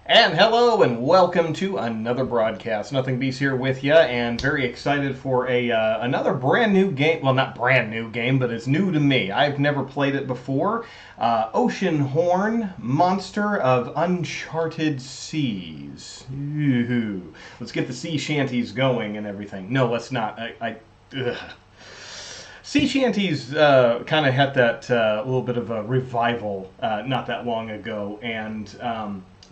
And hello and welcome to another broadcast. Nothing Beast here with you, and very excited for another brand new game. Well, not brand new game, but it's new to me. I've never played it before. Oceanhorn, Monster of Uncharted Seas. Ooh. Let's get the sea shanties going and everything. No, let's not. Ugh. Sea shanties kind of had that little bit of a revival not that long ago, and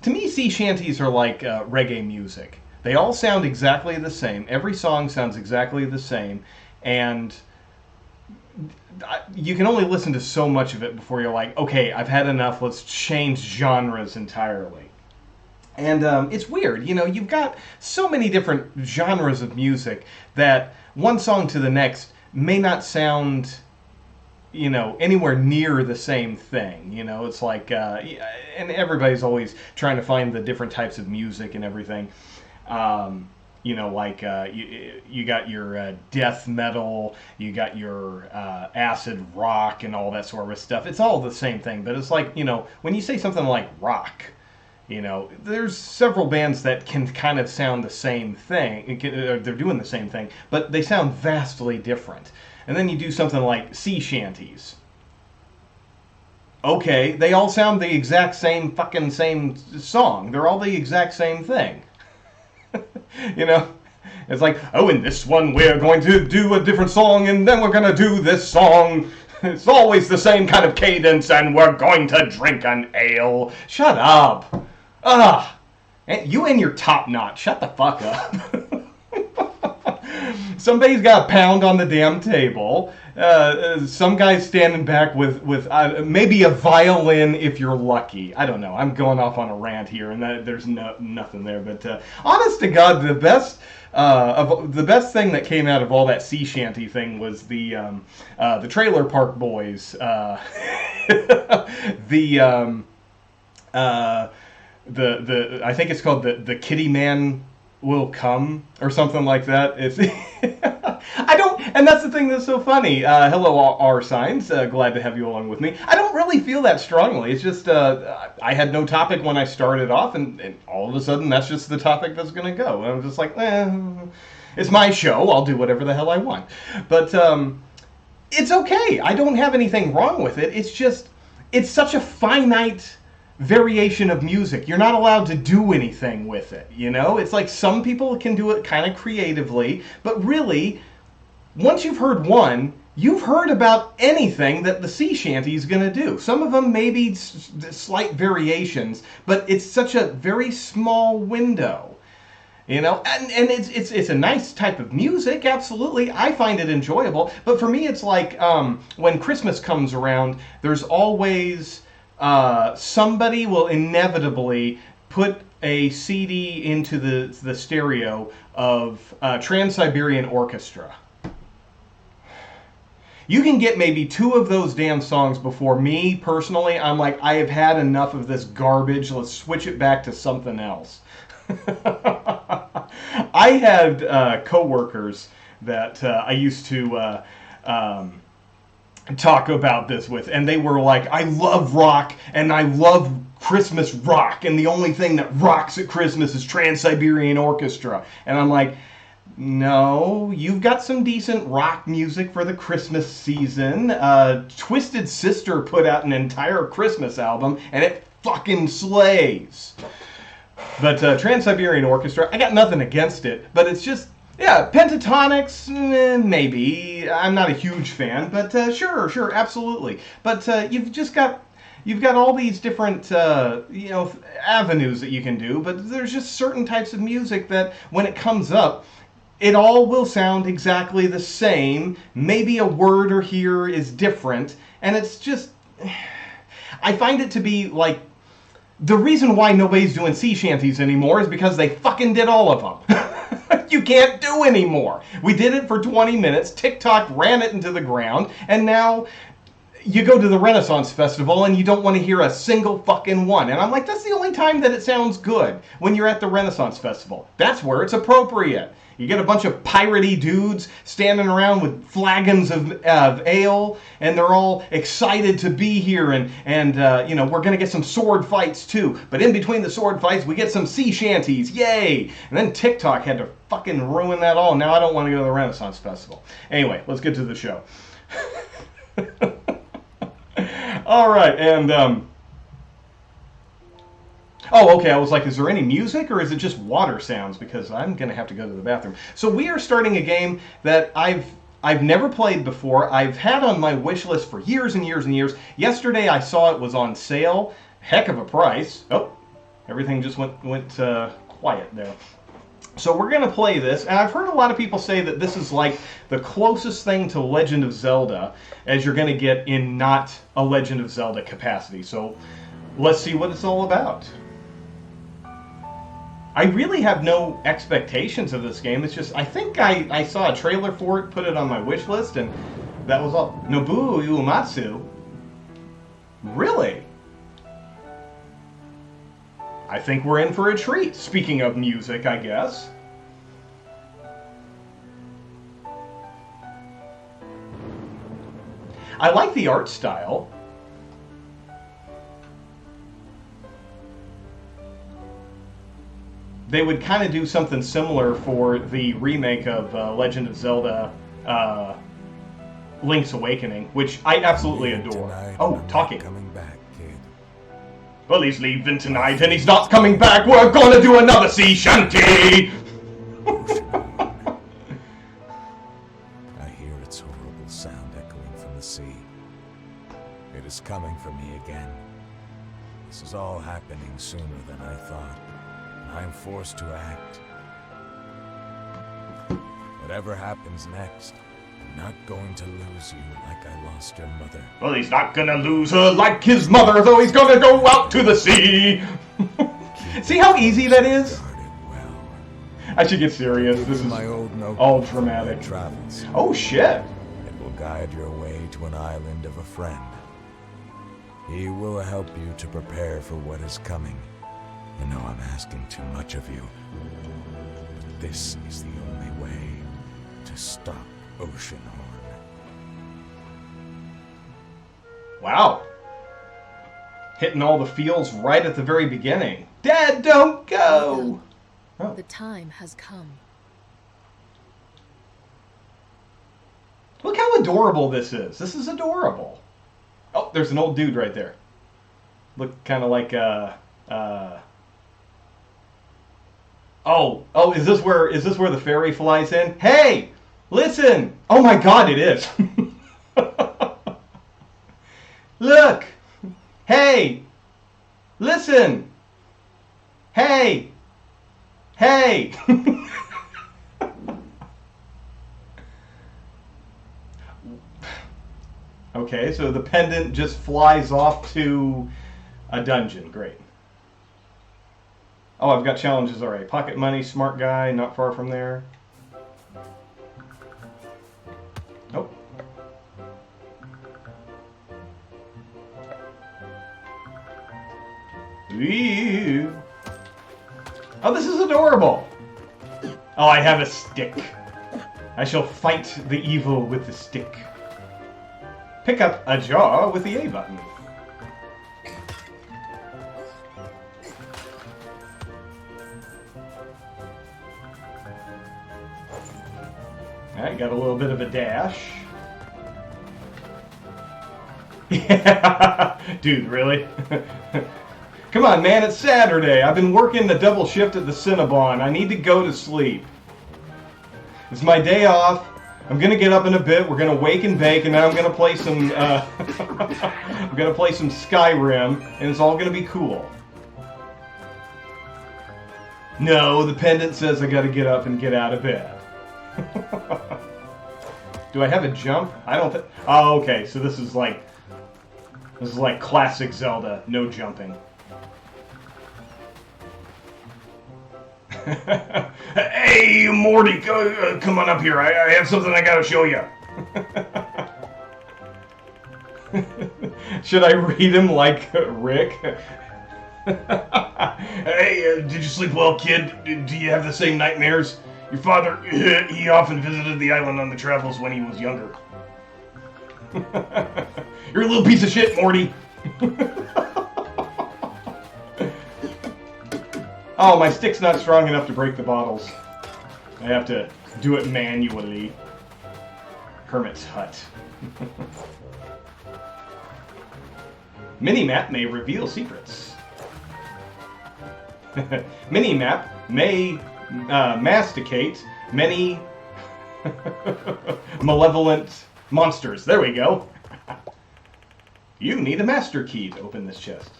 to me, sea shanties are like reggae music. They all sound exactly the same. Every song sounds exactly the same, and you can only listen to so much of it before you're like, okay, I've had enough. Let's change genres entirely. And it's weird, you've got so many different genres of music that one song to the next may not sound anywhere near the same thing. It's like, and everybody's always trying to find the different types of music and everything. You got your death metal, you got your acid rock and all that sort of stuff. It's all the same thing, but it's like, when you say something like rock, there's several bands that can kind of sound the same thing. They're doing the same thing, but they sound vastly different. And then you do something like sea shanties. Okay, they all sound the exact same same song. They're all the exact same thing. It's like, oh, in this one we're going to do a different song, and then we're going to do this song. It's always the same kind of cadence, and we're going to drink an ale. Shut up. You and your top knot. Shut the fuck up. Somebody's got a pound on the damn table. Some guy's standing back with maybe a violin if you're lucky. I don't know. I'm going off on a rant here, and there's nothing there. But honest to God, the best thing that came out of all that sea shanty thing was the Trailer Park Boys. I think it's called the Kitty Man Will Come or something like that. It's and that's the thing that's so funny. Hello, R signs. Glad to have you along with me. I don't really feel that strongly. It's just I had no topic when I started off, and all of a sudden that's just the topic that's going to go. And I'm just like, it's my show. I'll do whatever the hell I want. But it's okay. I don't have anything wrong with it. It's just, it's such a finite variation of music. You're not allowed to do anything with it, It's like some people can do it kind of creatively, but really, once you've heard one, you've heard about anything that the sea shanty is going to do. Some of them may be slight variations, but it's such a very small window, and it's a nice type of music, absolutely. I find it enjoyable, but for me, it's like when Christmas comes around, there's always somebody will inevitably put a CD into the stereo of Trans-Siberian Orchestra. You can get maybe 2 of those damn songs before me, personally, I'm like, I have had enough of this garbage. Let's switch it back to something else. I had coworkers that I used to talk about this with, and they were like, I love rock and I love Christmas rock, and the only thing that rocks at Christmas is Trans-Siberian Orchestra. And I'm like, no, you've got some decent rock music for the Christmas season. Twisted Sister put out an entire Christmas album, and it fucking slays. But Trans-Siberian Orchestra, I got nothing against it, but it's just, yeah, Pentatonics, maybe. I'm not a huge fan, but sure, absolutely. But you've got all these different avenues that you can do, but there's just certain types of music that when it comes up, it all will sound exactly the same. Maybe a word or here is different, and it's just, I find it to be like, the reason why nobody's doing sea shanties anymore is because they fucking did all of them. You can't do anymore. We did it for 20 minutes. TikTok ran it into the ground, and now you go to the Renaissance Festival and you don't want to hear a single fucking one. And I'm like, that's the only time that it sounds good, when you're at the Renaissance Festival. That's where it's appropriate. You get a bunch of piratey dudes standing around with flagons of ale, and they're all excited to be here, and you know, we're going to get some sword fights too. But in between the sword fights, we get some sea shanties. Yay! And then TikTok had to fucking ruin that all. Now I don't want to go to the Renaissance Festival. Anyway, let's get to the show. All right, and oh, okay, I was like, is there any music or is it just water sounds? Because I'm going to have to go to the bathroom. So we are starting a game that I've never played before. I've had on my wish list for years and years and years. Yesterday I saw it was on sale. Heck of a price. Oh, everything just went quiet there. So we're going to play this, and I've heard a lot of people say that this is like the closest thing to Legend of Zelda as you're going to get in not a Legend of Zelda capacity. So let's see what it's all about. I really have no expectations of this game. It's just, I think I saw a trailer for it, put it on my wish list, and that was all. Nobuo Uematsu? Really? I think we're in for a treat. Speaking of music, I guess. I like the art style. They would kind of do something similar for the remake of Legend of Zelda Link's Awakening, which I absolutely adore. Oh, talking. Coming back, kid. Well, he's leaving tonight and he's not coming back. We're gonna do another sea shanty! I hear its horrible sound echoing from the sea. It is coming for me again. This is all happening sooner than I thought. I am forced to act. Whatever happens next, I'm not going to lose you like I lost your mother. Well, he's not gonna lose her like his mother, though he's gonna go out to the sea! See how easy that is? Well. I should get serious. This is my old notebook all dramatic. Travels. Oh, shit! It will guide your way to an island of a friend. He will help you to prepare for what is coming. You know I'm asking too much of you, but this is the only way to stop Oceanhorn. Wow. Hitting all the feels right at the very beginning. Dad, don't go! Oh. The time has come. Look how adorable this is. This is adorable. Oh, there's an old dude right there. Look kind of like, Oh, is this where the fairy flies in? Hey, listen! Oh my God, it is. Look! Hey! Listen! Hey! Hey! Okay, so the pendant just flies off to a dungeon. Great. Oh, I've got challenges already. Pocket money, smart guy, not far from there. Nope. Ew. Oh, this is adorable. Oh, I have a stick. I shall fight the evil with the stick. Pick up a jar with the A button. Alright, got a little bit of a dash. Yeah, dude, really? Come on, man, it's Saturday. I've been working the double shift at the Cinnabon. I need to go to sleep. It's my day off. I'm gonna get up in a bit. We're gonna wake and bake, and then I'm gonna play some. I'm gonna play some Skyrim, and it's all gonna be cool. No, the pendant says I gotta get up and get out of bed. Do I have a jump? I don't think. Oh, okay. So this is like classic Zelda. No jumping. Hey, Morty, come on up here. I have something I gotta show you. Should I read him like Rick? Hey, did you sleep well, kid? Do you have the same nightmares Your father, he often visited the island on the travels when he was younger. You're a little piece of shit, Morty. Oh, my stick's not strong enough to break the bottles. I have to do it manually. Hermit's Hut. Minimap may reveal secrets. Minimap may masticate many malevolent monsters. There we go. You need a master key to open this chest.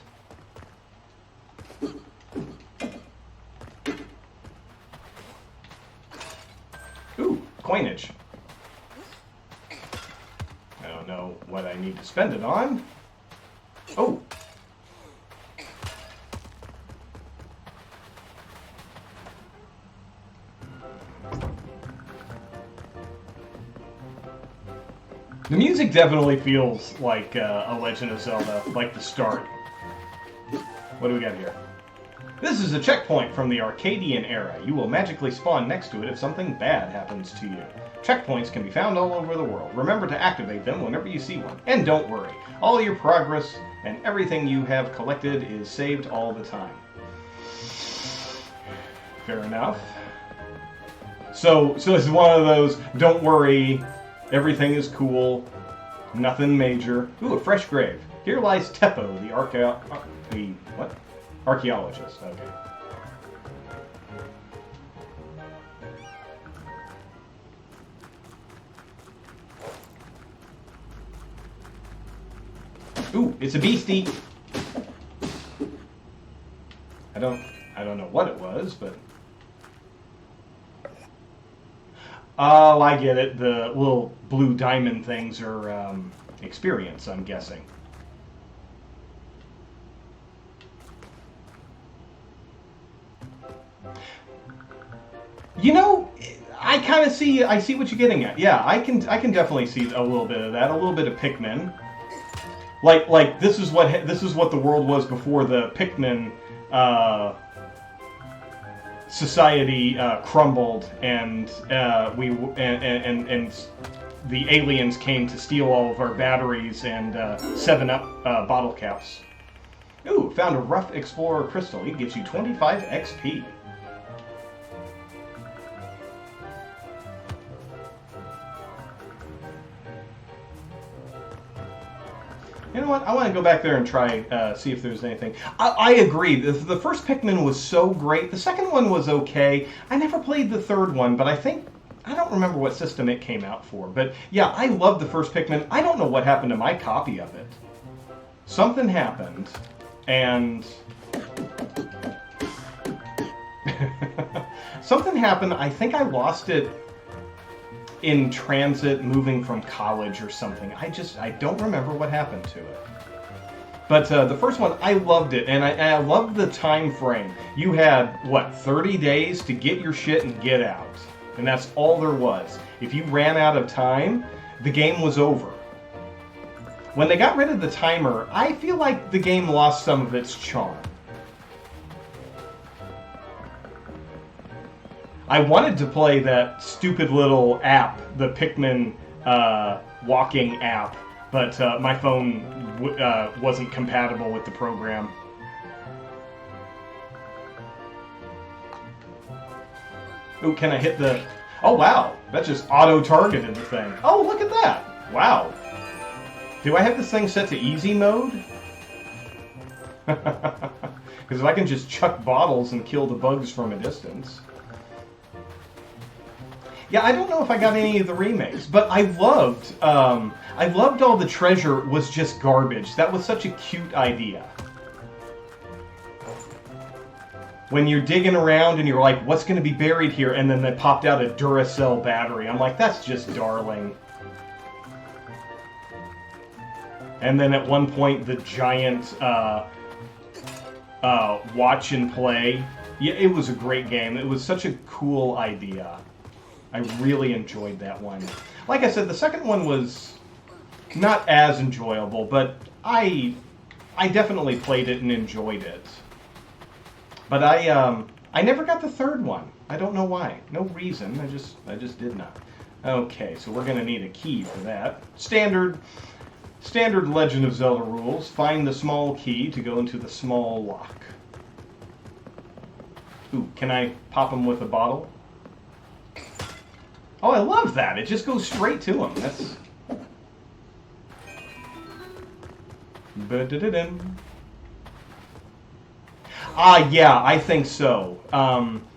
Ooh, coinage. I don't know what I need to spend it on. Oh. The music definitely feels like a Legend of Zelda, like the start. What do we got here? This is a checkpoint from the Arcadian era. You will magically spawn next to it if something bad happens to you. Checkpoints can be found all over the world. Remember to activate them whenever you see one. And don't worry, all your progress and everything you have collected is saved all the time. Fair enough. So it's one of those, don't worry, everything is cool, nothing major. Ooh, a fresh grave. Here lies Teppo, the archaeologist. Okay. Ooh, it's a beastie. I don't know what it was, but oh, I get it. The little blue diamond things are experience, I'm guessing. You know, I kind of see. I see what you're getting at. Yeah, I can definitely see a little bit of that. A little bit of Pikmin. Like this is what the world was before the Pikmin society crumbled, and and the aliens came to steal all of our batteries and 7-Up bottle caps. Ooh, found a rough explorer crystal. It gives you 25 XP. You know what? I want to go back there and try, see if there's anything. I agree. The first Pikmin was so great. The second one was okay. I never played the third one, but I don't remember what system it came out for. But yeah, I loved the first Pikmin. I don't know what happened to my copy of it. Something happened, and something happened. I think I lost it in transit moving from college or something. I don't remember what happened to it. But the first one, I loved it, and I loved the time frame. You had, what, 30 days to get your shit and get out. And that's all there was. If you ran out of time, the game was over. When they got rid of the timer, I feel like the game lost some of its charm. I wanted to play that stupid little app, the Pikmin walking app, but my phone wasn't compatible with the program. Ooh, can I hit the... Oh, wow. That just auto-targeted the thing. Oh, look at that. Wow. Do I have this thing set to easy mode? Because I can just chuck bottles and kill the bugs from a distance. Yeah, I don't know if I got any of the remakes, but I loved all the treasure was just garbage. That was such a cute idea. When you're digging around and you're like, what's going to be buried here? And then they popped out a Duracell battery. I'm like, that's just darling. And then at one point, the giant watch and play. Yeah, it was a great game. It was such a cool idea. I really enjoyed that one. Like I said, the second one was not as enjoyable, but I definitely played it and enjoyed it. But I never got the third one. I don't know why. No reason. I just did not. Okay, so we're gonna need a key for that. Standard Legend of Zelda rules. Find the small key to go into the small lock. Ooh, can I pop him with a bottle? Oh, I love that. It just goes straight to him. That's... Ah, yeah, I think so.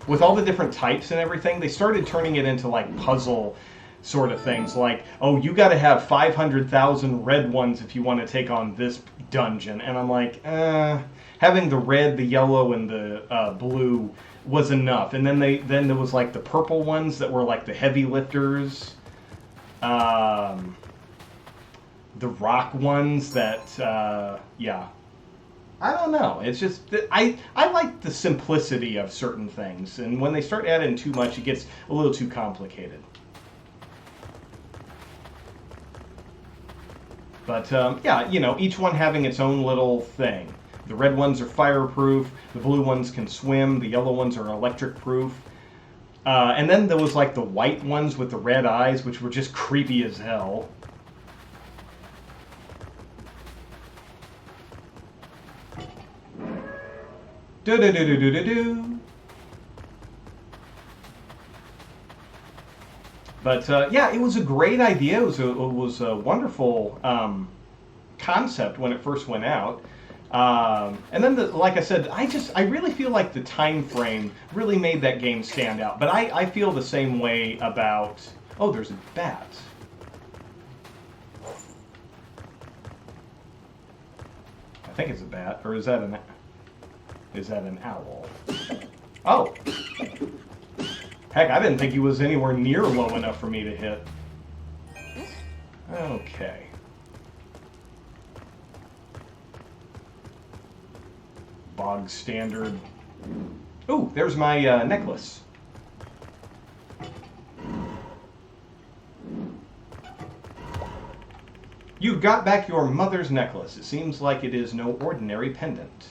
With all the different types and everything, they started turning it into, like, puzzle sort of things. Like, oh, you got to have 500,000 red ones if you want to take on this dungeon. And I'm like, having the red, the yellow, and the blue was enough. And then there was, like, the purple ones that were, like, the heavy lifters. The rock ones that, yeah. I don't know. It's just I like the simplicity of certain things, and when they start adding too much, it gets a little too complicated. But yeah, you know, each one having its own little thing. The red ones are fireproof. The blue ones can swim. The yellow ones are electric proof. And then there was like the white ones with the red eyes, which were just creepy as hell. Do-do-do-do-do-do-do. But yeah, it was a great idea. It was a wonderful concept when it first went out. And then, like I said, I really feel like the time frame really made that game stand out. But I feel the same way about... Oh, there's a bat. I think it's a bat, or is that an owl? Oh! Heck, I didn't think he was anywhere near low enough for me to hit. Okay. Bog standard. Ooh, there's my necklace. You got back your mother's necklace. It seems like it is no ordinary pendant.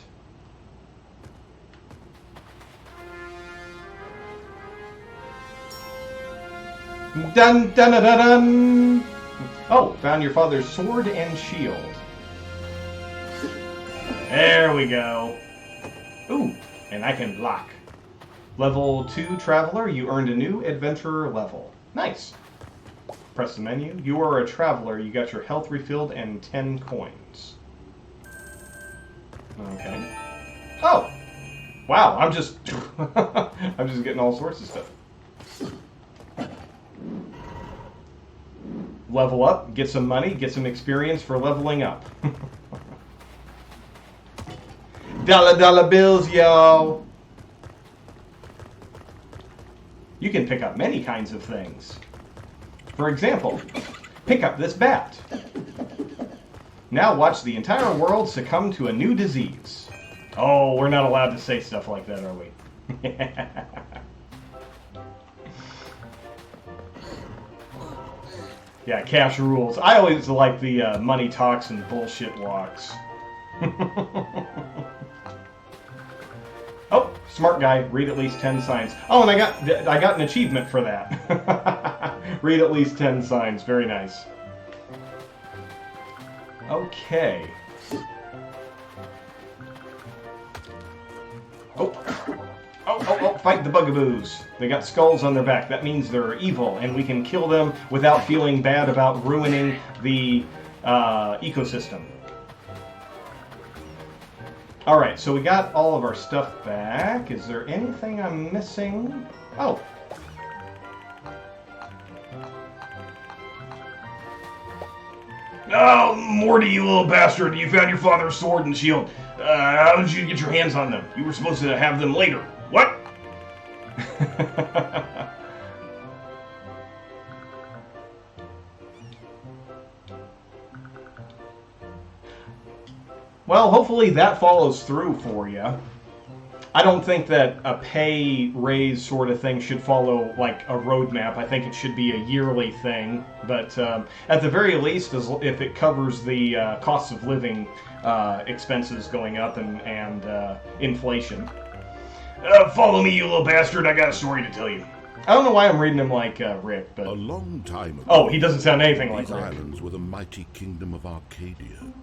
Dun dun dun dun dun! Oh, found your father's sword and shield. There we go. Ooh, and I can block. Level 2 Traveler, you earned a new Adventurer level. Nice. Press the menu. You are a Traveler. You got your health refilled and 10 coins. Okay. Oh! Wow, I'm just... I'm just getting all sorts of stuff. Level up, get some money, get some experience for leveling up. Dollar bills, yo! You can pick up many kinds of things. For example, pick up this bat. Now watch the entire world succumb to a new disease. Oh, we're not allowed to say stuff like that, are we? Yeah, cash rules. I always like the money talks and bullshit walks. Oh, smart guy. Read at least 10 signs. Oh, and I got an achievement for that. Read at least 10 signs. Very nice. Okay. Oh, fight the bugaboos. They got skulls on their back. That means they're evil, and we can kill them without feeling bad about ruining the ecosystem. Alright, so we got all of our stuff back. Is there anything I'm missing? Oh. Oh, Morty, you little bastard. You found your father's sword and shield. How did you get your hands on them? You were supposed to have them later. What? Well, hopefully that follows through for you. I don't think that a pay raise sort of thing should follow like a roadmap. I think it should be a yearly thing. But at the very least, if it covers the cost of living expenses going up and inflation. Follow me, you little bastard. I got a story to tell you. I don't know why I'm reading him like Rick, but... A long time ago... Oh, he doesn't sound anything like These Rick. islands were the mighty kingdom of Arcadia.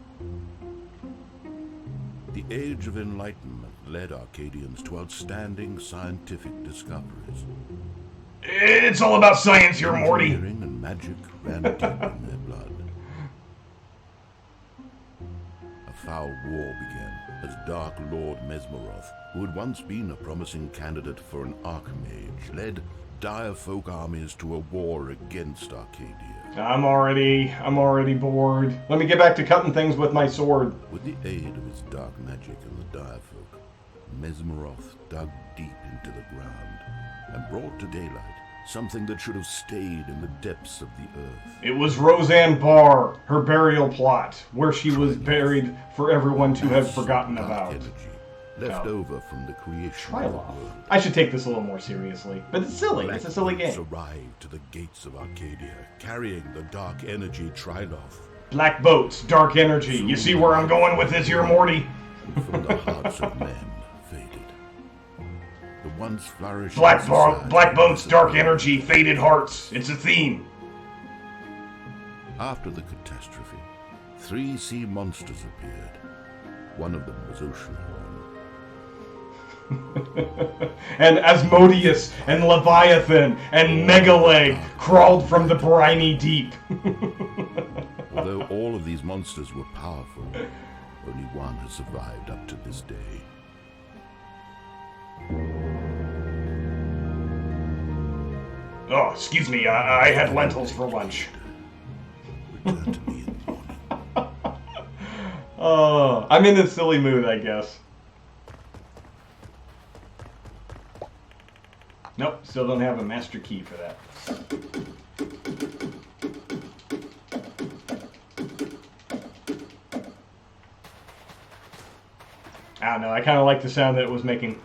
The Age of Enlightenment led Arcadians to outstanding scientific discoveries. It's all about science here, Morty. Engineering and magic ran deep in their blood. A foul war began as Dark Lord Mesmeroth, who had once been a promising candidate for an Archmage, led dire folk armies to a war against Arcadia. I'm already bored. Let me get back to cutting things with my sword. With the aid of his dark magic and the dire folk, Mesmeroth dug deep into the ground and brought to daylight something that should have stayed in the depths of the earth. It was Roseanne Barr, her burial plot, where she was buried for everyone to have forgotten about. Energy left over from the creation of the world. I should take this a little more seriously, but it's silly. Black It's a silly boats game. arrived to the gates of Arcadia, carrying the dark energy Triloth. Black boats, dark energy. You see where I'm going with this here, Morty? And from the hearts of men faded. The once flourishing Black society boats, dark disappeared. energy, faded hearts. It's a theme. After the catastrophe, 3 sea monsters appeared. One of them was Oceanhorn. And Asmodeus and Leviathan and Megaleg crawled from the briny deep. Although all of these monsters were powerful, only one has survived up to this day. Oh, excuse me, I had lentils for lunch. Return to me in the morning. I'm in a silly mood, I guess. Nope, still don't have a master key for that. I don't know, I kind of like the sound that it was making.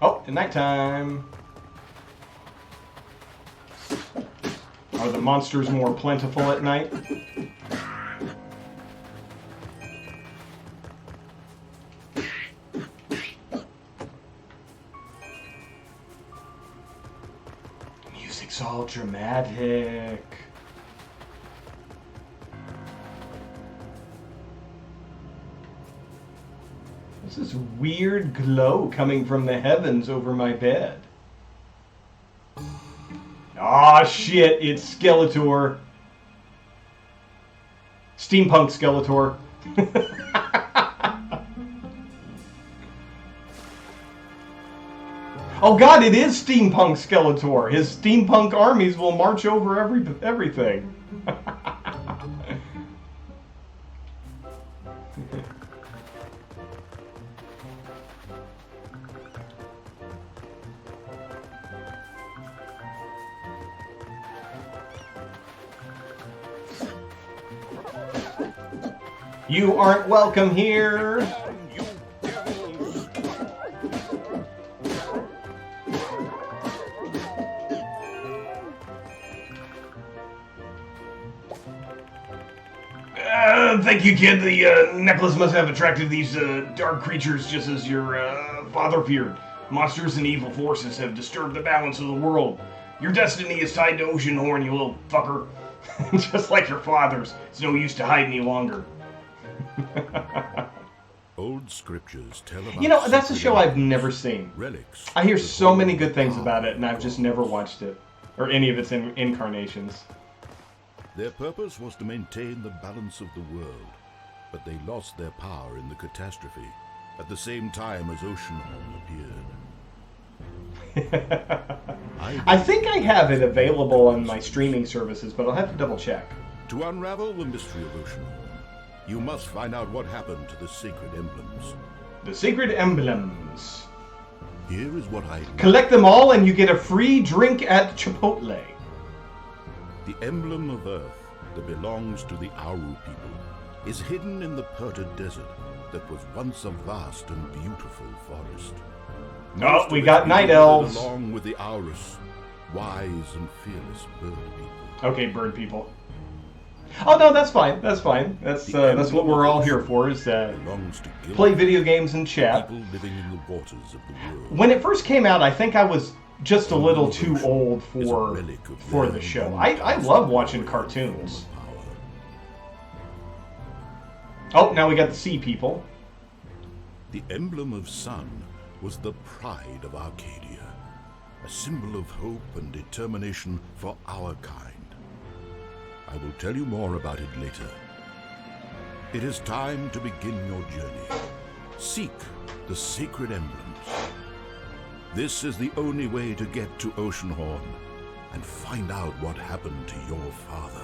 Oh, at nighttime. Are the monsters more plentiful at night? Music's all dramatic. This is weird glow coming from the heavens over my bed. Aw, shit, it's Skeletor. Steampunk Skeletor. Oh god, it is Steampunk Skeletor. His steampunk armies will march over everything. You aren't welcome here. Thank you, kid. The necklace must have attracted these dark creatures just as your father feared. Monsters and evil forces have disturbed the balance of the world. Your destiny is tied to Oceanhorn, you little fucker. Just like your father's. It's no use to hide any longer. Old scriptures tell about... You know, that's a show I've never seen. Relics. I hear so many good things about it, and I've just never watched it. Or any of its incarnations. Their purpose was to maintain the balance of the world, but they lost their power in the catastrophe at the same time as Oceanhorn appeared. I think I have it available on my streaming services, but I'll have to double check. To unravel the mystery of Oceanhorn, you must find out what happened to the sacred emblems. The Sacred Emblems. Here is what I... Collect them all and you get a free drink at Chipotle. The emblem of Earth that belongs to the Aru people is hidden in the Perta Desert that was once a vast and beautiful forest. Oh, Most we of got it night lived elves. along with the Aurus, wise and fearless bird people. Okay, bird people. Oh no, that's fine. That's fine. That's what we're all here for, is belongs to play video games and chat. people living in the waters of the world. When it first came out, I think I was just a little too old Is a for relic of the their show. long I love watching cartoons. power. Oh, now we got the sea people. The emblem of sun was the pride of Arcadia, a symbol of hope and determination for our kind. I will tell you more about it later. It is time to begin your journey. Seek the sacred emblems. This is the only way to get to Oceanhorn and find out what happened to your father.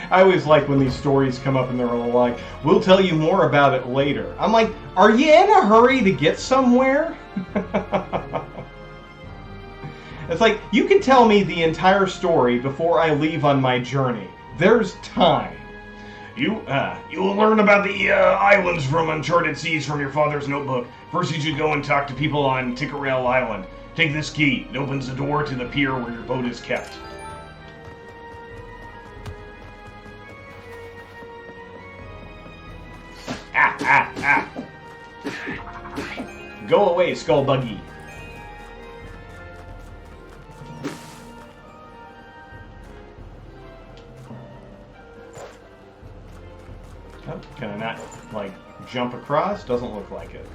I always like when these stories come up and they're all like, we'll tell you more about it later. I'm like, are you in a hurry to get somewhere? It's like, you can tell me the entire story before I leave on my journey. There's time. You will learn about the islands from Uncharted Seas from your father's notebook. First you should go and talk to people on Tickerel Island. Take this key. It opens the door to the pier where your boat is kept. Go away, Skullbuggy. Oh, can I not, like, jump across? Doesn't look like it.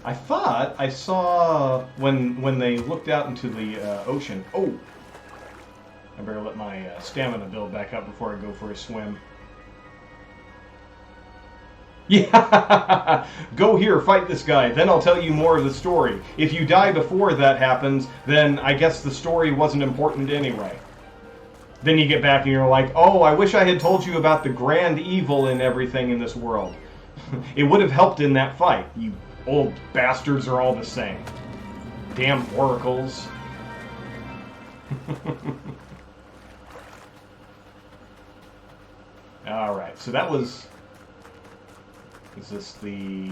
I thought I saw when they looked out into the ocean. Oh! I better let my stamina build back up before I go for a swim. Yeah! Go here, fight this guy, then I'll tell you more of the story. If you die before that happens, then I guess the story wasn't important anyway. Then you get back and you're like, oh, I wish I had told you about the grand evil and everything in this world. It would have helped in that fight. You old bastards are all the same. Damn oracles. Alright, so that was... Is this the...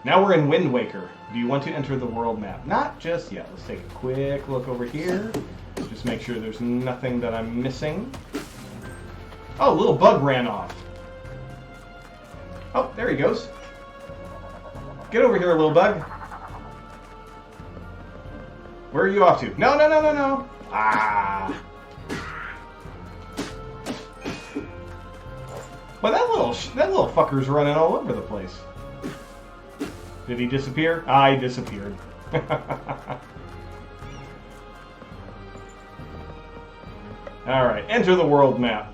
Now we're in Wind Waker. Do you want to enter the world map? Not just yet. Let's take a quick look over here. Just make sure there's nothing that I'm missing. Oh, a little bug ran off. Oh, there he goes. Get over here, little bug. Where are you off to? No, no, no, no, no. Ah. Well, that little fucker's running all over the place. Did he disappear? Ah, he disappeared. Alright, enter the world map.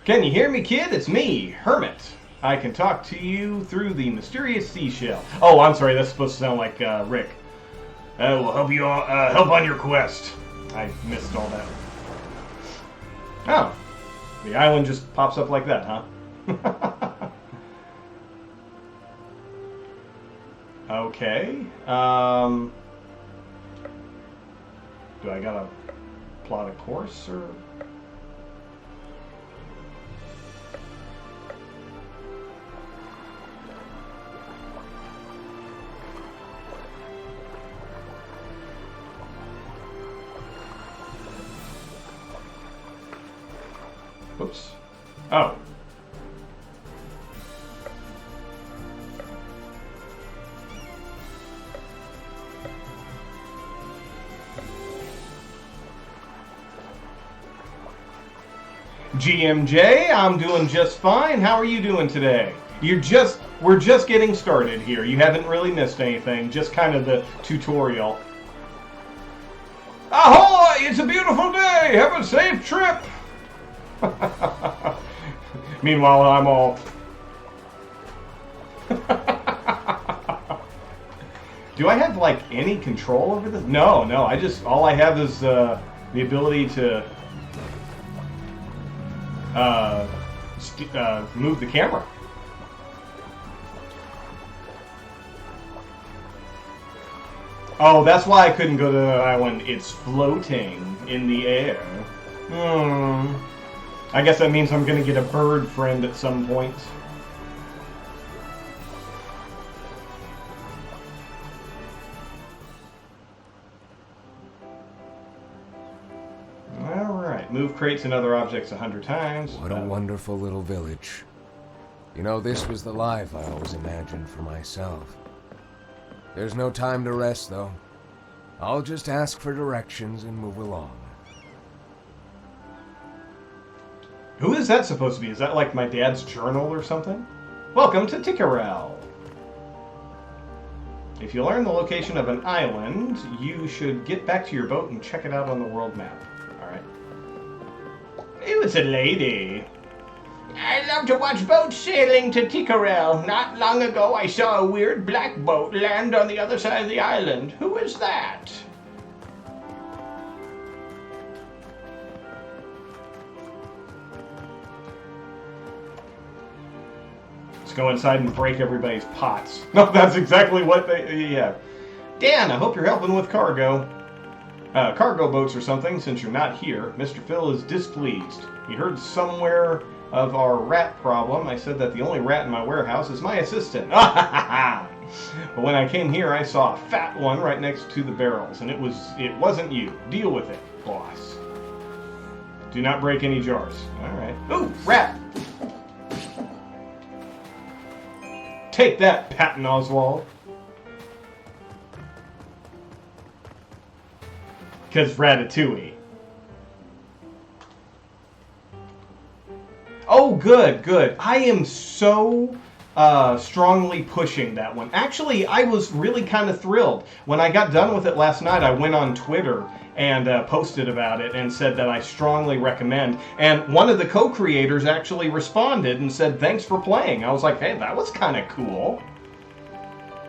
Can you hear me, kid? It's me, Hermit. I can talk to you through the mysterious seashell. Oh, I'm sorry, that's supposed to sound like Rick. We'll help you help on your quest. I missed all that. Oh, the island just pops up like that, huh? Okay. Do I gotta plot a course or? Whoops. Oh. GMJ, I'm doing just fine. How are you doing today? We're just getting started here. You haven't really missed anything, just kind of the tutorial. Ahoy! It's a beautiful day! Have a safe trip! Meanwhile, I'm all... Do I have, like, any control over this? No, all I have is the ability to move the camera. Oh, that's why I couldn't go to the island. It's floating in the air. I guess that means I'm going to get a bird friend at some point. Alright, move crates and other objects 100 times. What a wonderful little village. You know, this was the life I always imagined for myself. There's no time to rest, though. I'll just ask for directions and move along. Who is that supposed to be? Is that like my dad's journal or something? Welcome to Tikkarel. If you learn the location of an island, you should get back to your boat and check it out on the world map. Alright. It was a lady. I love to watch boats sailing to Tikkarel. Not long ago, I saw a weird black boat land on the other side of the island. Who is that? Let's go inside and break everybody's pots. No, that's exactly what they... Yeah. Dan, I hope you're helping with cargo. Cargo boats or something, since you're not here. Mr. Phil is displeased. He heard somewhere of our rat problem. I said that the only rat in my warehouse is my assistant. But when I came here, I saw a fat one right next to the barrels, and it wasn't you. Deal with it, boss. Do not break any jars. Alright. Ooh, rat! Take that, Patton Oswald. Because Ratatouille. Oh, good, good. I am so strongly pushing that one. Actually, I was really kind of thrilled. When I got done with it last night, I went on Twitter and posted about it and said that I strongly recommend. And one of the co-creators actually responded and said, thanks for playing. I was like, hey, that was kind of cool.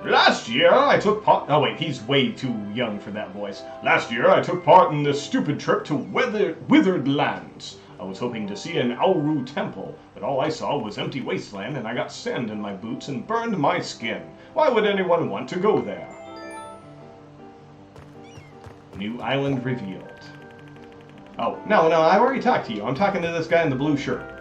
Last year, I took part... Oh, wait, he's way too young for that voice. Last year, I took part in this stupid trip to Withered Lands. I was hoping to see an Auru temple, but all I saw was empty wasteland, and I got sand in my boots and burned my skin. Why would anyone want to go there? New island revealed. Oh, no, I've already talked to you. I'm talking to this guy in the blue shirt.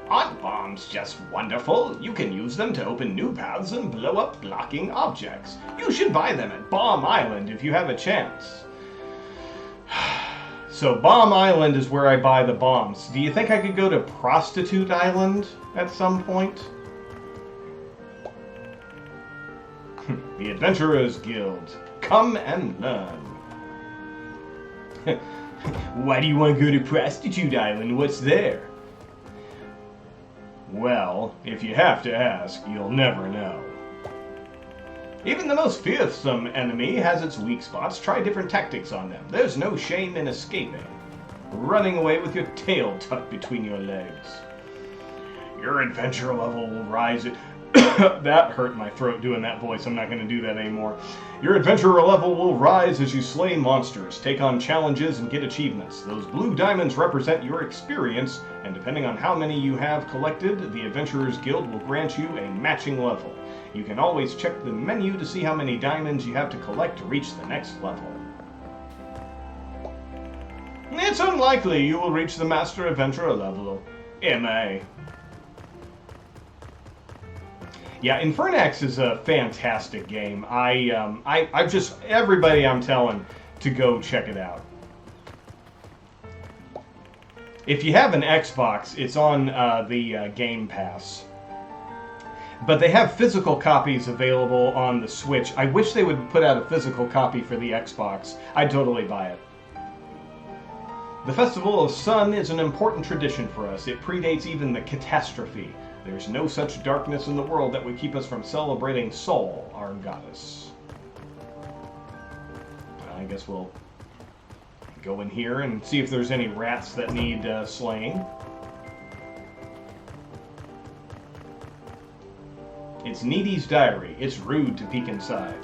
Aren't bombs just wonderful? You can use them to open new paths and blow up blocking objects. You should buy them at Bomb Island if you have a chance. So Bomb Island is where I buy the bombs. Do you think I could go to Prostitute Island at some point? The Adventurers Guild. Come and learn. Why do you want to go to Prostitute Island? What's there? Well, if you have to ask, you'll never know. Even the most fearsome enemy has its weak spots. Try different tactics on them. There's no shame in escaping. Running away with your tail tucked between your legs. Your adventure level will rise... That hurt my throat doing that voice. I'm not going to do that anymore. Your adventurer level will rise as you slay monsters, take on challenges, and get achievements. Those blue diamonds represent your experience, and depending on how many you have collected, the Adventurers Guild will grant you a matching level. You can always check the menu to see how many diamonds you have to collect to reach the next level. It's unlikely you will reach the Master Adventurer level. MA. Yeah, Infernax is a fantastic game. I just, everybody I'm telling to go check it out. If you have an Xbox, it's on the Game Pass. But they have physical copies available on the Switch. I wish they would put out a physical copy for the Xbox. I'd totally buy it. The Festival of Sun is an important tradition for us. It predates even the catastrophe. There's no such darkness in the world that would keep us from celebrating Sol, our goddess. I guess we'll go in here and see if there's any rats that need slaying. It's Needy's diary. It's rude to peek inside.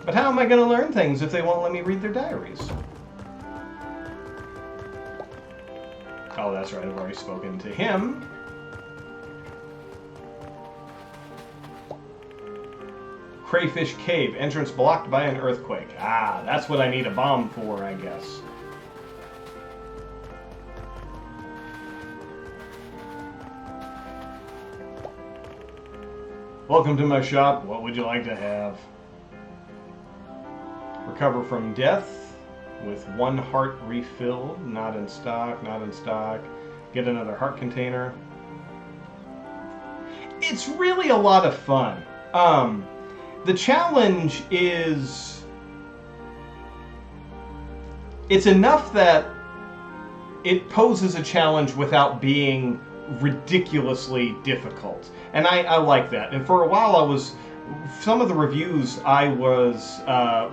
But how am I going to learn things if they won't let me read their diaries? Oh, that's right, I've already spoken to him. Crayfish Cave. Entrance blocked by an earthquake. Ah, that's what I need a bomb for, I guess. Welcome to my shop. What would you like to have? Recover from death with 1 heart refill. Not in stock, not in stock. Get another heart container. It's really a lot of fun. The challenge is... It's enough that it poses a challenge without being ridiculously difficult. And I like that. And for a while I was... Some of the reviews I was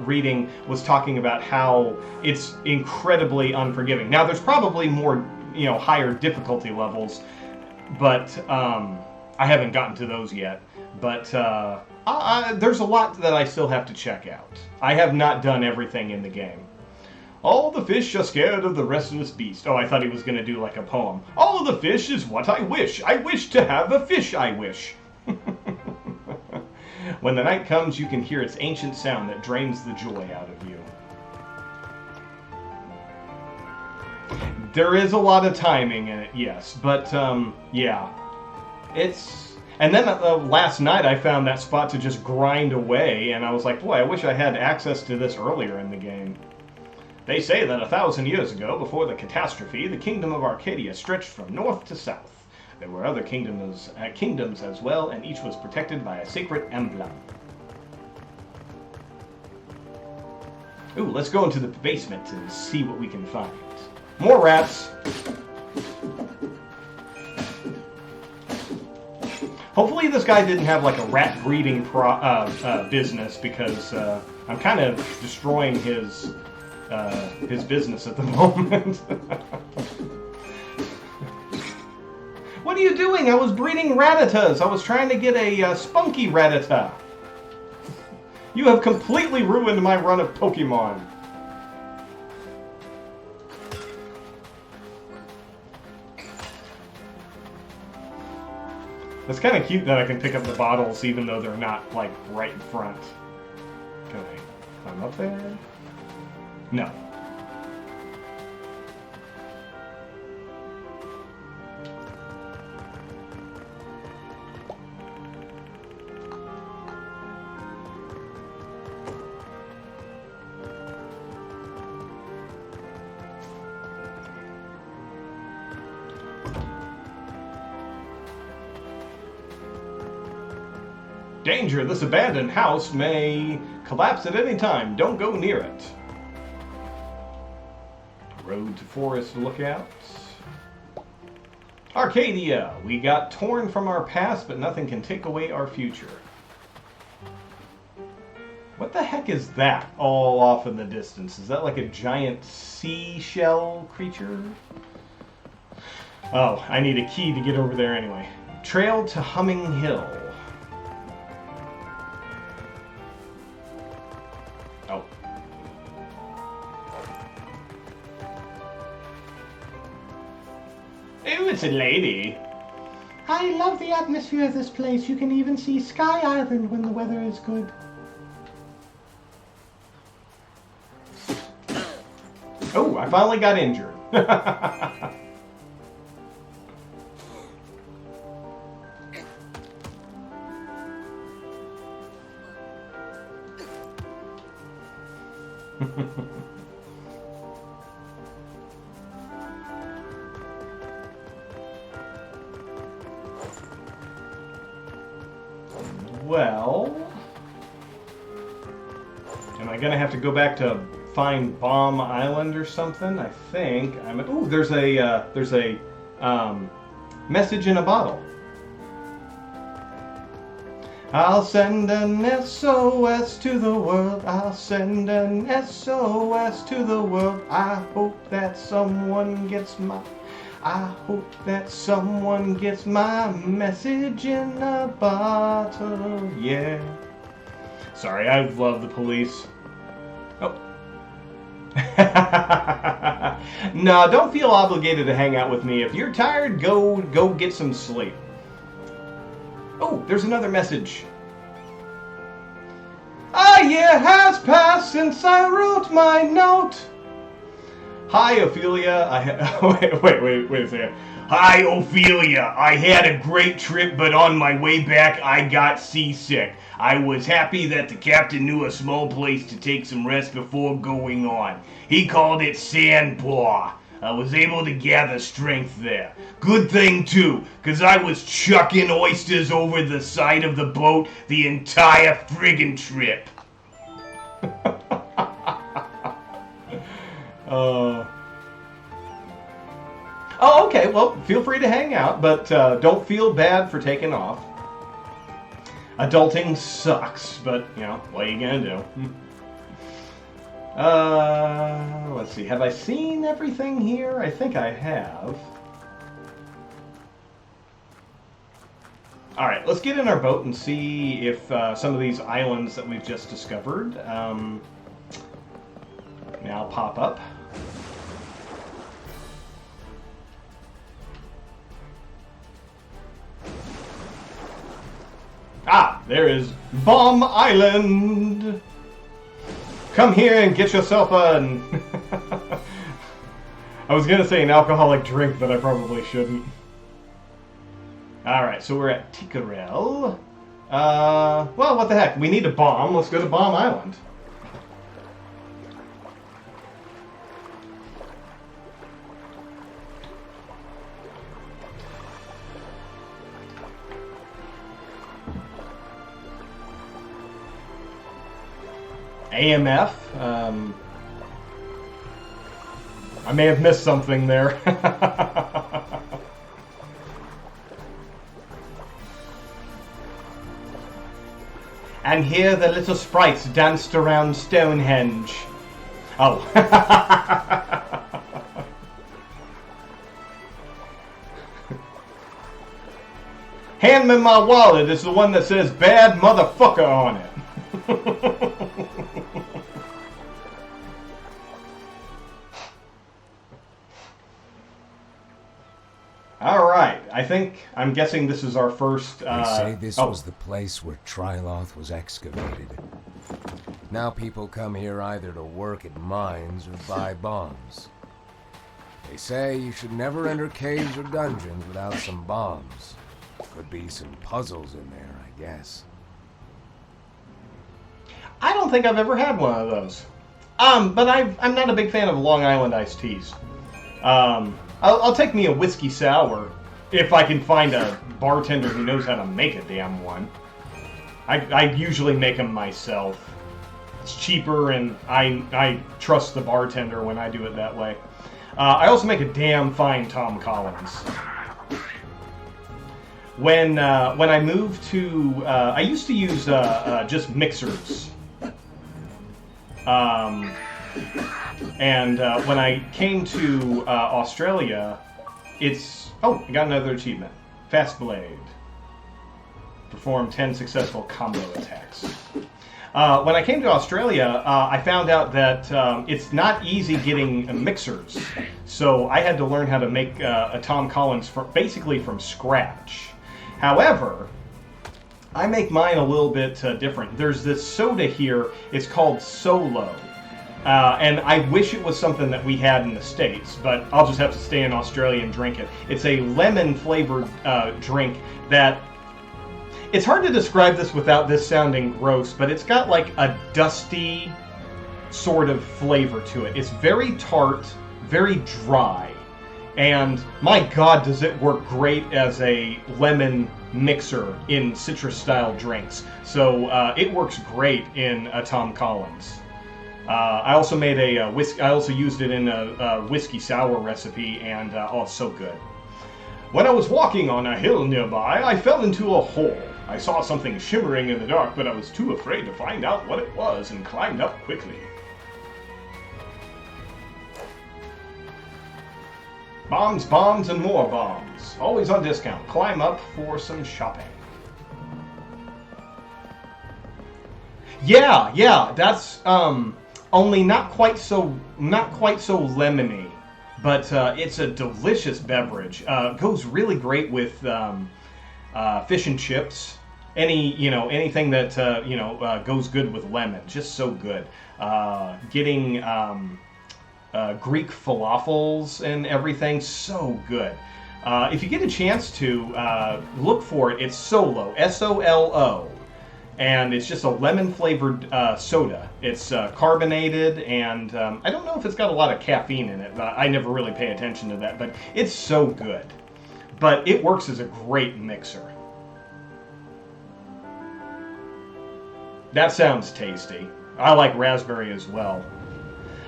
reading was talking about how it's incredibly unforgiving. Now, there's probably more, higher difficulty levels, but I haven't gotten to those yet. But there's a lot that I still have to check out. I have not done everything in the game. All the fish are scared of the restless beast. Oh, I thought he was going to do like a poem. All of the fish is what I wish. I wish to have a fish I wish. When the night comes, you can hear its ancient sound that drains the joy out of you. There is a lot of timing in it, yes. But, yeah. It's... And then last night I found that spot to just grind away, and I was like, boy, I wish I had access to this earlier in the game. They say that 1,000 years ago, before the catastrophe, the kingdom of Arcadia stretched from north to south. There were other kingdoms as well, and each was protected by a sacred emblem. Ooh, let's go into the basement and see what we can find. More rats! Hopefully this guy didn't have like a rat breeding business, because I'm kind of destroying his business at the moment. What are you doing? I was breeding Rattatas. I was trying to get a spunky Rattata. You have completely ruined my run of Pokemon. It's kind of cute that I can pick up the bottles even though they're not, like, right in front. Can I climb up there? No. Danger! This abandoned house may collapse at any time. Don't go near it. Road to Forest Lookout. Arcadia! We got torn from our past, but nothing can take away our future. What the heck is that all off in the distance? Is that like a giant seashell creature? Oh, I need a key to get over there anyway. Trail to Humming Hill. Oh. Ooh, it's a lady. I love the atmosphere of this place. You can even see Sky Island when the weather is good. Oh, I finally got injured. Well, am I gonna have to go back to find Bomb Island or something? I think I'm. Ooh, there's a message in a bottle. I'll send an SOS to the world. I'll send an SOS to the world. I hope that someone gets my. I hope that someone gets my message in a bottle. Yeah. Sorry, I love the police. Oh. No, don't feel obligated to hang out with me. If you're tired, go get some sleep. Oh, there's another message. year has passed since I wrote my note. Hi, Ophelia. Wait a second. Hi, Ophelia. I had a great trip, but on my way back, I got seasick. I was happy that the captain knew a small place to take some rest before going on. He called it Sandpaw. I was able to gather strength there. Good thing, too, because I was chucking oysters over the side of the boat the entire friggin' trip. Oh, okay, well, feel free to hang out, but don't feel bad for taking off. Adulting sucks, but, you know, what are you gonna do? Let's see, have I seen everything here? I think I have. Alright, let's get in our boat and see if some of these islands that we've just discovered now pop up. Ah, there is Bomb Island! Come here and get yourself an... I was gonna say an alcoholic drink, but I probably shouldn't. Alright, so we're at Ticarel. Well, what the heck? We need a bomb. Let's go to Bomb Island. AMF. I may have missed something there. And here the little sprites danced around Stonehenge. Oh. Hand me my wallet. It's the one that says bad motherfucker on it. Alright, I'm guessing this is our first... They say this was the place where Triloth was excavated. Now people come here either to work at mines or buy bombs. They say you should never enter caves or dungeons without some bombs. Could be some puzzles in there, I guess. I don't think I've ever had one of those. But I'm not a big fan of Long Island iced teas. I'll take me a whiskey sour if I can find a bartender who knows how to make a damn one. I usually make them myself. It's cheaper, and I trust the bartender when I do it that way. I also make a damn fine Tom Collins. When I moved to... I used to use just mixers. And when I came to Australia, it's... Oh, I got another achievement. Fast Blade. Perform 10 successful combo attacks. When I came to Australia, I found out that it's not easy getting mixers. So I had to learn how to make a Tom Collins basically from scratch. However, I make mine a little bit different. There's this soda here. It's called Solo. And I wish it was something that we had in the States, but I'll just have to stay in Australia and drink it. It's a lemon-flavored drink that... It's hard to describe this without this sounding gross, but it's got like a dusty sort of flavor to it. It's very tart, very dry, and my God, does it work great as a lemon mixer in citrus-style drinks. So it works great in a Tom Collins. I also made a whiskey. I also used it in a whiskey sour recipe, and oh, it's so good. When I was walking on a hill nearby, I fell into a hole. I saw something shimmering in the dark, but I was too afraid to find out what it was and climbed up quickly. Bombs, bombs, and more bombs. Always on discount. Climb up for some shopping. Yeah, that's only not quite so lemony, but it's a delicious beverage. Goes really great with fish and chips, anything that goes good with lemon, just so good. Getting Greek falafels and everything, so good. If you get a chance to look for it, it's Solo, S-O-L-O, and it's just a lemon-flavored soda. It's carbonated, and I don't know if it's got a lot of caffeine in it. I never really pay attention to that, but it's so good. But it works as a great mixer. That sounds tasty. I like raspberry as well.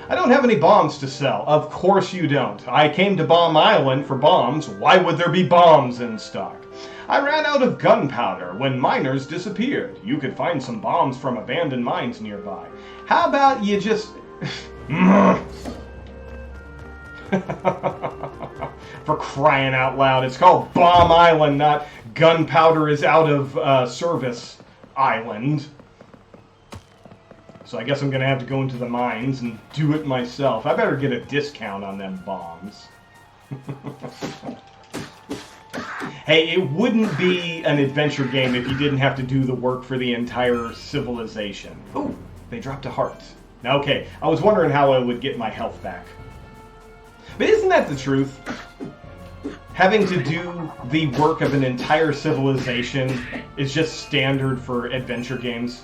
I don't have any bombs to sell. Of course you don't. I came to Bomb Island for bombs. Why would there be bombs in stock? I ran out of gunpowder when miners disappeared. You could find some bombs from abandoned mines nearby. How about you just... For crying out loud. It's called Bomb Island, not Gunpowder is Out of Service Island. So I guess I'm going to have to go into the mines and do it myself. I better get a discount on them bombs. Hey, it wouldn't be an adventure game if you didn't have to do the work for the entire civilization. Ooh, they dropped a heart. Okay, I was wondering how I would get my health back. But isn't that the truth? Having to do the work of an entire civilization is just standard for adventure games.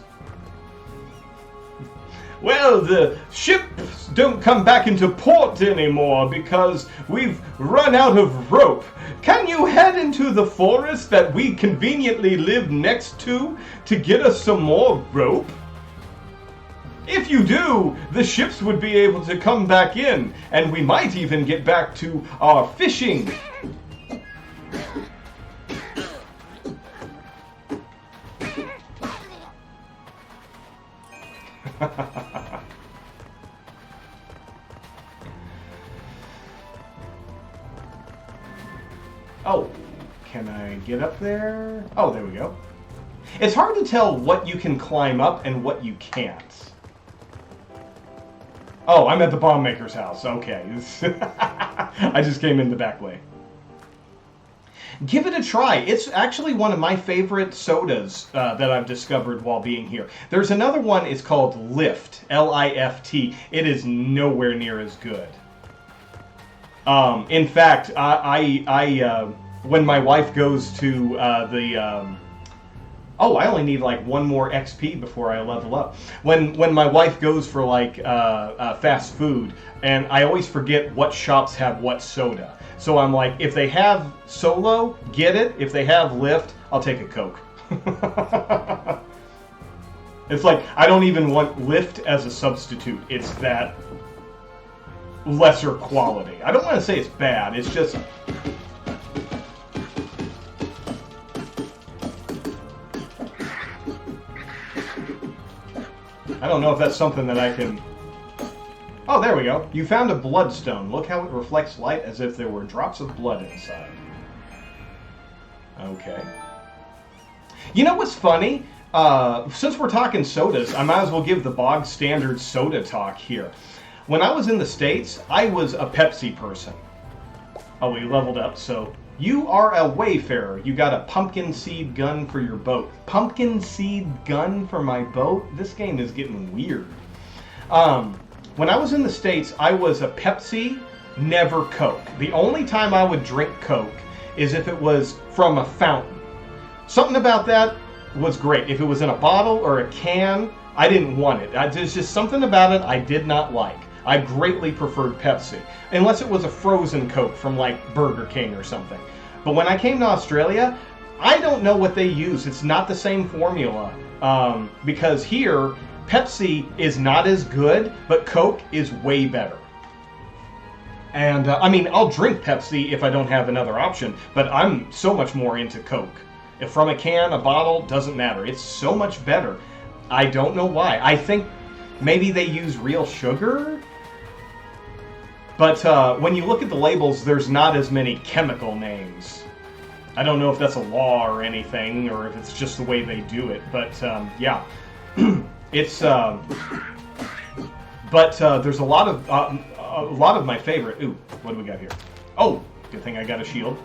Well, the ships don't come back into port anymore because we've run out of rope. Can you head into the forest that we conveniently live next to get us some more rope? If you do, the ships would be able to come back in, and we might even get back to our fishing. Oh, can I get up there? Oh, there we go. It's hard to tell what you can climb up and what you can't. Oh, I'm at the bomb maker's house. Okay. I just came in the back way. Give it a try. It's actually one of my favorite sodas that I've discovered while being here. There's another one, it's called Lift, L-I-F-T. It is nowhere near as good. In fact, when my wife goes to I only need like one more XP before I level up. When my wife goes for like fast food, and I always forget what shops have what soda. So I'm like, if they have Solo, get it. If they have Lift, I'll take a Coke. It's like, I don't even want Lift as a substitute. It's that lesser quality. I don't want to say it's bad. It's just... I don't know if that's something that I can... Oh, there we go. You found a bloodstone. Look how it reflects light as if there were drops of blood inside. Okay. You know what's funny? Since we're talking sodas, I might as well give the bog standard soda talk here. When I was in the States, I was a Pepsi person. Oh, we leveled up, so... You are a wayfarer. You got a pumpkin seed gun for your boat. Pumpkin seed gun for my boat? This game is getting weird. When I was in the States, I was a Pepsi, never Coke. The only time I would drink Coke is if it was from a fountain. Something about that was great. If it was in a bottle or a can, I didn't want it. There's just something about it I did not like. I greatly preferred Pepsi, unless it was a frozen Coke from like Burger King or something. But when I came to Australia, I don't know what they use. It's not the same formula, because here, Pepsi is not as good, but Coke is way better. And, I mean, I'll drink Pepsi if I don't have another option, but I'm so much more into Coke. If from a can, a bottle, doesn't matter. It's so much better. I don't know why. I think maybe they use real sugar? But when you look at the labels, there's not as many chemical names. I don't know if that's a law or anything, or if it's just the way they do it. But yeah, it's. But there's a lot of my favorite. Ooh, what do we got here? Oh, good thing I got a shield.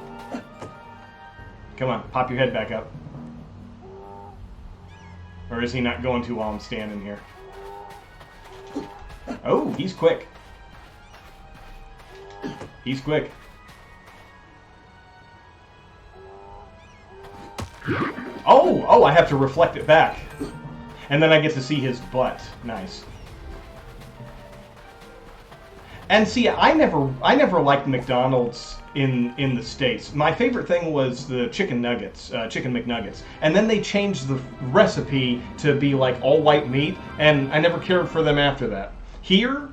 Come on, pop your head back up. Or is he not going to while I'm standing here? Oh, he's quick. He's quick. Oh, I have to reflect it back. And then I get to see his butt. Nice. And see, I never liked McDonald's in the States. My favorite thing was the chicken nuggets, chicken McNuggets. And then they changed the recipe to be like all white meat, and I never cared for them after that. Here,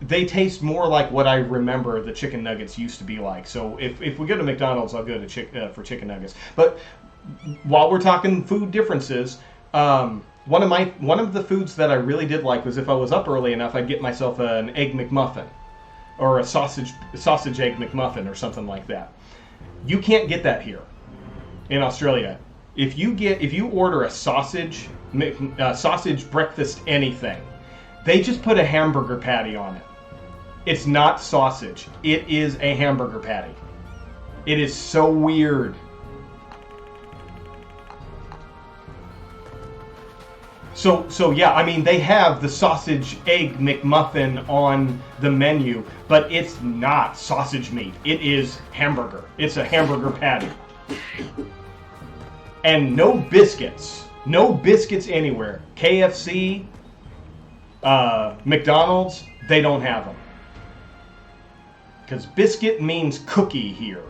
they taste more like what I remember the chicken nuggets used to be like. So if we go to McDonald's, I'll go to for chicken nuggets. But while we're talking food differences, one of the foods that I really did like was if I was up early enough, I'd get myself an egg McMuffin or a sausage egg McMuffin or something like that. You can't get that here in Australia. If you order a sausage breakfast anything, they just put a hamburger patty on it. It's not sausage. It is a hamburger patty. It is so weird. So yeah, I mean, they have the sausage egg McMuffin on the menu, but it's not sausage meat. It is hamburger. It's a hamburger patty. And no biscuits. No biscuits anywhere. KFC, McDonald's, they don't have them. Because biscuit means cookie here.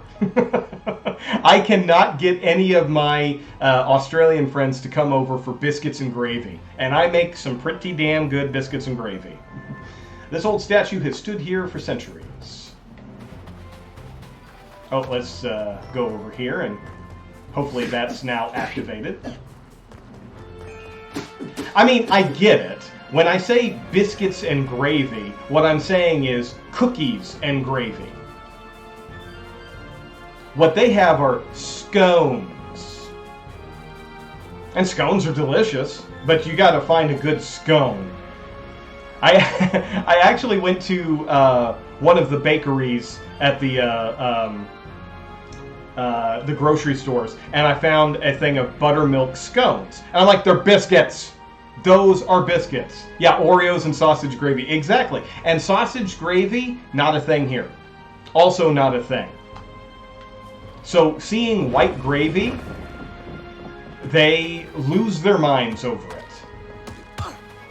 I cannot get any of my Australian friends to come over for biscuits and gravy. And I make some pretty damn good biscuits and gravy. This old statue has stood here for centuries. Oh, let's go over here, and hopefully that's now activated. I mean, I get it. When I say biscuits and gravy, what I'm saying is cookies and gravy. What they have are scones. And scones are delicious, but you gotta find a good scone. I actually went to one of the bakeries at the grocery stores, and I found a thing of buttermilk scones. And I'm like, they're biscuits. Those are biscuits. Yeah, Oreos and sausage gravy. Exactly. And sausage gravy, not a thing here. Also not a thing. So seeing white gravy, they lose their minds over it.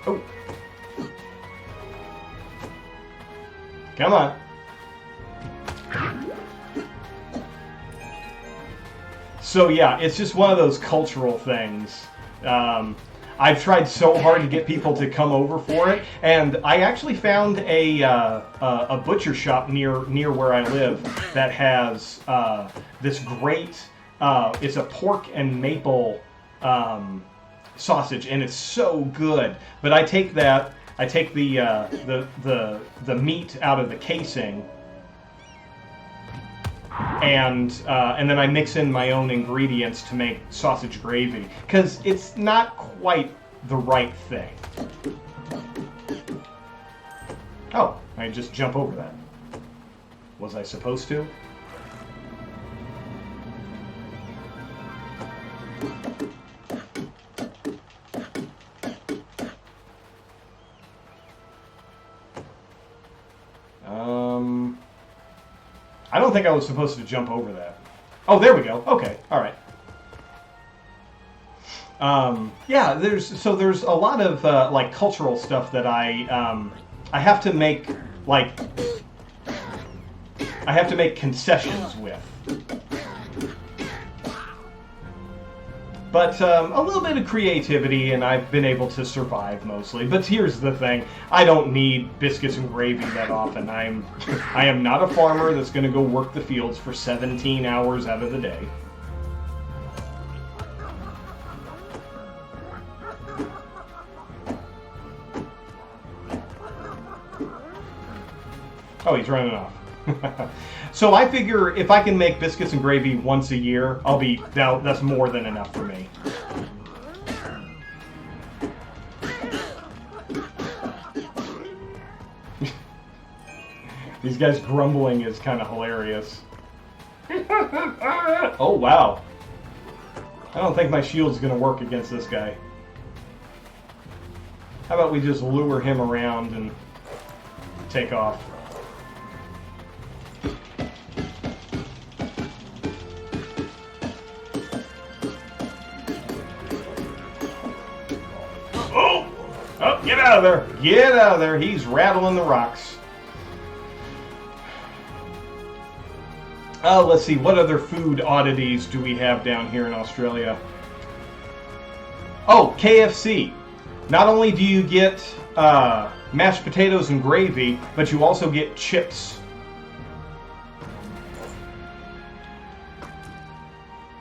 Oh. Come on. So yeah, it's just one of those cultural things. I've tried so hard to get people to come over for it, and I actually found a butcher shop near where I live that has this great. It's a pork and maple sausage, and it's so good. But I take the meat out of the casing, and then I mix in my own ingredients to make sausage gravy, because it's not quite the right thing. Oh, I just jump over that. Was I supposed to? I don't think I was supposed to jump over that. Oh, there we go. Okay, all right. Yeah, there's a lot of like cultural stuff that I have to make concessions with. But a little bit of creativity, and I've been able to survive mostly. But here's the thing: I don't need biscuits and gravy that often. I am not a farmer that's going to go work the fields for 17 hours out of the day. Oh, he's running off. So I figure if I can make biscuits and gravy once a year, that's more than enough for me. These guys grumbling is kind of hilarious. Oh, wow. I don't think my shield's going to work against this guy. How about we just lure him around and take off? Oh! Oh, get out of there! Get out of there! He's rattling the rocks. Let's see, what other food oddities do we have down here in Australia? Oh, KFC. Not only do you get mashed potatoes and gravy, but you also get chips.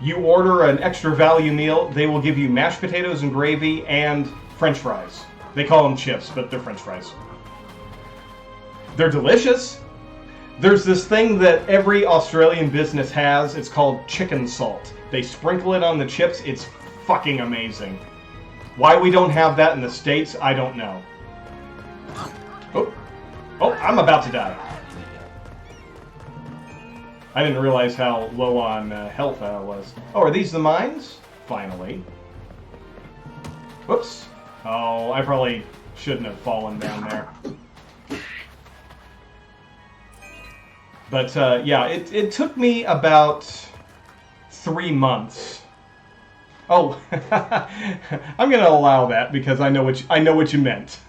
You order an extra value meal, they will give you mashed potatoes and gravy and French fries. They call them chips, but they're French fries. They're delicious. There's this thing that every Australian business has. It's called chicken salt. They sprinkle it on the chips. It's fucking amazing. Why we don't have that in the States, I don't know. Oh, I'm about to die. I didn't realize how low on health I was. Oh, are these the mines? Finally. Whoops. Oh, I probably shouldn't have fallen down there. But yeah, it took me about 3 months. Oh, I'm gonna allow that because I know what you meant.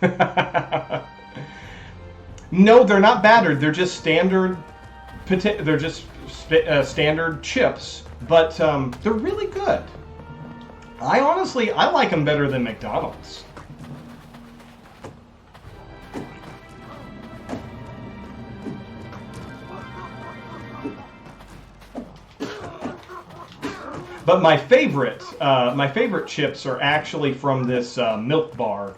No, they're not battered. They're just standard They're just standard chips, but they're really good. I like them better than McDonald's. But my favorite chips are actually from this milk bar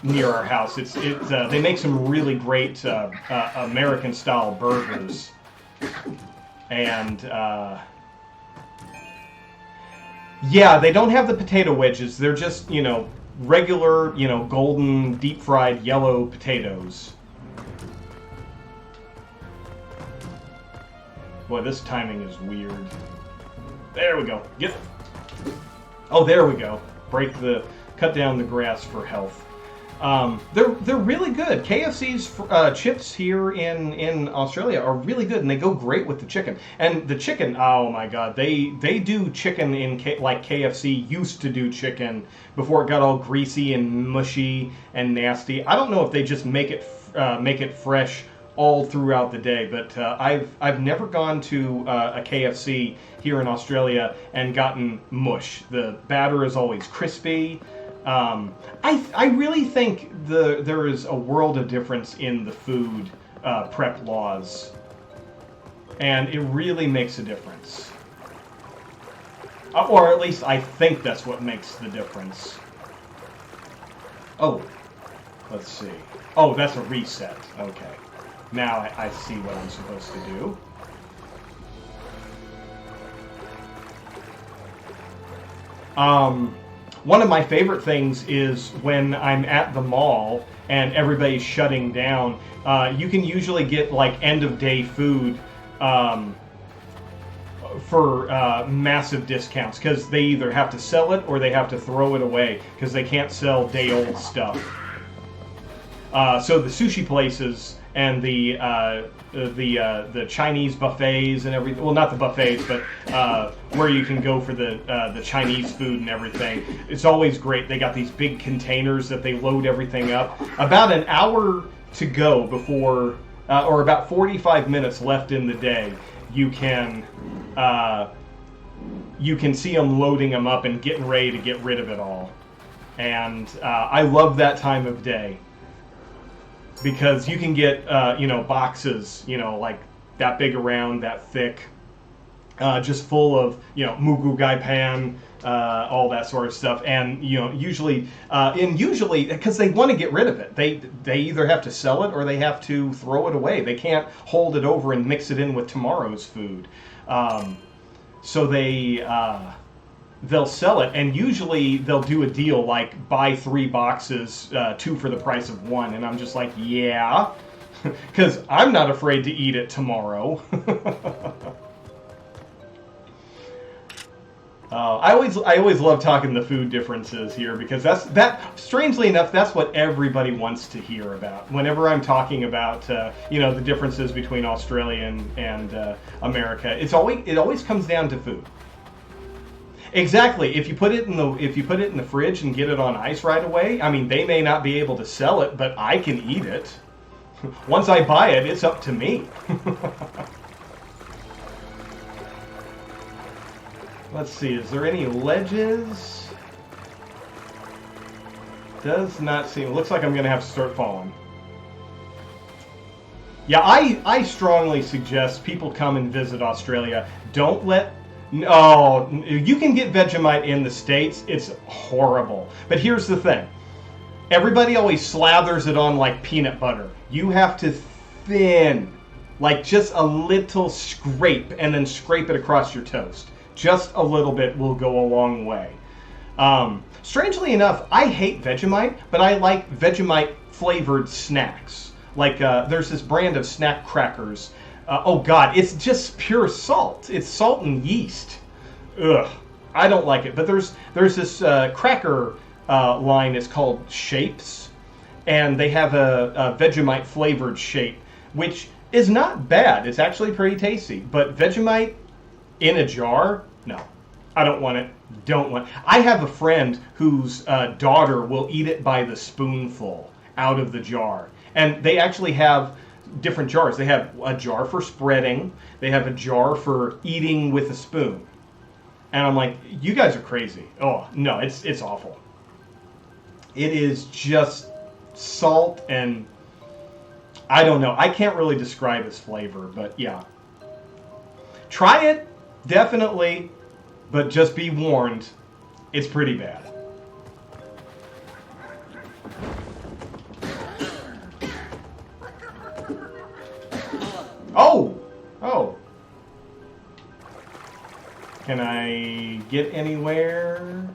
near our house. They make some really great American-style burgers, and yeah, they don't have the potato wedges. They're just regular golden deep-fried yellow potatoes. Boy, this timing is weird. There we go. Get it. Oh, there we go. Cut down the grass for health. They're really good. KFC's chips here in Australia are really good, and they go great with the chicken. And the chicken, oh my god, they do chicken like KFC used to do chicken before it got all greasy and mushy and nasty. I don't know if they just make it fresh all throughout the day, but I've never gone to a KFC here in Australia and gotten mush. The batter is always crispy. I really think there is a world of difference in the food prep laws, and it really makes a difference. Or at least I think that's what makes the difference. Oh, let's see. Oh, that's a reset. Okay. Now I see what I'm supposed to do. One of my favorite things is when I'm at the mall and everybody's shutting down. You can usually get like end of day food for massive discounts because they either have to sell it or they have to throw it away because they can't sell day old stuff. So the sushi places and the Chinese buffets and everything. Well, not the buffets, but where you can go for the Chinese food and everything. It's always great. They got these big containers that they load everything up. About an hour to go before, or about 45 minutes left in the day, you can see them loading them up and getting ready to get rid of it all. And I love that time of day. Because you can get, boxes, like that big around, that thick, just full of, mugu gai pan, all that sort of stuff. And, usually, because they want to get rid of it, they either have to sell it or they have to throw it away. They can't hold it over and mix it in with tomorrow's food. So they'll sell it, and usually they'll do a deal like buy 3 boxes, 2 for the price of 1, and I'm just like, yeah, because I'm not afraid to eat it tomorrow. I always love talking the food differences here because strangely enough, that's what everybody wants to hear about. Whenever I'm talking about the differences between Australia and America, it always comes down to food. Exactly. If you put it in the fridge and get it on ice right away, I mean, they may not be able to sell it, but I can eat it. Once I buy it, it's up to me. Let's see, is there any ledges? Does not seem. Looks like I'm going to have to start falling. Yeah, I strongly suggest people come and visit Australia. Don't let... No, you can get Vegemite in the States. It's horrible. But here's the thing. Everybody always slathers it on like peanut butter. You have to thin, like just a little scrape, and then scrape it across your toast. Just a little bit will go a long way. Strangely enough, I hate Vegemite, but I like Vegemite flavored snacks. Like there's this brand of snack crackers. Oh God, it's just pure salt. It's salt and yeast. Ugh, I don't like it. But there's this cracker line. It's called Shapes, and they have a Vegemite flavored shape, which is not bad. It's actually pretty tasty. But Vegemite in a jar? No. I don't want it. Don't want it. I have a friend whose daughter will eat it by the spoonful out of the jar. And they actually have different jars. They have a jar for spreading. They have a jar for eating with a spoon. And I'm like, you guys are crazy. Oh, no, it's awful. It is just salt and I don't know. I can't really describe its flavor, but yeah. Try it. Definitely, but just be warned, it's pretty bad. Oh! Oh. Can I get anywhere?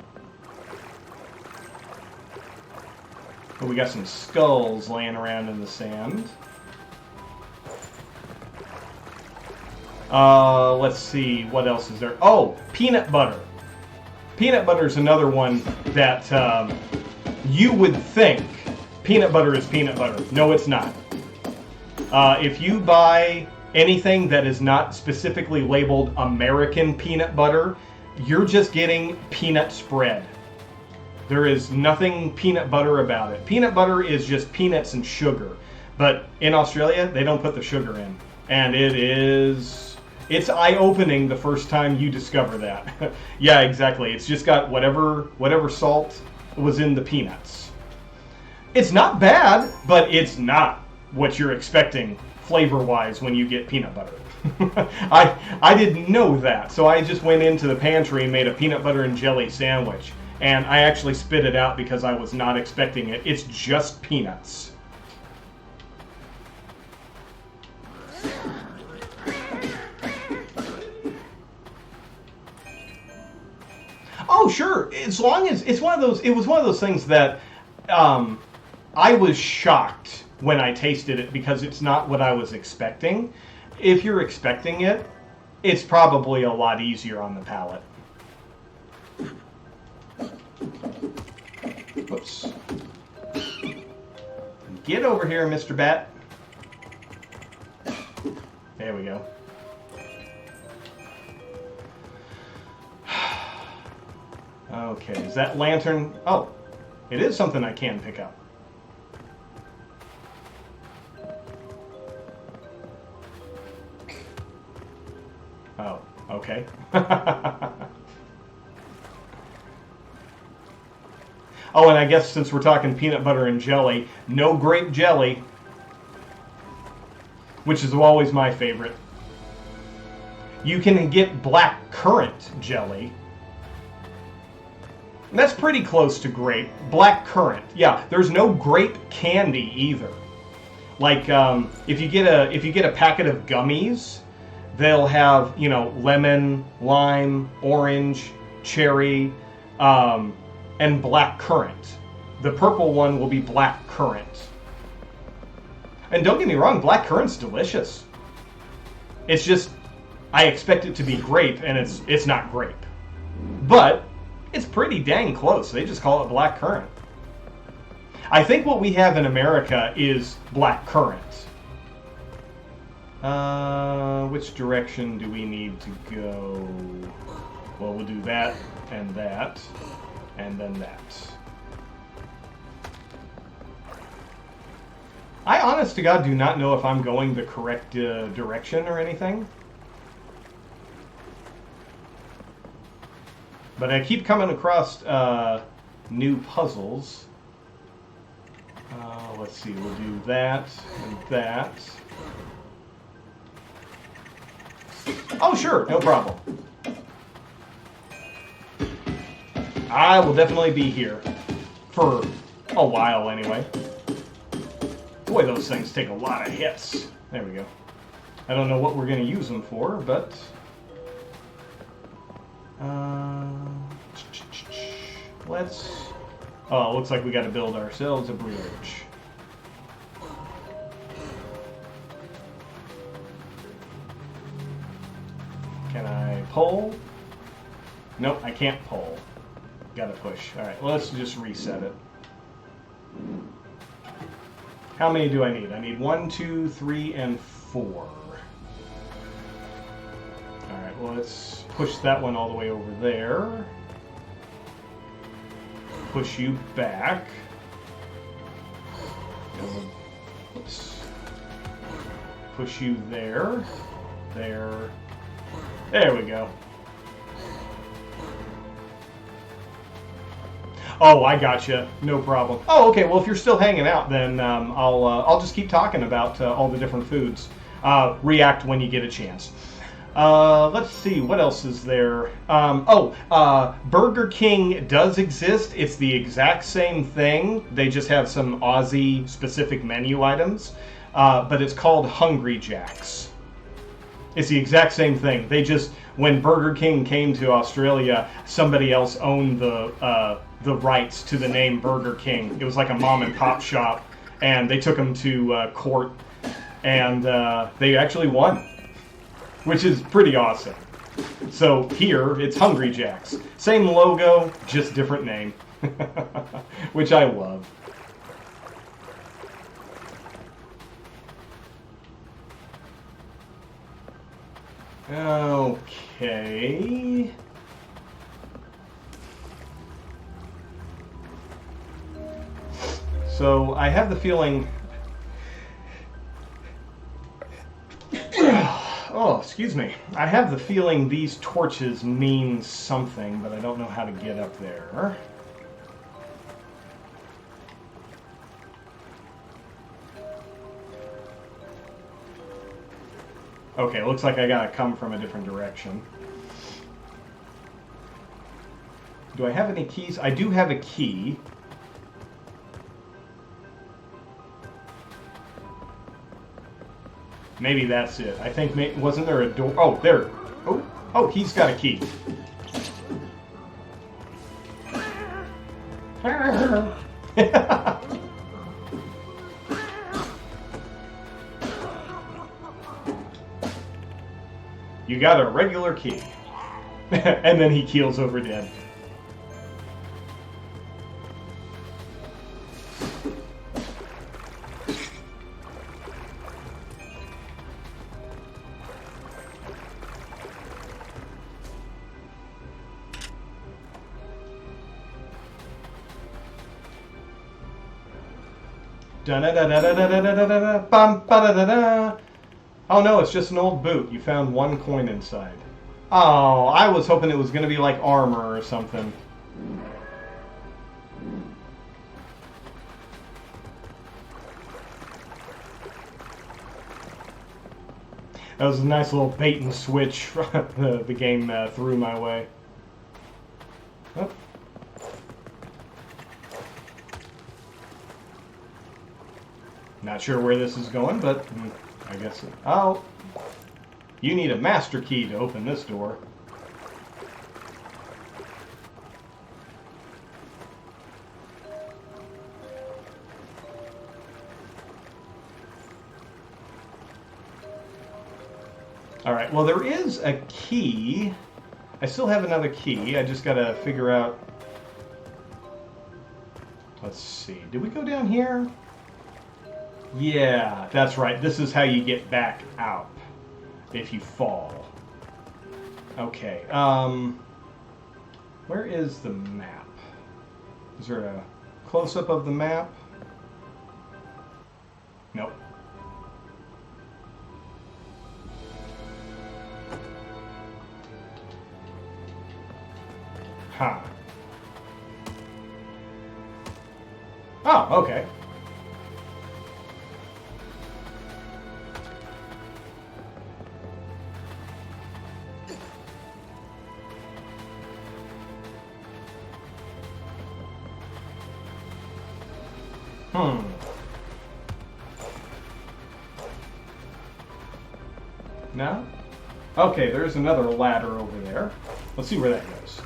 Oh, we got some skulls laying around in the sand. Let's see, what else is there? Oh, peanut butter. Peanut butter is another one that you would think peanut butter is peanut butter. No, it's not. If you buy anything that is not specifically labeled American peanut butter, you're just getting peanut spread. There is nothing peanut butter about it. Peanut butter is just peanuts and sugar. But in Australia, they don't put the sugar in. And it's eye-opening the first time you discover that. Yeah, exactly. It's just got whatever salt was in the peanuts. It's not bad, but it's not what you're expecting flavor-wise when you get peanut butter. I didn't know that, so I just went into the pantry and made a peanut butter and jelly sandwich. And I actually spit it out because I was not expecting it. It's just peanuts. Oh, sure. As long as it was one of those things that I was shocked when I tasted it because it's not what I was expecting. If you're expecting it, it's probably a lot easier on the palate. Whoops. Get over here, Mr. Bat. There we go. Okay, is that lantern? Oh, it is something I can pick up. Oh, okay. Oh, and I guess since we're talking peanut butter and jelly, no grape jelly, which is always my favorite. You can get black currant jelly. That's pretty close to grape. Black currant. Yeah, there's no grape candy either. Like if you get a packet of gummies, they'll have, lemon, lime, orange, cherry, and black currant. The purple one will be black currant. And don't get me wrong, black currant's delicious. It's just I expect it to be grape, and it's not grape. But it's pretty dang close. They just call it black currant. I think what we have in America is black currant. Which direction do we need to go? Well, we'll do that, and then that. I, honest to God, do not know if I'm going the correct direction or anything. But I keep coming across new puzzles. Let's see, we'll do that and that. Oh, sure, no problem. I will definitely be here for a while anyway. Boy, those things take a lot of hits. There we go. I don't know what we're going to use them for, but... let's... Oh, it looks like we got to build ourselves a bridge. Can I pull? Nope, I can't pull. Gotta push. Alright, well, let's just reset it. How many do I need? I need 1, 2, 3, and 4. Alright, well, let's push that one all the way over there. Push you back. Oops. Push you there. There. There we go. Oh, I gotcha. No problem. Oh, okay. Well, if you're still hanging out, then I'll just keep talking about all the different foods. React when you get a chance. Let's see. What else is there? Burger King does exist. It's the exact same thing. They just have some Aussie-specific menu items. But it's called Hungry Jack's. It's the exact same thing. They just, when Burger King came to Australia, somebody else owned the rights to the name Burger King. It was like a mom and pop shop, and they took them to court, and they actually won, which is pretty awesome. So here, it's Hungry Jack's. Same logo, just different name, which I love. Okay. So I have the feeling... Oh, excuse me. I have the feeling these torches mean something, but I don't know how to get up there. Okay, looks like I gotta come from a different direction. Do I have any keys? I do have a key. Maybe that's it. I think, wasn't there a door? Oh, there. Oh, he's got a key. You got a regular key. And then he keels over dead. Da-da-da-da-da-da-da-da-da-da. Bum, ba-da-da-da. Oh no, it's just an old boot. You found one coin inside. Oh, I was hoping it was going to be like armor or something. That was a nice little bait and switch the game threw my way. Oh. Not sure where this is going, but I guess... Oh! You need a master key to open this door. Alright, well there is a key I still have another key. I just gotta figure out... Let's see. Did we go down here? Yeah, that's right. This is how you get back out if you fall. Okay. Where is the map? Is there a close-up of the map? Nope. Huh. Oh, okay. No? Okay, there's another ladder over there. Let's see where that goes.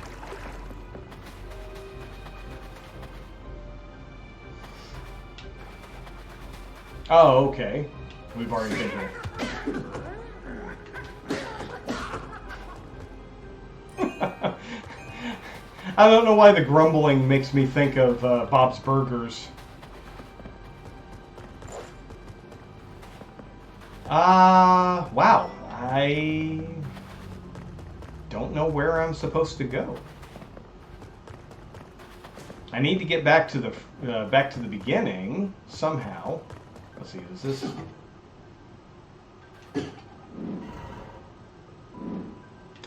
Oh, okay. We've already been here. I don't know why the grumbling makes me think of Bob's Burgers. Wow. I don't know where I'm supposed to go. I need to get back to the beginning somehow. Let's see. Is this?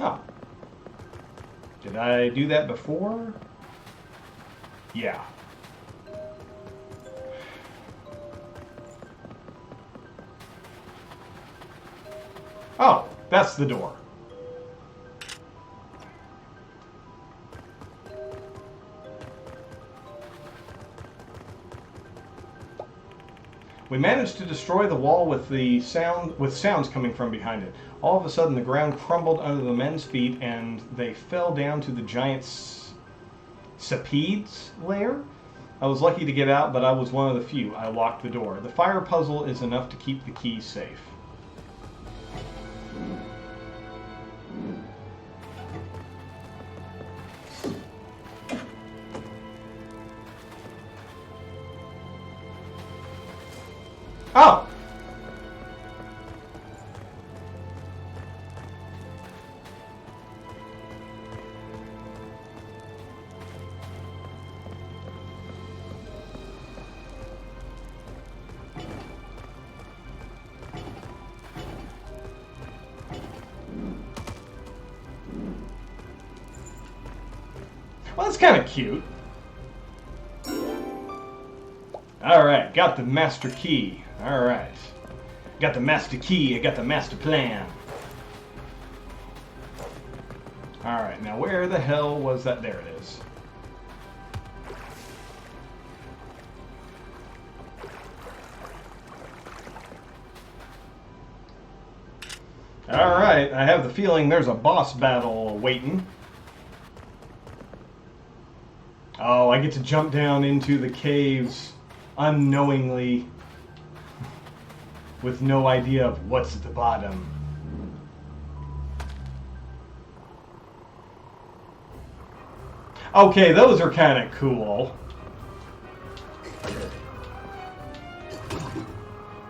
Oh. Did I do that before? Yeah. Oh, that's the door. We managed to destroy the wall with sounds coming from behind it. All of a sudden, the ground crumbled under the men's feet, and they fell down to the giant Sepides lair. I was lucky to get out, but I was one of the few. I locked the door. The fire puzzle is enough to keep the keys safe. Oh! Well, that's kind of cute. Alright, got the master key. Alright. Got the master key, I got the master plan. Alright, now where the hell was that? There it is. Alright, I have the feeling there's a boss battle waiting. Oh, I get to jump down into the caves unknowingly with no idea of what's at the bottom. Okay, those are kind of cool.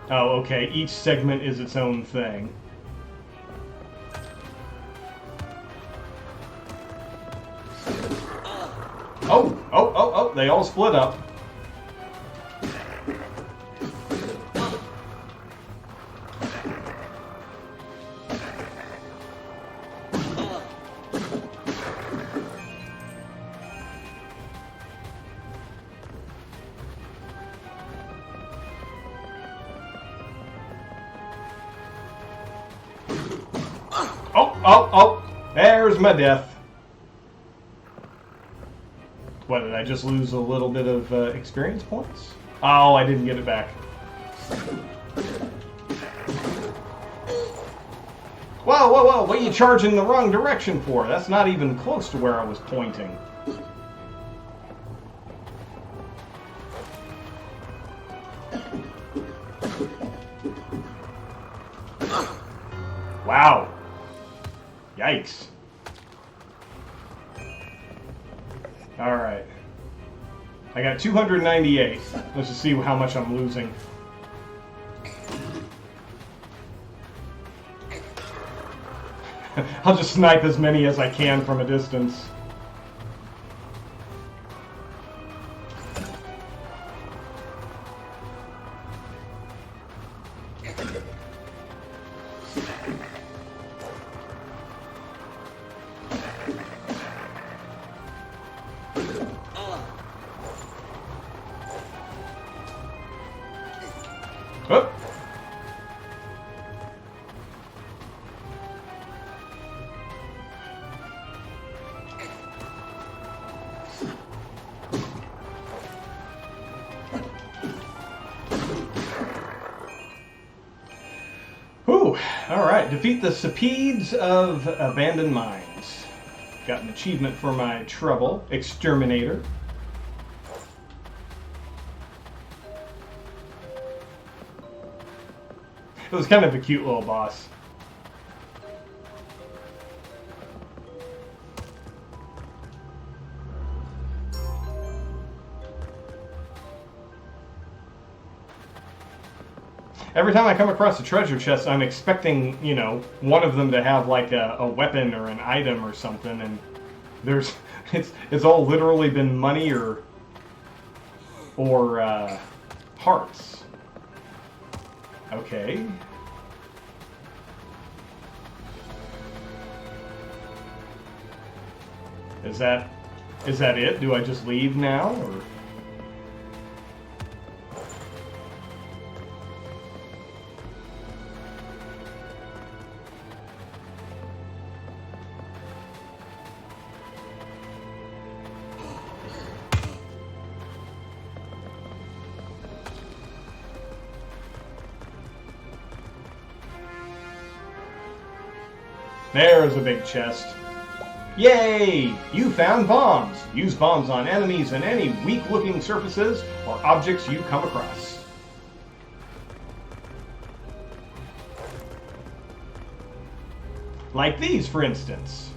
Oh, okay, each segment is its own thing. Oh, they all split up. Oh, there's my death. What, did I just lose a little bit of experience points? Oh, I didn't get it back. Whoa, what are you charging the wrong direction for? That's not even close to where I was pointing. Wow. Yikes. Alright. I got 298. Let's just see how much I'm losing. I'll just snipe as many as I can from a distance. Oh. Whew. Alright, defeat the Sepides of Abandoned Mines. Got an achievement for my trouble. Exterminator. It was kind of a cute little boss. Every time I come across a treasure chest, I'm expecting, you know, one of them to have like a weapon or an item or something, and there's it's all literally been money or hearts. Okay. Is that it? Do I just leave now, or? There's a big chest. Yay! You found bombs. Use bombs on enemies and any weak-looking surfaces or objects you come across. Like these, for instance.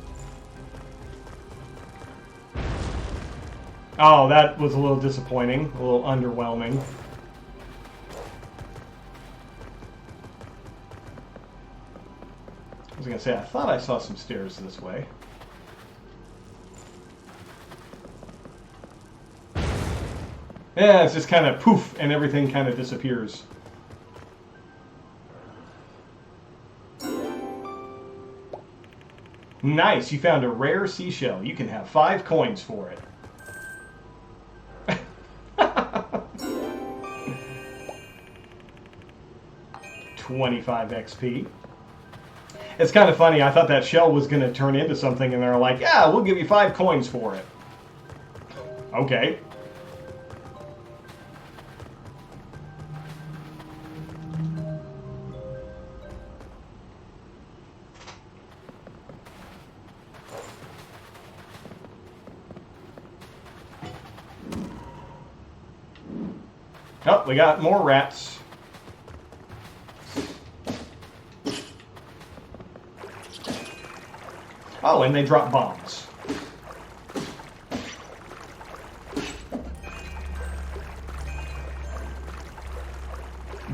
Oh, that was a little disappointing, a little underwhelming. I was going to say, I thought I saw some stairs this way. Yeah, it's just kind of poof, and everything kind of disappears. Nice, you found a rare seashell. You can have 5 coins for it. 25 XP. It's kind of funny. I thought that shell was going to turn into something, and they're like, yeah, we'll give you 5 coins for it. Okay. Oh, we got more rats. Oh, and they drop bombs.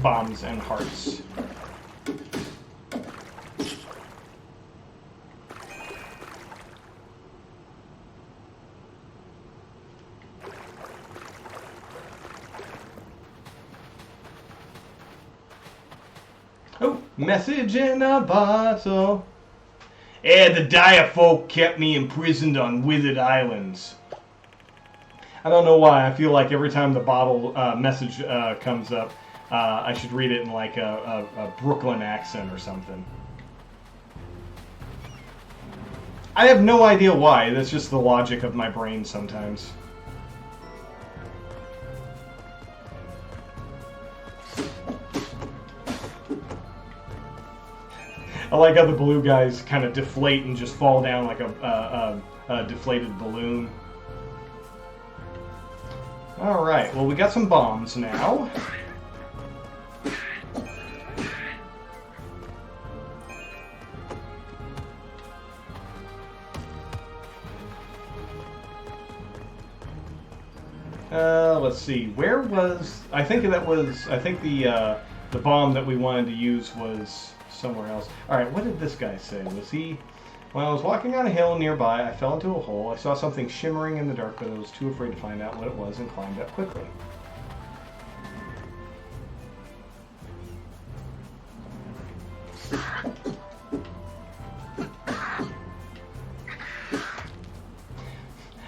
Bombs and hearts. Oh, message in a bottle. Eh, the dire folk kept me imprisoned on withered islands. I don't know why. I feel like every time the bottle message comes up, I should read it in like a Brooklyn accent or something. I have no idea why. That's just the logic of my brain sometimes. I like how the blue guys kind of deflate and just fall down like a deflated balloon. Alright, well we got some bombs now. Let's see. Where was... I think the bomb that we wanted to use was somewhere else. Alright, what did this guy say? Was he... When I was walking on a hill nearby, I fell into a hole. I saw something shimmering in the dark, but I was too afraid to find out what it was and climbed up quickly.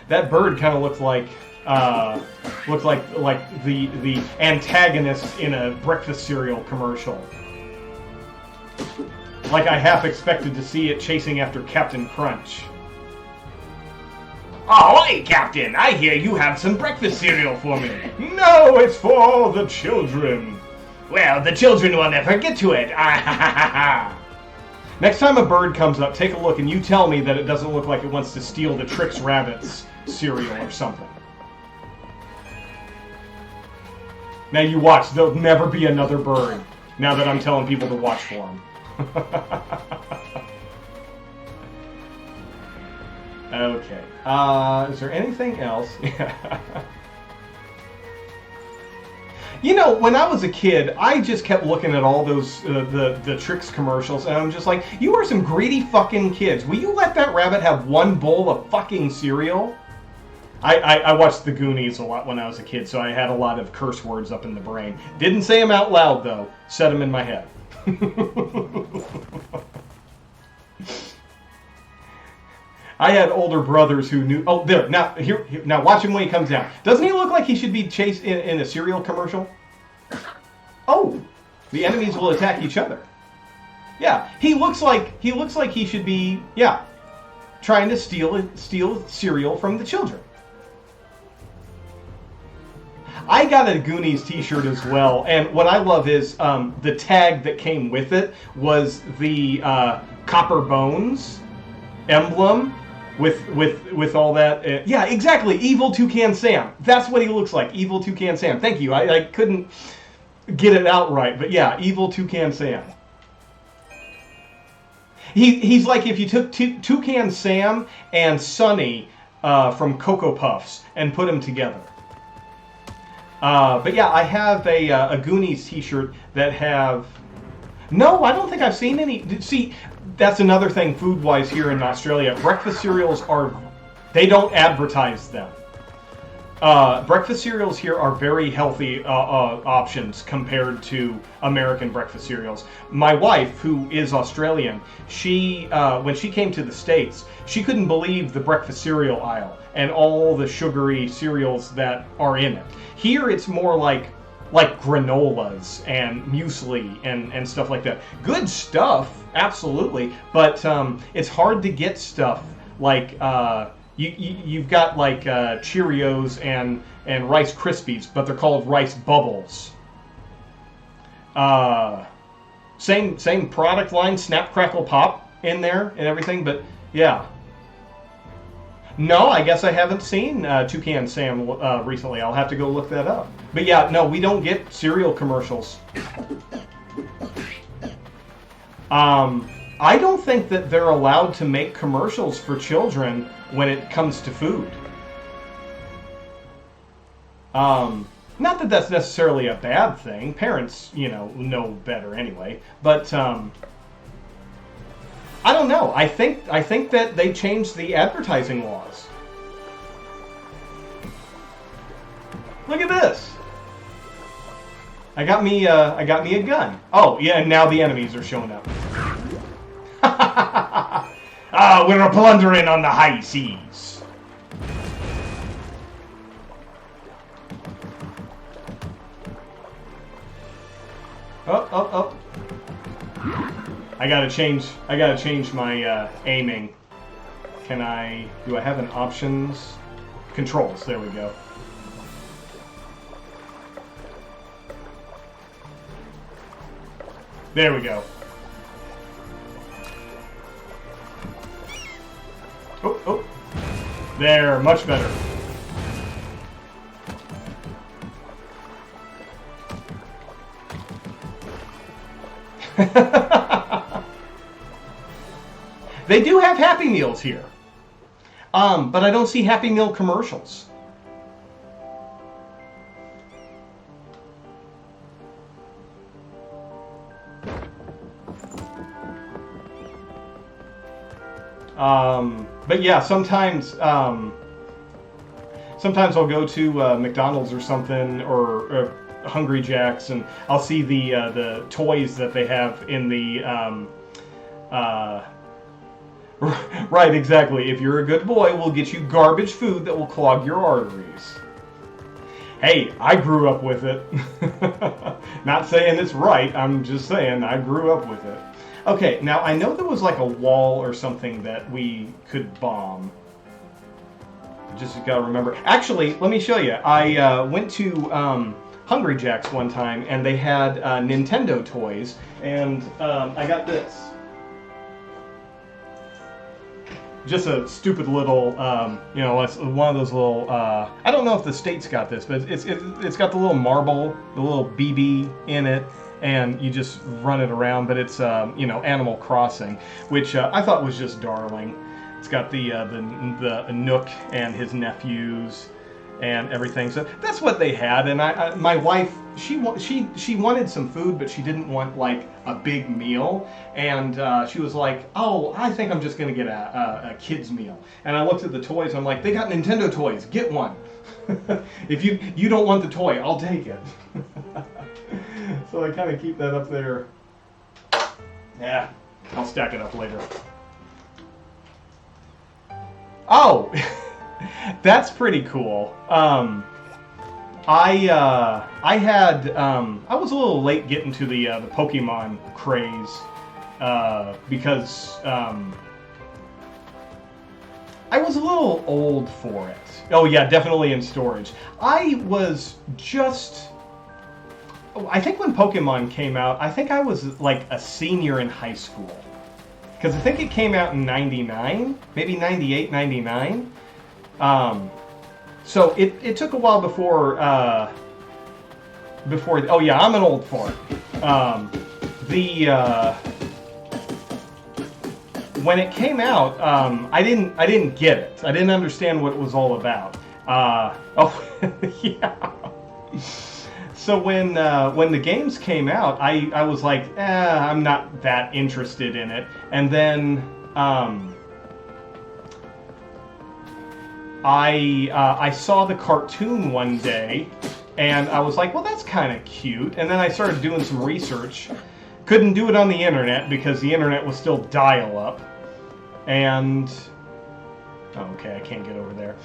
That bird kind of looked like the antagonist in a breakfast cereal commercial. Like I half expected to see it chasing after Captain Crunch. Oh, hey, Captain! I hear you have some breakfast cereal for me. No, it's for the children. Well, the children will never get to it. Next time a bird comes up, take a look and you tell me that it doesn't look like it wants to steal the Trix Rabbit's cereal or something. Now you watch, there'll never be another bird now that I'm telling people to watch for them. Okay. Is there anything else? You know, when I was a kid, I just kept looking at all those the Trix commercials, and I'm just like, you are some greedy fucking kids. Will you let that rabbit have one bowl of fucking cereal? I watched The Goonies a lot when I was a kid, so I had a lot of curse words up in the brain. Didn't say them out loud, though. Said them in my head. I had older brothers who knew... Oh, there. Now, here. Now, watch him when he comes down. Doesn't he look like he should be chased in a cereal commercial? Oh, the enemies will attack each other. Yeah, he looks like he should be, yeah, trying to steal cereal from the children. I got a Goonies t-shirt as well, and what I love is the tag that came with it was the copper bones emblem with all that. Yeah, exactly. Evil Toucan Sam. That's what he looks like. Evil Toucan Sam. Thank you. I couldn't get it out right, but yeah, Evil Toucan Sam. He's like if you took Toucan Sam and Sonny from Cocoa Puffs and put them together. But yeah, I have a Goonies t-shirt that have... No, I don't think I've seen any... See, that's another thing food-wise here in Australia. Breakfast cereals are... They don't advertise them. Breakfast cereals here are very healthy options compared to American breakfast cereals. My wife, who is Australian, she when she came to the States, she couldn't believe the breakfast cereal aisle and all the sugary cereals that are in it. Here it's more like granolas and muesli and stuff like that. Good stuff, absolutely, but it's hard to get stuff like... You've got like Cheerios and Rice Krispies, but they're called Rice Bubbles. Same product line, Snap, Crackle, Pop in there and everything, but yeah. No, I guess I haven't seen Toucan Sam recently. I'll have to go look that up. But yeah, no, we don't get cereal commercials. I don't think that they're allowed to make commercials for children when it comes to food. Not that that's necessarily a bad thing. Parents, know better anyway. But I don't know. I think that they changed the advertising laws. Look at this. I got me a gun. Oh yeah, and now the enemies are showing up. We're plundering on the high seas. Oh. I gotta change my aiming. Do I have an options? Controls, there we go. There we go. Oh. There, much better. They do have Happy Meals here. But I don't see Happy Meal commercials. But yeah, sometimes I'll go to McDonald's or something, or Hungry Jack's, and I'll see the toys that they have in the right, exactly. If you're a good boy, we'll get you garbage food that will clog your arteries. Hey, I grew up with it. Not saying it's right, I'm just saying I grew up with it. Okay, now I know there was like a wall or something that we could bomb. Just gotta remember. Actually, let me show you. I went to Hungry Jack's one time, and they had Nintendo toys, and I got this. Just a stupid little, it's one of those little. I don't know if the States got this, but it's got the little marble, the little BB in it, and you just run it around. But it's Animal Crossing, which I thought was just darling. It's got the Nook and his nephews and everything. So that's what they had. And my wife, she wanted some food, but she didn't want like a big meal. And she was like, "Oh, I think I'm just gonna get a kid's meal." And I looked at the toys. I'm like, "They got Nintendo toys. Get one. If you don't want the toy, I'll take it." So I kind of keep that up there. Yeah, I'll stack it up later. Oh, that's pretty cool. I was a little late getting to the Pokemon craze because I was a little old for it. Oh yeah, definitely in storage. I think when Pokemon came out, I think I was like a senior in high school. Because I think it came out in 99, maybe 98, 99. So it took a while before, oh yeah, I'm an old fart. When it came out, I didn't get it. I didn't understand what it was all about. Yeah. So when the games came out, I was like, I'm not that interested in it. And then I saw the cartoon one day, and I was like, well, that's kind of cute. And then I started doing some research. Couldn't do it on the internet because the internet was still dial-up. And okay, I can't get over there.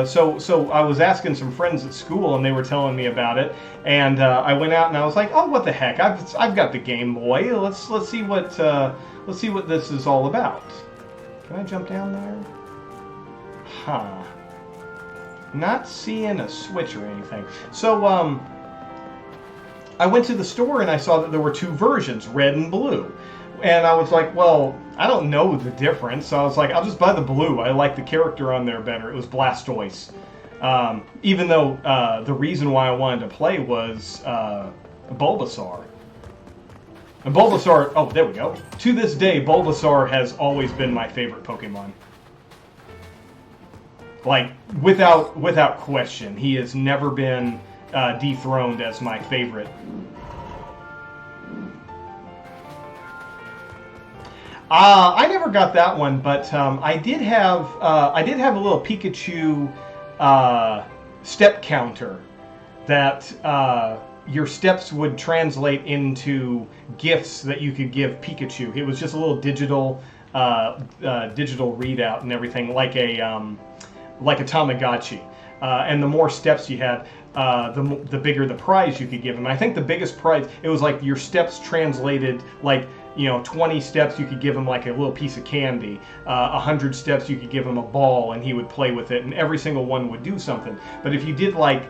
So I was asking some friends at school, and they were telling me about it. And I went out and I was like, "Oh, what the heck? I've got the Game Boy. Let's see what this is all about." Can I jump down there? Huh. Not seeing a switch or anything. So I went to the store and I saw that there were two versions, red and blue. And I was like, well, I don't know the difference. So I was like, I'll just buy the blue. I like the character on there better. It was Blastoise. Even though the reason why I wanted to play was Bulbasaur. And Bulbasaur, oh, there we go. To this day, Bulbasaur has always been my favorite Pokemon. Like, without question. He has never been dethroned as my favorite. I never got that one, but I did have a little Pikachu step counter that your steps would translate into gifts that you could give Pikachu. It was just a little digital readout and everything, like a Tamagotchi. And the more steps you had, the bigger the prize you could give him. I think the biggest prize, it was like your steps translated, like, 20 steps you could give him like a little piece of candy. 100 steps you could give him a ball and he would play with it, and every single one would do something. But if you did like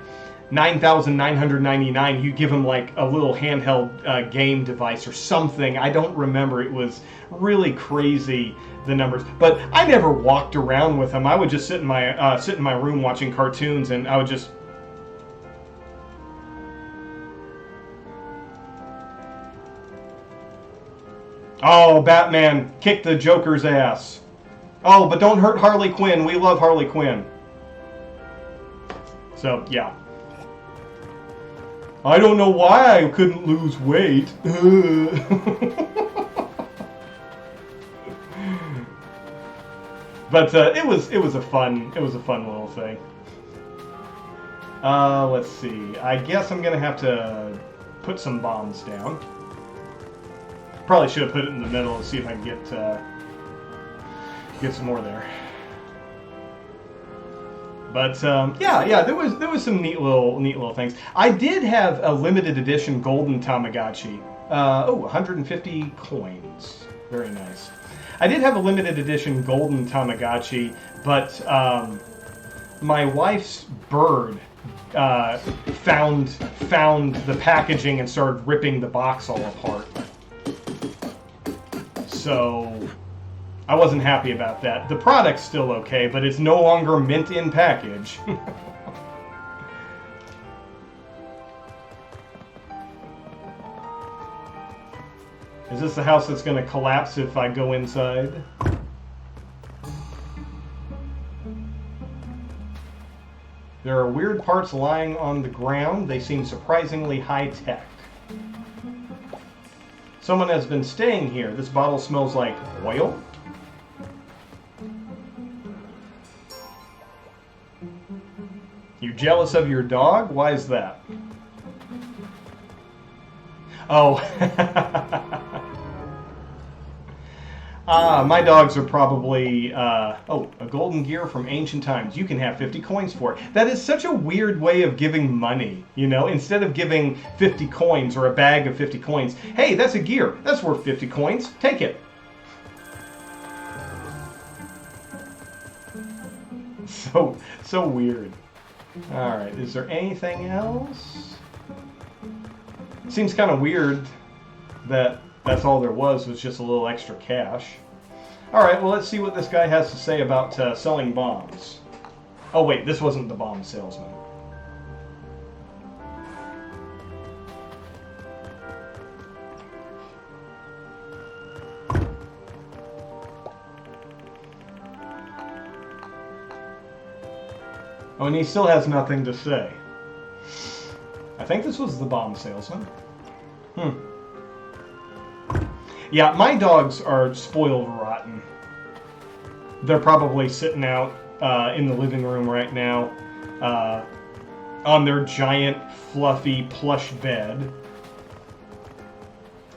9,999, you give him like a little handheld game device or something. I don't remember. It was really crazy, the numbers. But I never walked around with them. I would just sit in my room watching cartoons, and I would just. Oh, Batman, kick the Joker's ass. Oh, but don't hurt Harley Quinn. We love Harley Quinn. So, yeah. I don't know why I couldn't lose weight. But it was a fun little thing. Let's see. I guess I'm gonna have to put some bombs down. Probably should have put it in the middle to see if I can get some more there. But yeah, there was some neat little things. I did have a limited edition golden Tamagotchi. 150 coins. Very nice. I did have a limited edition golden Tamagotchi, but my wife's bird found the packaging and started ripping the box all apart. So I wasn't happy about that. The product's still okay, but it's no longer mint in package. Is this the house that's going to collapse if I go inside? There are weird parts lying on the ground. They seem surprisingly high-tech. Someone has been staying here. This bottle smells like oil. You jealous of your dog? Why is that? Oh. My dogs are probably, a golden gear from ancient times. You can have 50 coins for it. That is such a weird way of giving money, you know? Instead of giving 50 coins or a bag of 50 coins, hey, that's a gear. That's worth 50 coins. Take it. So weird. Alright, is there anything else? Seems kind of weird that that's all there was just a little extra cash. Alright, well, let's see what this guy has to say about selling bombs. Oh wait, this wasn't the bomb salesman. Oh, and he still has nothing to say. I think this was the bomb salesman. Yeah, my dogs are spoiled rotten. They're probably sitting out in the living room right now on their giant, fluffy, plush bed.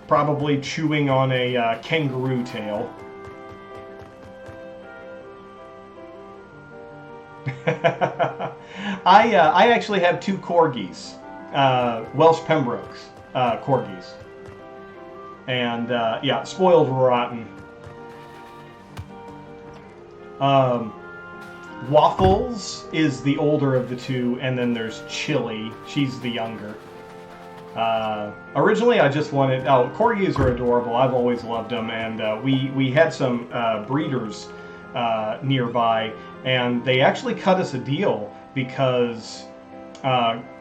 Probably chewing on a kangaroo tail. I actually have 2 corgis. Welsh Pembrokes corgis. And, yeah, spoiled rotten. Waffles is the older of the 2, and then there's Chili. She's the younger. Originally, I just wanted... Oh, corgis are adorable. I've always loved them, and we had some breeders nearby, and they actually cut us a deal because...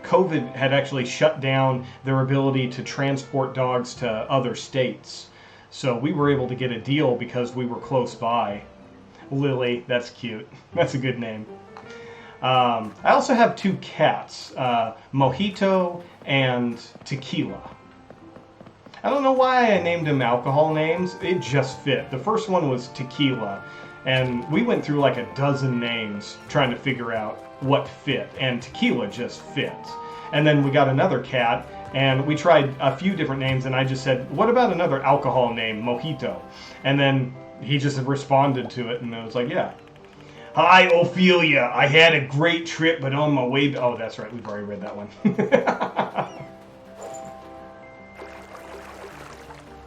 COVID had actually shut down their ability to transport dogs to other states. So we were able to get a deal because we were close by. Lily, that's cute. That's a good name. I also have 2 cats, Mojito and Tequila. I don't know why I named them alcohol names. It just fit. The first one was Tequila, and we went through like a dozen names trying to figure out what fit, and Tequila just fit. And then we got another cat, and we tried a few different names, and I just said, what about another alcohol name, Mojito? And then he just responded to it, and I was like, yeah. Hi, Ophelia. I had a great trip, but on my way... Oh, that's right. We've already read that one.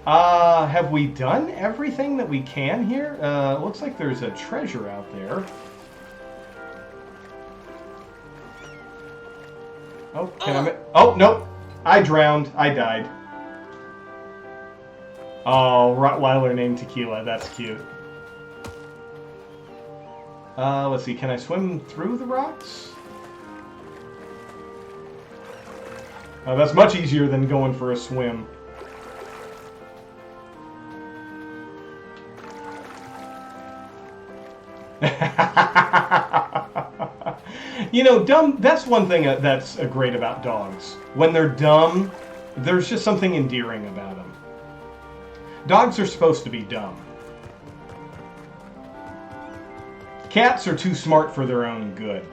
Have we done everything that we can here? Looks like there's a treasure out there. Oh, can I... Oh, nope. I drowned. I died. Oh, Rottweiler named Tequila. That's cute. Let's see. Can I swim through the rocks? That's much easier than going for a swim. You know, dumb, that's one thing that's great about dogs. When they're dumb, there's just something endearing about them. Dogs are supposed to be dumb. Cats are too smart for their own good.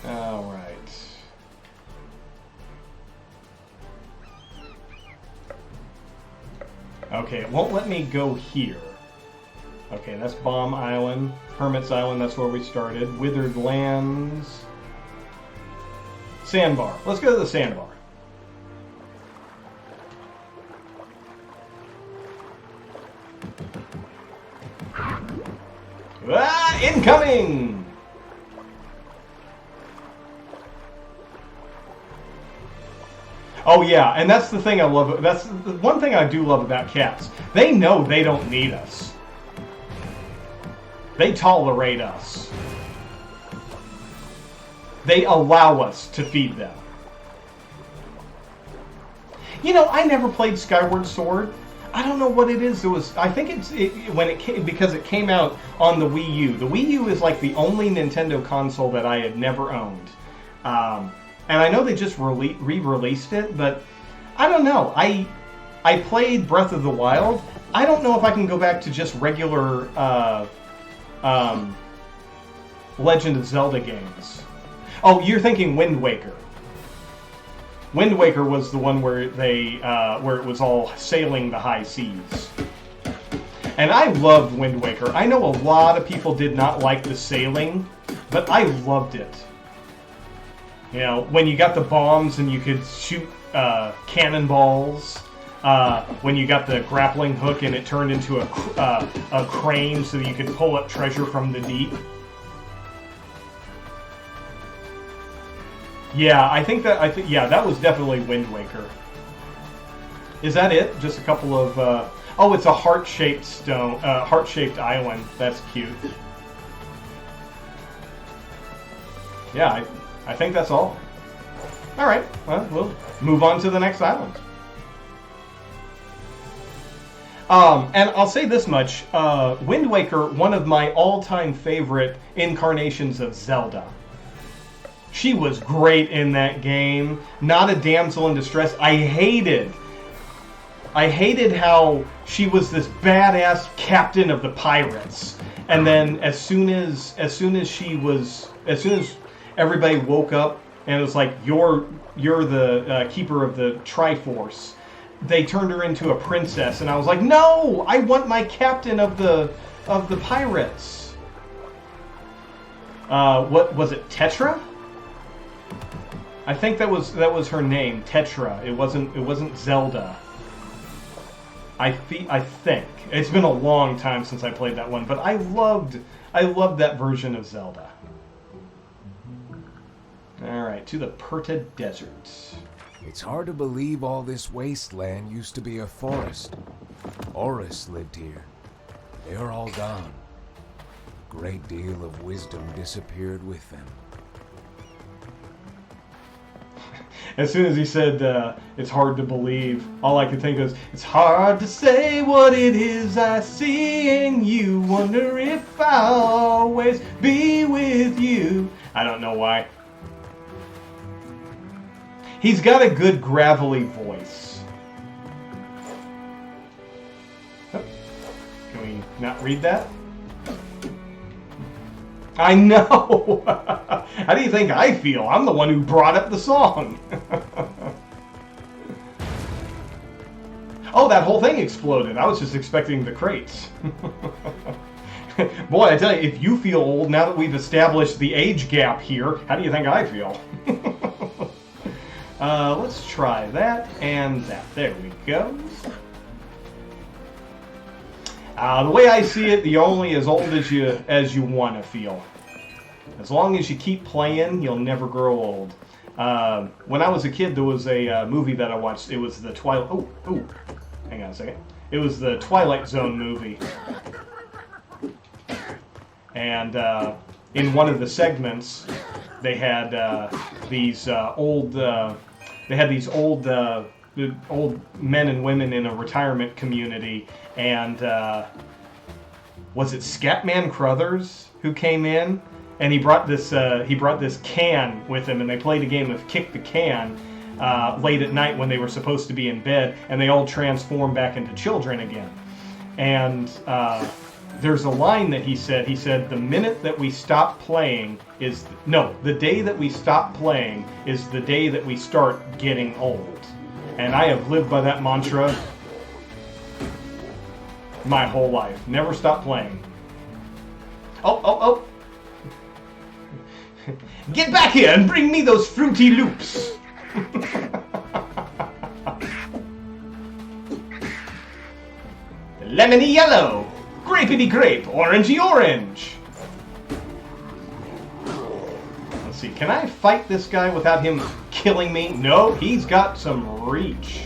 All right. Okay, it won't let me go here. Okay, that's Bomb Island. Hermit's Island, that's where we started. Withered Lands. Sandbar. Let's go to the sandbar. Ah, incoming! Oh yeah, and that's the thing I love. That's the one thing I do love about cats. They know they don't need us. They tolerate us. They allow us to feed them. You know, I never played Skyward Sword. I don't know what it is. I think when it came, because it came out on the Wii U. The Wii U is like the only Nintendo console that I had never owned. And I know they just re-released it, but I don't know. I played Breath of the Wild. I don't know if I can go back to just regular Legend of Zelda games. Oh, you're thinking Wind Waker. Wind Waker was the one where where it was all sailing the high seas. And I loved Wind Waker. I know a lot of people did not like the sailing, but I loved it. You know, when you got the bombs and you could shoot cannonballs. When you got the grappling hook and it turned into a crane so that you could pull up treasure from the deep. Yeah, I think that was definitely Wind Waker. Is that it? Just a couple of oh, it's a heart-shaped stone, heart-shaped island. That's cute. Yeah, I think that's all. All right, well, we'll move on to the next island. And I'll say this much, Wind Waker, one of my all-time favorite incarnations of Zelda. She was great in that game. Not a damsel in distress. I hated how she was this badass captain of the pirates. And then as soon as everybody woke up and it was like, you're the keeper of the Triforce, they turned her into a princess, and I was like, no, I want my captain of the pirates. What was it, Tetra? I think that was her name, Tetra. It wasn't Zelda. I think it's been a long time since I played that one, but I loved that version of Zelda. All right, to the Perta Desert. It's hard to believe all this wasteland used to be a forest. Oris lived here. They are all gone. A great deal of wisdom disappeared with them. As soon as he said, it's hard to believe, all I could think was, it's hard to say what it is I see in you. Wonder if I'll always be with you. I don't know why. He's got a good gravelly voice. Oh, can we not read that? I know! How do you think I feel? I'm the one who brought up the song. Oh, that whole thing exploded. I was just expecting the crates. Boy, I tell you, if you feel old now that we've established the age gap here, how do you think I feel? Let's try that and that. There we go. The way I see it, you're only as old as you want to feel. As long as you keep playing, you'll never grow old. When I was a kid, there was a movie that I watched. It was the Twilight. Oh, hang on a second. It was the Twilight Zone movie. And in one of the segments, they had these old men and women in a retirement community, and was it Scatman Crothers who came in, and he brought this can with him, and they played a game of kick the can late at night when they were supposed to be in bed, and they all transformed back into children again. And there's a line that he said, the minute that we stop playing is, no, the day that we stop playing is the day that we start getting old. And I have lived by that mantra my whole life. Never stop playing. Oh. Get back here and bring me those Fruity Loops. Lemony yellow, grapey grape, orangey orange. Let's see, can I fight this guy without him killing me? No, he's got some reach.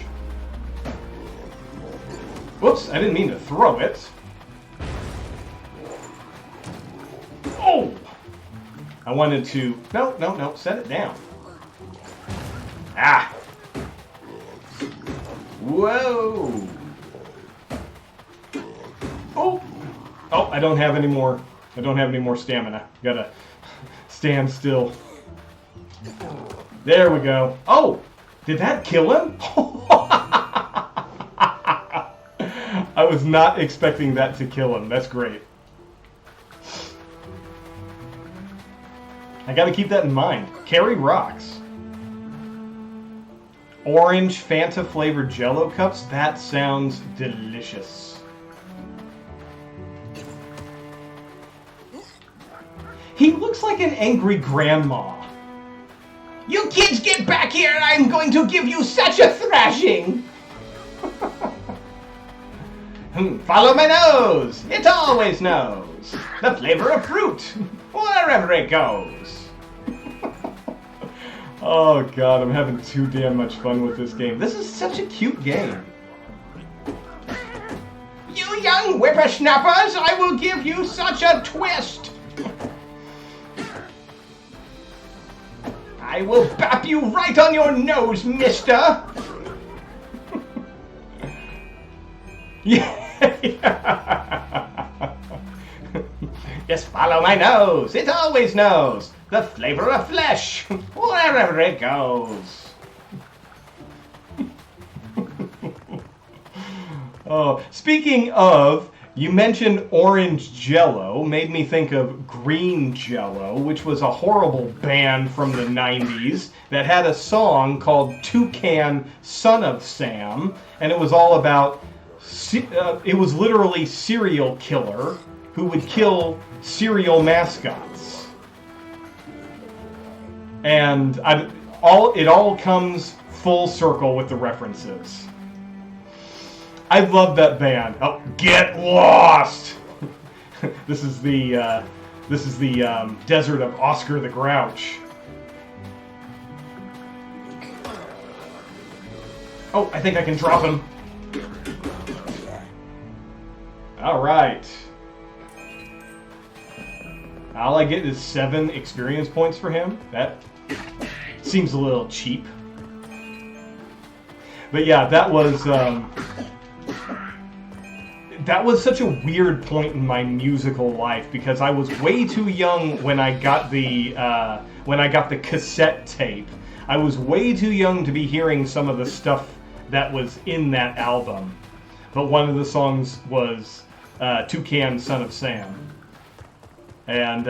Whoops, I didn't mean to throw it. Oh! I wanted to... No, set it down. Ah! Whoa! Oh, I don't have any more. I don't have any more stamina. Gotta stand still. There we go. Oh! Did that kill him? I was not expecting that to kill him. That's great. I gotta keep that in mind. Carry rocks. Orange Fanta flavored Jello cups? That sounds delicious. He looks like an angry grandma. You kids get back here! I'm going to give you such a thrashing! Follow my nose! It always knows! The flavor of fruit! Wherever it goes! Oh god, I'm having too damn much fun with this game. This is such a cute game. You young whippersnappers, I will give you such a twist! I will bap you right on your nose, mister! Yeah. Just follow my nose. It always knows. The flavor of flesh. Wherever it goes. Oh, speaking of, you mentioned orange Jello, made me think of green Jello, which was a horrible band from the 90s that had a song called Toucan Son of Sam, and it was all about, it was literally serial killer who would kill cereal mascots. And it all comes full circle with the references. I love that band. Oh, get lost! This is the desert of Oscar the Grouch. Oh, I think I can drop him. All right. All I get is 7 experience points for him. That seems a little cheap. But yeah, that was such a weird point in my musical life because I was way too young when I got the cassette tape. I was way too young to be hearing some of the stuff that was in that album. But one of the songs was Toucan Son of Sam. And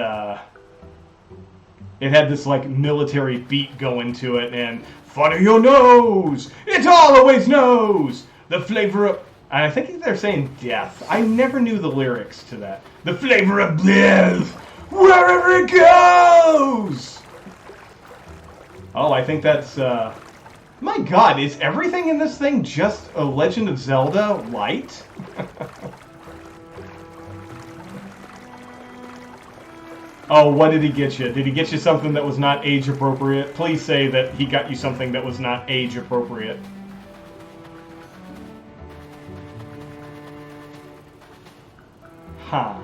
it had this like military beat going to it, and follow your nose, it always knows the flavor of. And I think they're saying death. I never knew the lyrics to that. The flavor of death, wherever it goes. Oh, I think that's. My God, is everything in this thing just a Legend of Zelda light? Oh, what did he get you? Did he get you something that was not age appropriate? Please say that he got you something that was not age appropriate. Huh.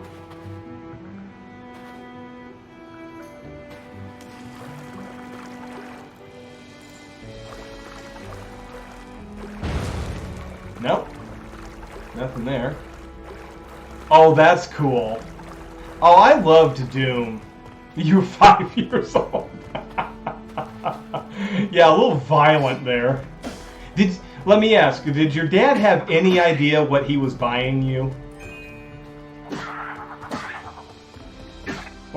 Nope. Nothing there. Oh, that's cool. Oh, I loved Doom. You were 5 years old. Yeah, a little violent there. Let me ask, did your dad have any idea what he was buying you?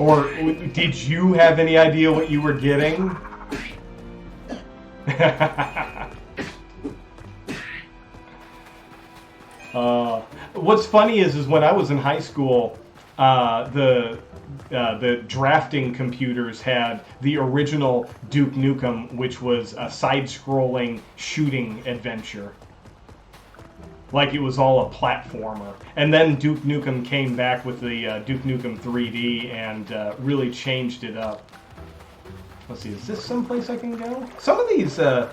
Or did you have any idea what you were getting? What's funny is when I was in high school, the drafting computers had the original Duke Nukem, which was a side-scrolling shooting adventure. Like it was all a platformer. And then Duke Nukem came back with the Duke Nukem 3D and really changed it up. Let's see, is this someplace I can go? Some of these... Okay,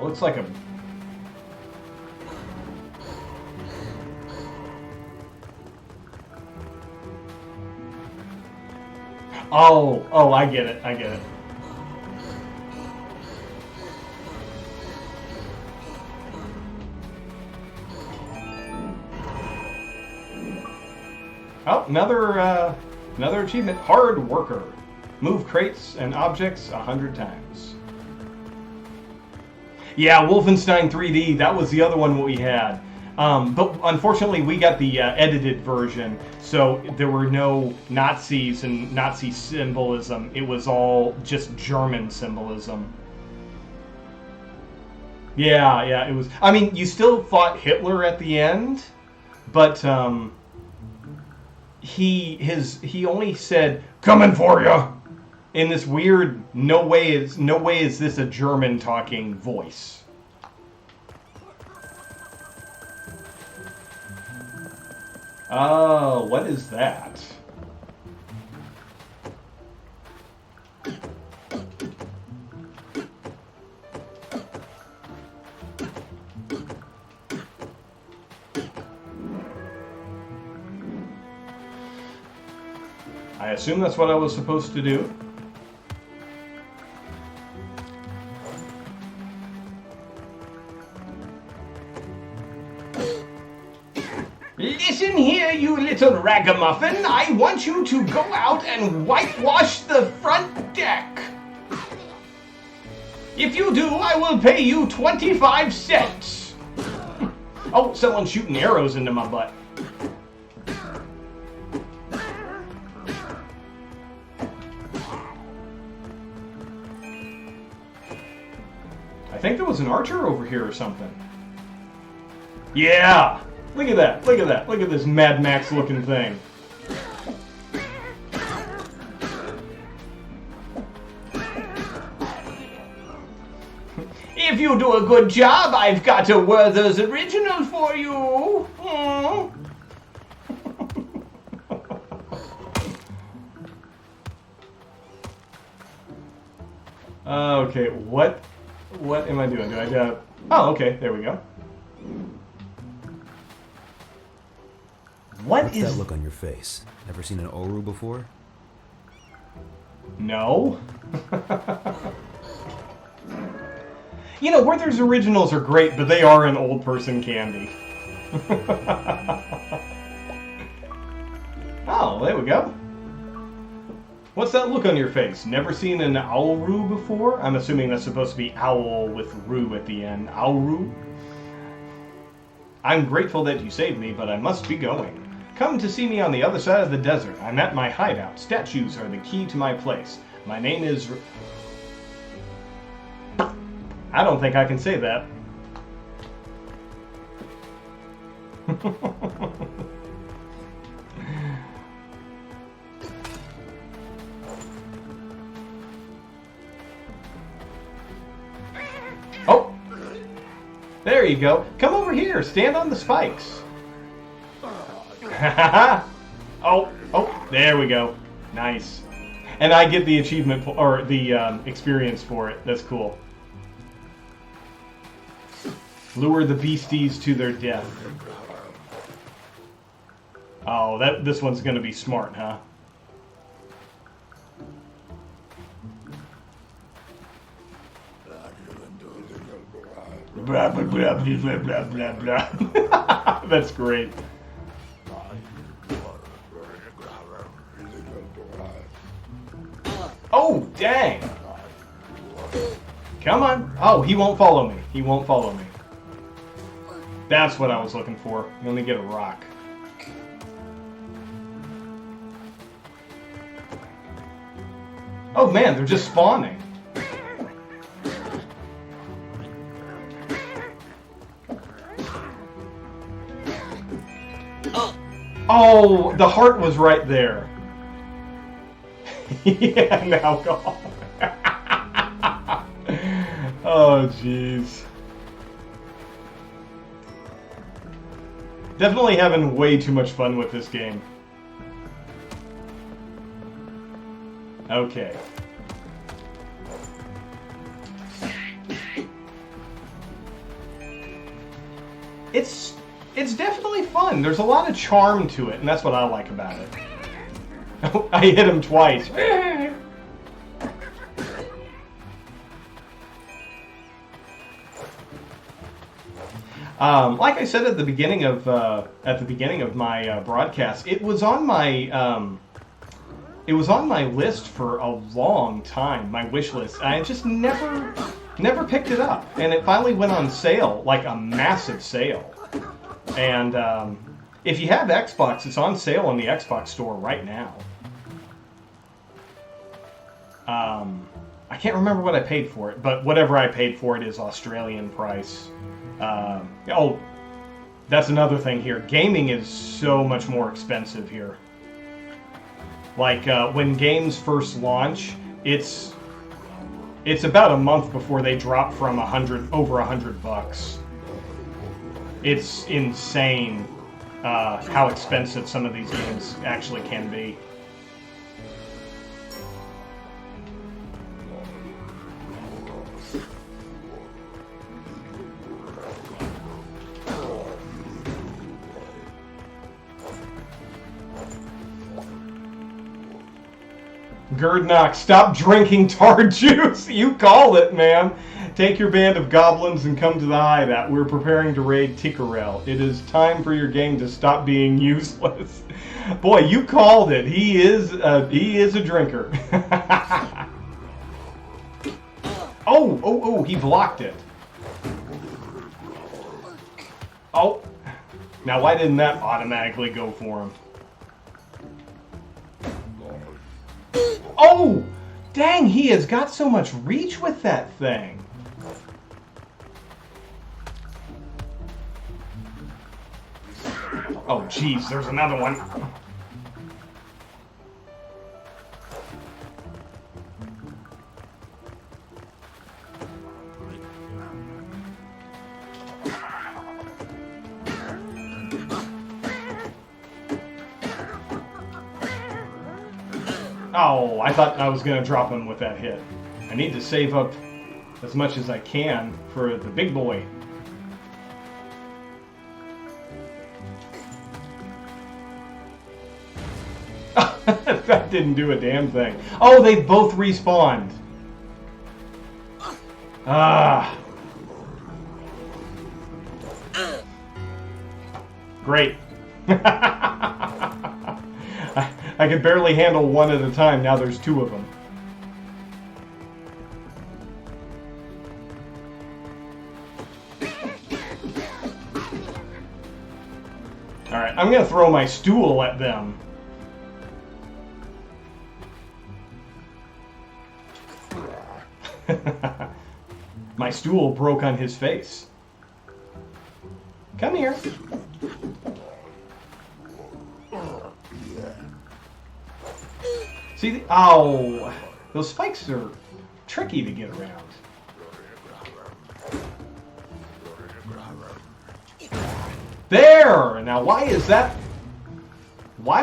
looks like a... Oh, I get it, I get it. Oh, another achievement. Hard worker. Move crates and objects 100 times. Yeah, Wolfenstein 3D, that was the other one we had. But unfortunately, we got the edited version, so there were no Nazis and Nazi symbolism. It was all just German symbolism. Yeah, it was... I mean, you still fought Hitler at the end, but he only said, "Coming for you," in this weird, no way is this a German talking voice. Oh, what is that? I assume that's what I was supposed to do. Listen here, you little ragamuffin. I want you to go out and whitewash the front deck. If you do, I will pay you 25 cents. Oh, someone's shooting arrows into my butt. I think there was an archer over here or something. Yeah! Look at that, look at that, look at this Mad Max looking thing. If you do a good job, I've got a Werther's original for you. Okay, what am I doing? Do I do... Oh, okay, there we go. What's that look on your face? Ever seen an Oru before? No. You know, Werther's Originals are great, but they are an old person candy. Oh, there we go. What's that look on your face? Never seen an Owlru before? I'm assuming that's supposed to be owl with ru at the end. Owlru? I'm grateful that you saved me, but I must be going. Come to see me on the other side of the desert. I'm at my hideout. Statues are the key to my place. My name is... I don't think I can say that. Oh! There you go. Come over here. Stand on the spikes. Oh, there we go. Nice. And I get the achievement, or the experience for it. That's cool. Lure the beasties to their death. Oh, this one's gonna be smart, huh? Blah, blah, blah, blah, blah, blah, blah. That's great. Oh, Dang. Come on. Oh, he won't follow me. He won't follow me. That's what I was looking for. You only get a rock. Oh man, they're just spawning. Oh, the heart was right there. Yeah, now go. Oh, jeez. Definitely having way too much fun with this game. Okay. It's definitely fun. There's a lot of charm to it, and that's what I like about it. I hit him twice. Like I said at the beginning of my broadcast, it was on my list for a long time, my wish list. I just never picked it up, and it finally went on sale, like a massive sale. And if you have Xbox, it's on sale in the Xbox store right now. I can't remember what I paid for it, but whatever I paid for it is Australian price. Oh, that's another thing here. Gaming is so much more expensive here. Like when games first launch, it's about a month before they drop from over $100. It's insane how expensive some of these games actually can be. Gerdnock, stop drinking tar juice. You called it, man. Take your band of goblins and come to the hideout. We're preparing to raid Tikarel. It is time for your game to stop being useless. Boy, you called it. He is a drinker. Oh, he blocked it. Oh. Now, why didn't that automatically go for him? Oh! Dang, he has got so much reach with that thing. Oh, jeez, there's another one. Oh, I thought I was going to drop him with that hit. I need to save up as much as I can for the big boy. That didn't do a damn thing. Oh, they both respawned. Ah. Great. I could barely handle one at a time. Now there's two of them. Alright, I'm going to throw my stool at them. My stool broke on his face. Come here. See, oh, those spikes are tricky to get around. There! Now, why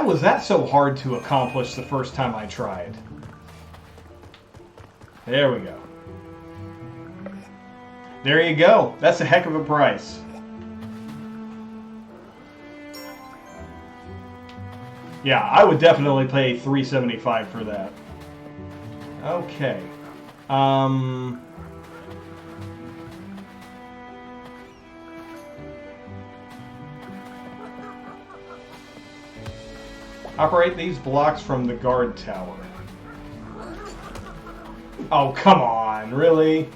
was that so hard to accomplish the first time I tried? There we go. There you go. That's a heck of a price. Yeah, I would definitely pay $3.75 for that. Okay. Operate these blocks from the guard tower. Oh, come on, really?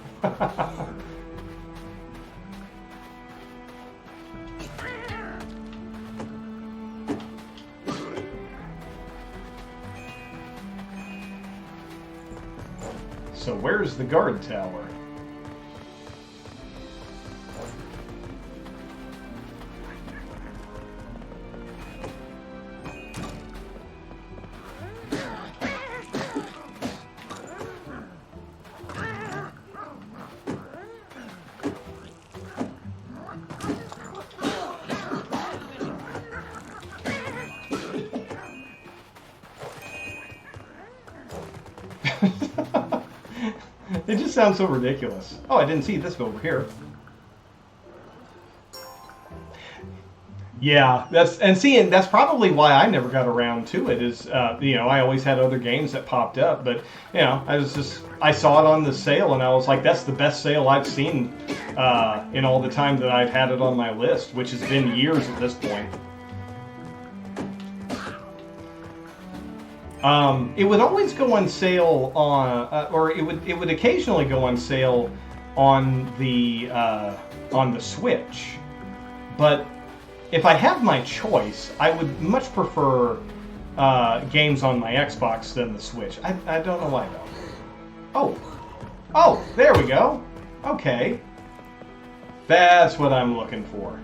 So where's the guard tower? It just sounds so ridiculous. Oh, I didn't see this over here. Yeah, that's probably why I never got around to it. Is you know, I always had other games that popped up, but you know, I saw it on the sale and I was like, that's the best sale I've seen in all the time that I've had it on my list, which has been years at this point. It would always go on sale on, or it would occasionally go on sale on the Switch. But if I have my choice, I would much prefer games on my Xbox than the Switch. I don't know why though. Oh, there we go. Okay, that's what I'm looking for.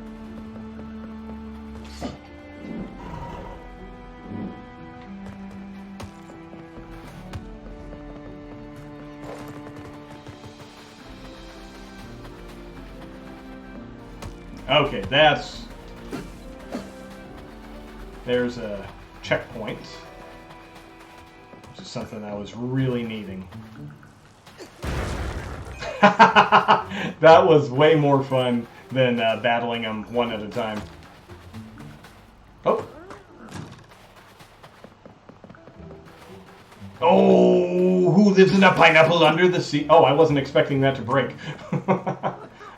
Okay, there's a checkpoint, which is something I was really needing. That was way more fun than battling them one at a time. Oh, who lives in a pineapple under the sea? Oh, I wasn't expecting that to break.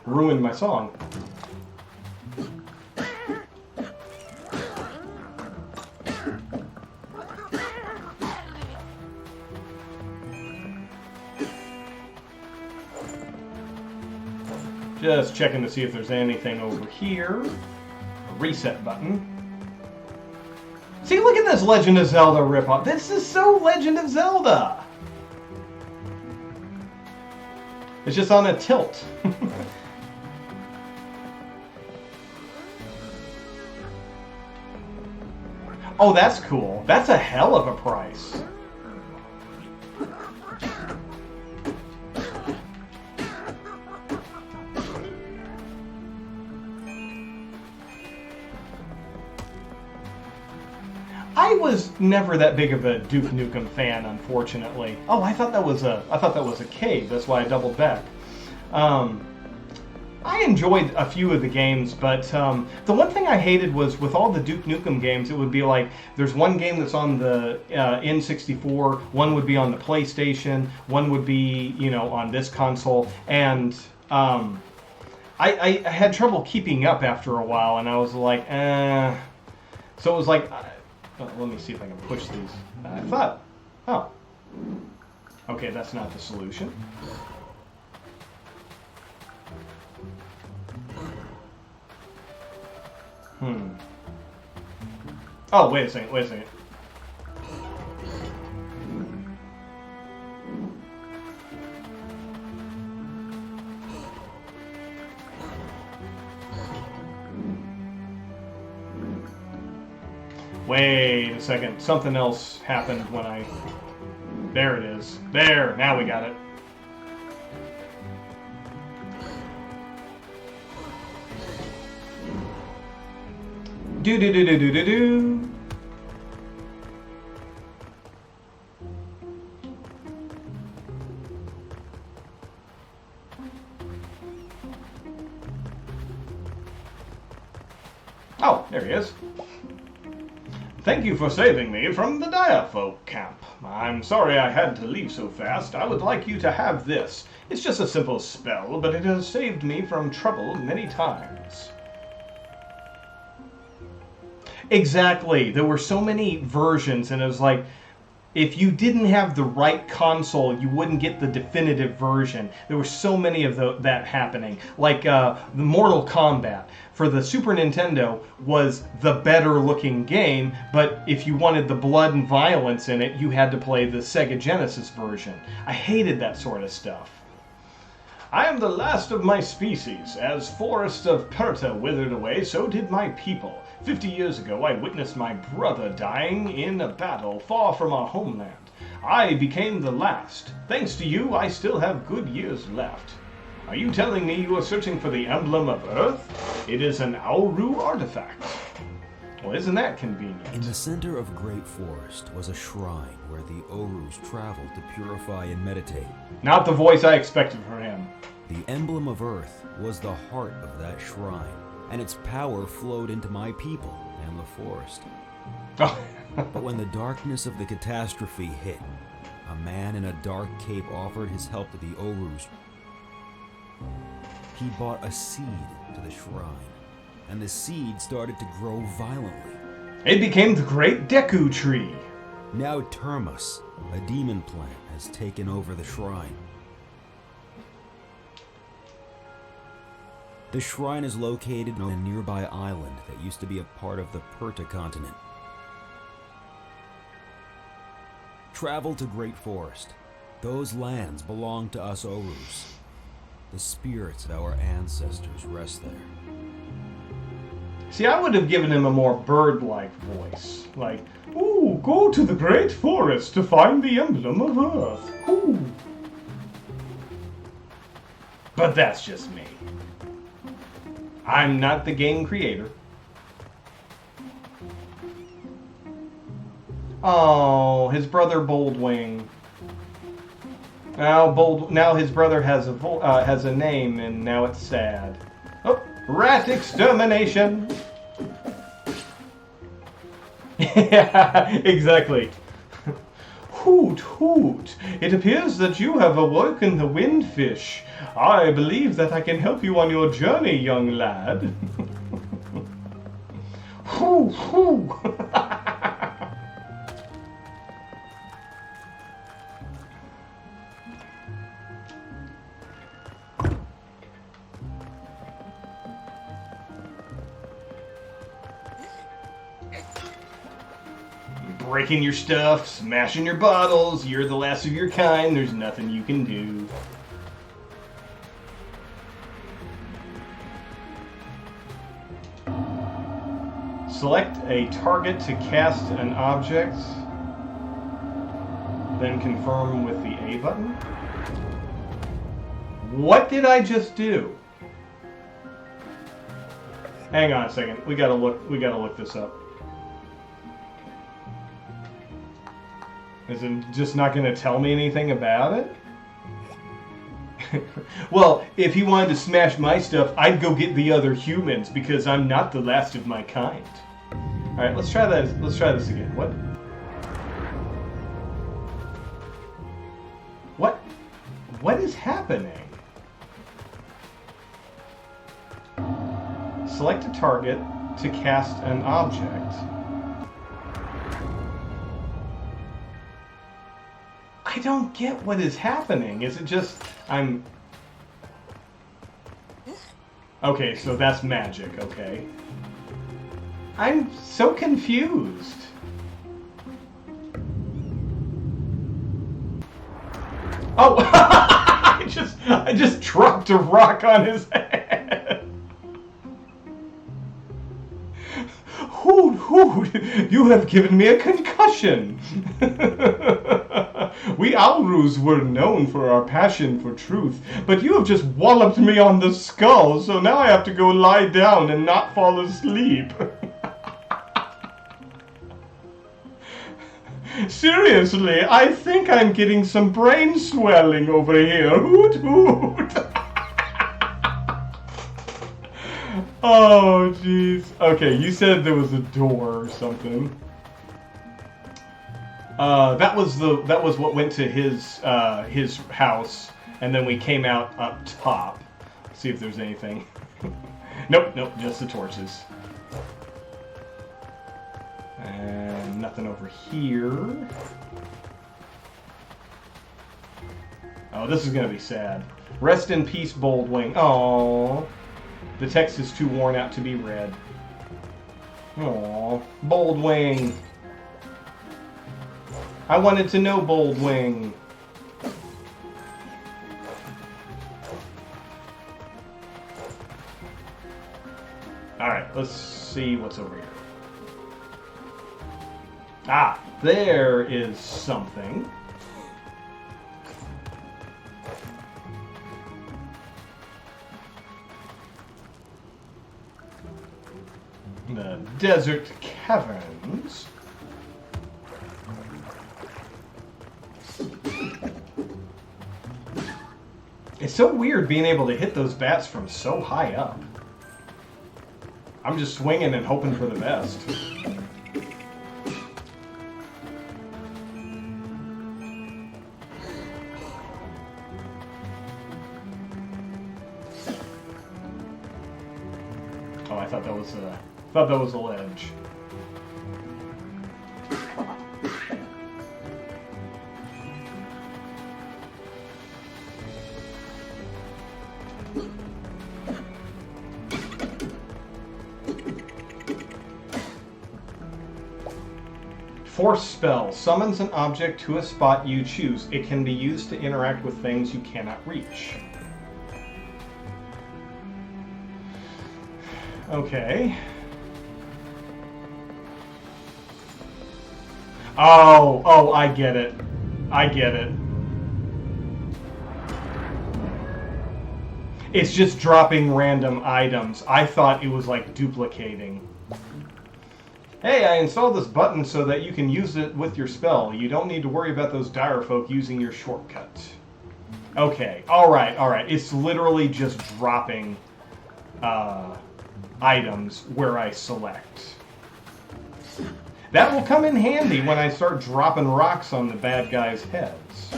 Ruined my song. Just checking to see if there's anything over here. A reset button. See, look at this Legend of Zelda ripoff. This is so Legend of Zelda. It's just on a tilt. Oh, that's cool. That's a hell of a price. I was never that big of a Duke Nukem fan, unfortunately. Oh, I thought that was a cave. That's why I doubled back. I enjoyed a few of the games, but the one thing I hated was with all the Duke Nukem games, it would be like there's one game that's on the N64, one would be on the PlayStation, one would be, you know, on this console, and I had trouble keeping up after a while, and I was like, So it was like, let me see if I can push these. I thought, oh, okay, that's not the solution. Oh, wait a second. Wait a second. Something else happened when I... There it is. There. Now we got it. Do. Oh, there he is. Thank you for saving me from the Dire Folk camp. I'm sorry I had to leave so fast. I would like you to have this. It's just a simple spell, but it has saved me from trouble many times. Exactly. There were so many versions, and it was like, if you didn't have the right console, you wouldn't get the definitive version. There were so many of that happening. Like the Mortal Kombat for the Super Nintendo was the better looking game, but if you wanted the blood and violence in it, you had to play the Sega Genesis version. I hated that sort of stuff. I am the last of my species. As forests of Perta withered away, so did my people. 50 years ago, I witnessed my brother dying in a battle far from our homeland. I became the last. Thanks to you, I still have good years left. Are you telling me you are searching for the emblem of Earth? It is an Auru artifact. Well, isn't that convenient? In the center of Great Forest was a shrine where the Orus traveled to purify and meditate. Not the voice I expected from him. The emblem of Earth was the heart of that shrine, and its power flowed into my people and the forest. But when the darkness of the catastrophe hit, a man in a dark cape offered his help to the Orus. He brought a seed to the shrine, and the seed started to grow violently. It became the Great Deku Tree. Now Termus, a demon plant, has taken over the shrine. The shrine is located on a nearby island that used to be a part of the Perta continent. Travel to Great Forest. Those lands belong to us Orus. The spirits of our ancestors rest there. See, I would have given him a more bird-like voice. Like, ooh, go to the Great Forest to find the emblem of Earth. Ooh. But that's just me. I'm not the game creator. Oh, his brother Boldwing. Now his brother has a name, and now it's sad. Oh, rat extermination. Yeah, exactly. Hoot, hoot. It appears that you have awoken the windfish. I believe that I can help you on your journey, young lad. Hoo, hoo. Breaking your stuff, smashing your bottles, you're the last of your kind, there's nothing you can do. Select a target to cast an object, then confirm with the A button. What did I just do? Hang on a second, we gotta look this up. Is it just not going to tell me anything about it? Well, if he wanted to smash my stuff, I'd go get the other humans because I'm not the last of my kind. All right, let's try that. Let's try this again. What is happening? Select a target to cast an object. I don't get what is happening. Is it just I'm... Okay, so that's magic, okay. I'm so confused. Oh! I just dropped a rock on his head. Hoot, hoot, you have given me a concussion. We Aurus were known for our passion for truth, but you have just walloped me on the skull, so now I have to go lie down and not fall asleep. Seriously, I think I'm getting some brain swelling over here. Hoot, hoot. Oh, jeez. Okay, you said there was a door or something. That was what went to his house, and then we came out up top. See if there's anything. Nope, just the torches. And nothing over here. Oh, this is gonna be sad. Rest in peace, Boldwing. Oh, the text is too worn out to be read. Oh, Boldwing. I wanted to know Boldwing. Alright, let's see what's over here. Ah, there is something. The desert caverns. It's so weird being able to hit those bats from so high up. I'm just swinging and hoping for the best. Oh, I thought that was a ledge. Force spell summons an object to a spot you choose. It can be used to interact with things you cannot reach. Okay. Oh, I get it. I get it. It's just dropping random items. I thought it was like duplicating. Hey, I installed this button so that you can use it with your spell. You don't need to worry about those dire folk using your shortcut. Okay, alright. It's literally just dropping items where I select. That will come in handy when I start dropping rocks on the bad guys' heads.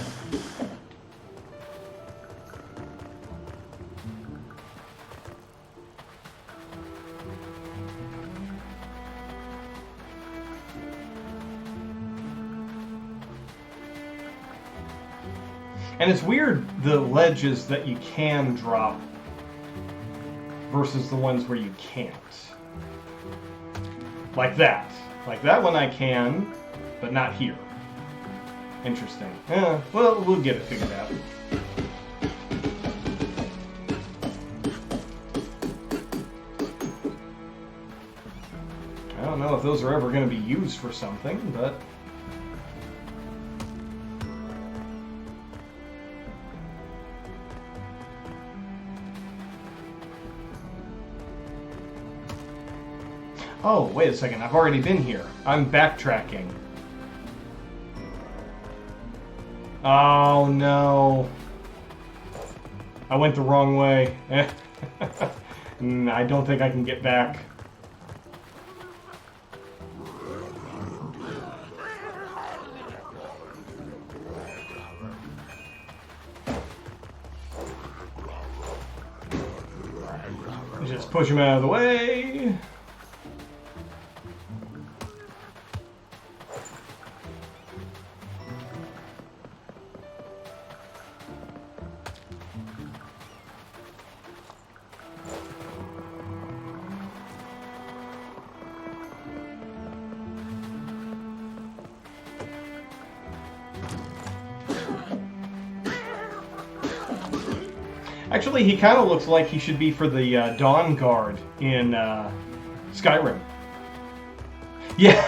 And it's weird, the ledges that you can drop versus the ones where you can't. Like that. Like that one I can, but not here. Interesting. Yeah, well, we'll get it figured out. I don't know if those are ever going to be used for something, but... Oh, wait a second. I've already been here. I'm backtracking. Oh, no. I went the wrong way. I don't think I can get back. Just push him out of the way. Actually, he kind of looks like he should be for the Dawn Guard in Skyrim. Yeah,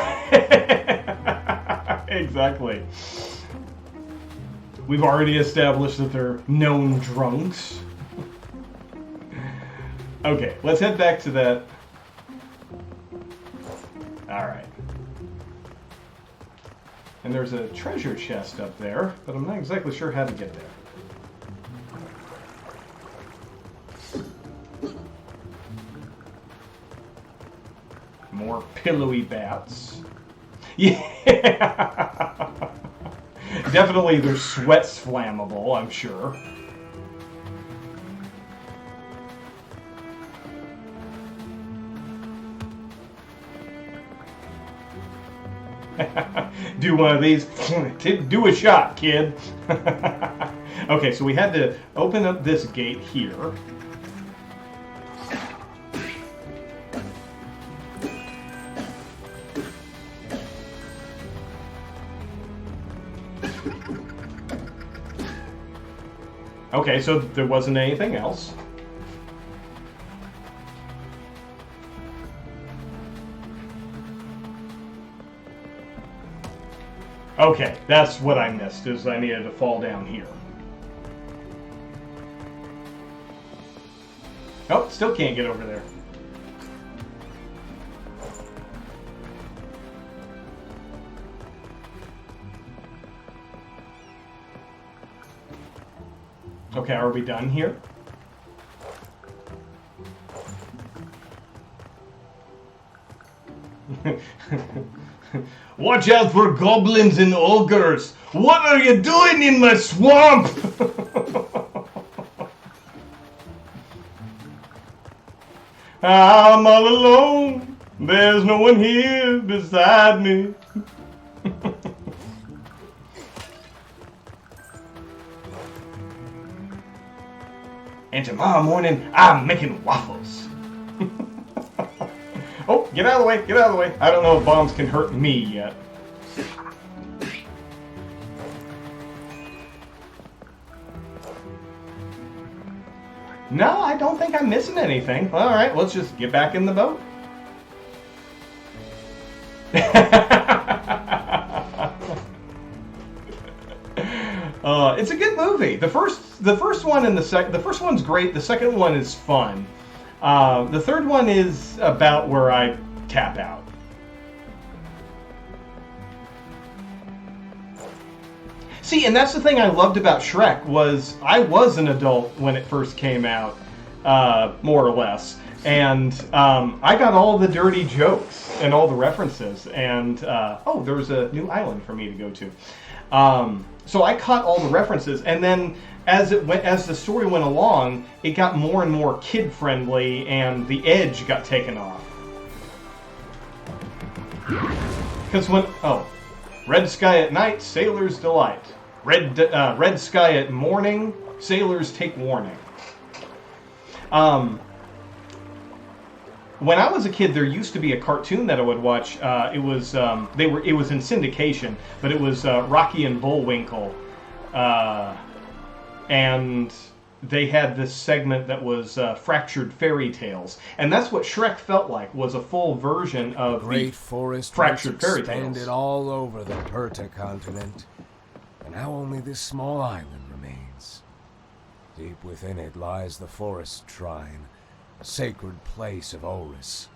exactly. We've already established that they're known drunks. Okay, let's head back to that. Alright. And there's a treasure chest up there, but I'm not exactly sure how to get there. More pillowy bats. Yeah! Definitely their sweat's flammable, I'm sure. Do one of these. Do a shot, kid. Okay, so we had to open up this gate here. Okay, so there wasn't anything else. Okay, that's what I missed, is I needed to fall down here. Oh, still can't get over there. Okay, are we done here? Watch out for goblins and ogres! What are you doing in my swamp? I'm all alone. There's no one here beside me. And tomorrow morning, I'm making waffles. Oh, get out of the way, get out of the way. I don't know if bombs can hurt me yet. No, I don't think I'm missing anything. All right, let's just get back in the boat. It's a good movie. The first one and the first one's great. The second one is fun. The third one is about where I tap out. See, and that's the thing I loved about Shrek was I was an adult when it first came out, more or less, and I got all the dirty jokes and all the references. And oh, there was a new island for me to go to. So I caught all the references, and then as the story went along, it got more and more kid-friendly, and the edge got taken off. Because red sky at night, sailors delight. Red sky at morning, sailors take warning. When I was a kid, there used to be a cartoon that I would watch. It was in syndication, but it was Rocky and Bullwinkle, and they had this segment that was Fractured Fairy Tales, and that's what Shrek felt like, was a full version of Great the forest Fractured Fairy expanded Tales. all over the Perta continent, and now only this small island remains. Deep within it lies the forest shrine, a sacred place of Oris.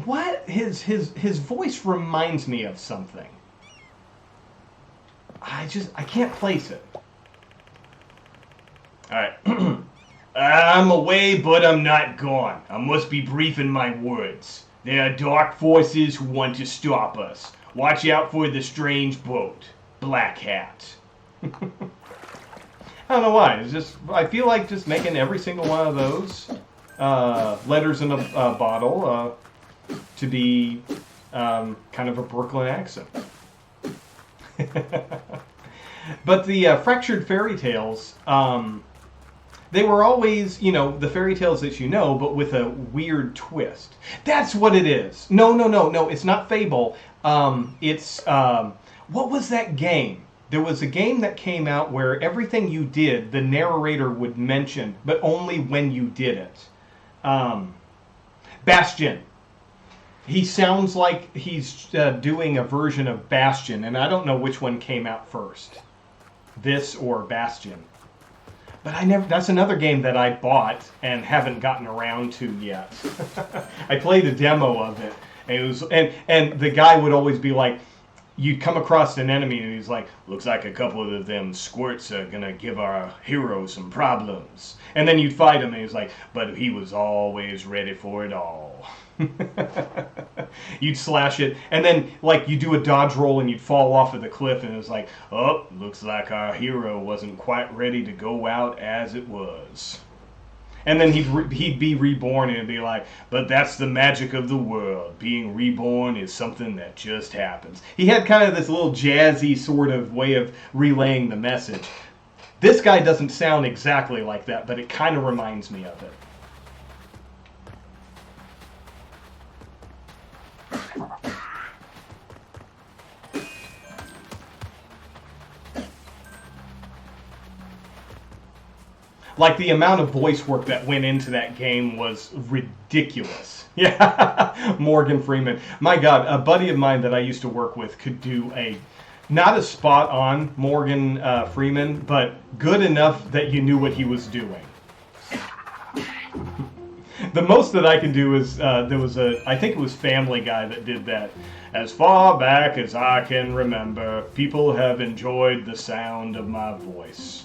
What his voice reminds me of something. I can't place it. Alright. I'm away, but I'm not gone. I must be brief in my words. There are dark forces who want to stop us. Watch out for the strange boat. Black Hat. I don't know why. I feel like just making every single one of those letters in a bottle to be kind of a Brooklyn accent. But the Fractured Fairy Tales, they were always, the fairy tales that you know, but with a weird twist. That's what it is. No, it's not Fable. It's, what was that game? There was a game that came out where everything you did, the narrator would mention, but only when you did it. Bastion. He sounds like he's doing a version of Bastion, and I don't know which one came out first. This or Bastion. But that's another game that I bought and haven't gotten around to yet. I played a demo of it, and the guy would always be like, you'd come across an enemy and he's like, looks like a couple of them squirts are gonna give our hero some problems. And then you'd fight him and he's like, but he was always ready for it all. You'd slash it, and then you do a dodge roll and you'd fall off of the cliff, and it was like, oh, looks like our hero wasn't quite ready to go out as it was. And then he'd be reborn, and it'd be like, but that's the magic of the world. Being reborn is something that just happens. He had kind of this little jazzy sort of way of relaying the message. This guy doesn't sound exactly like that, but it kind of reminds me of it. Like, the amount of voice work that went into that game was ridiculous. Yeah, Morgan Freeman. My God, a buddy of mine that I used to work with could do not a spot-on Morgan Freeman, but good enough that you knew what he was doing. The most that I can do is, I think it was Family Guy that did that. As far back as I can remember, people have enjoyed the sound of my voice.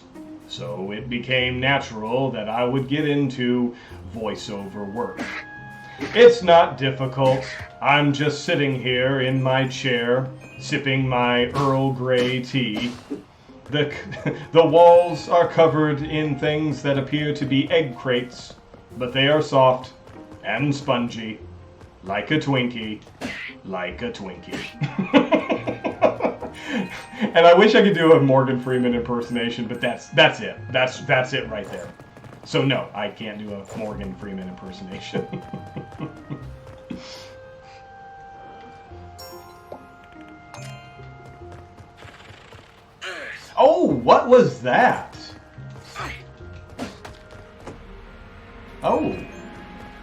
So it became natural that I would get into voiceover work. It's not difficult. I'm just sitting here in my chair, sipping my Earl Grey tea. The walls are covered in things that appear to be egg crates, but they are soft and spongy, like a Twinkie, like a Twinkie. And I wish I could do a Morgan Freeman impersonation, but that's it. That's it right there. So no, I can't do a Morgan Freeman impersonation. Oh, what was that? Oh,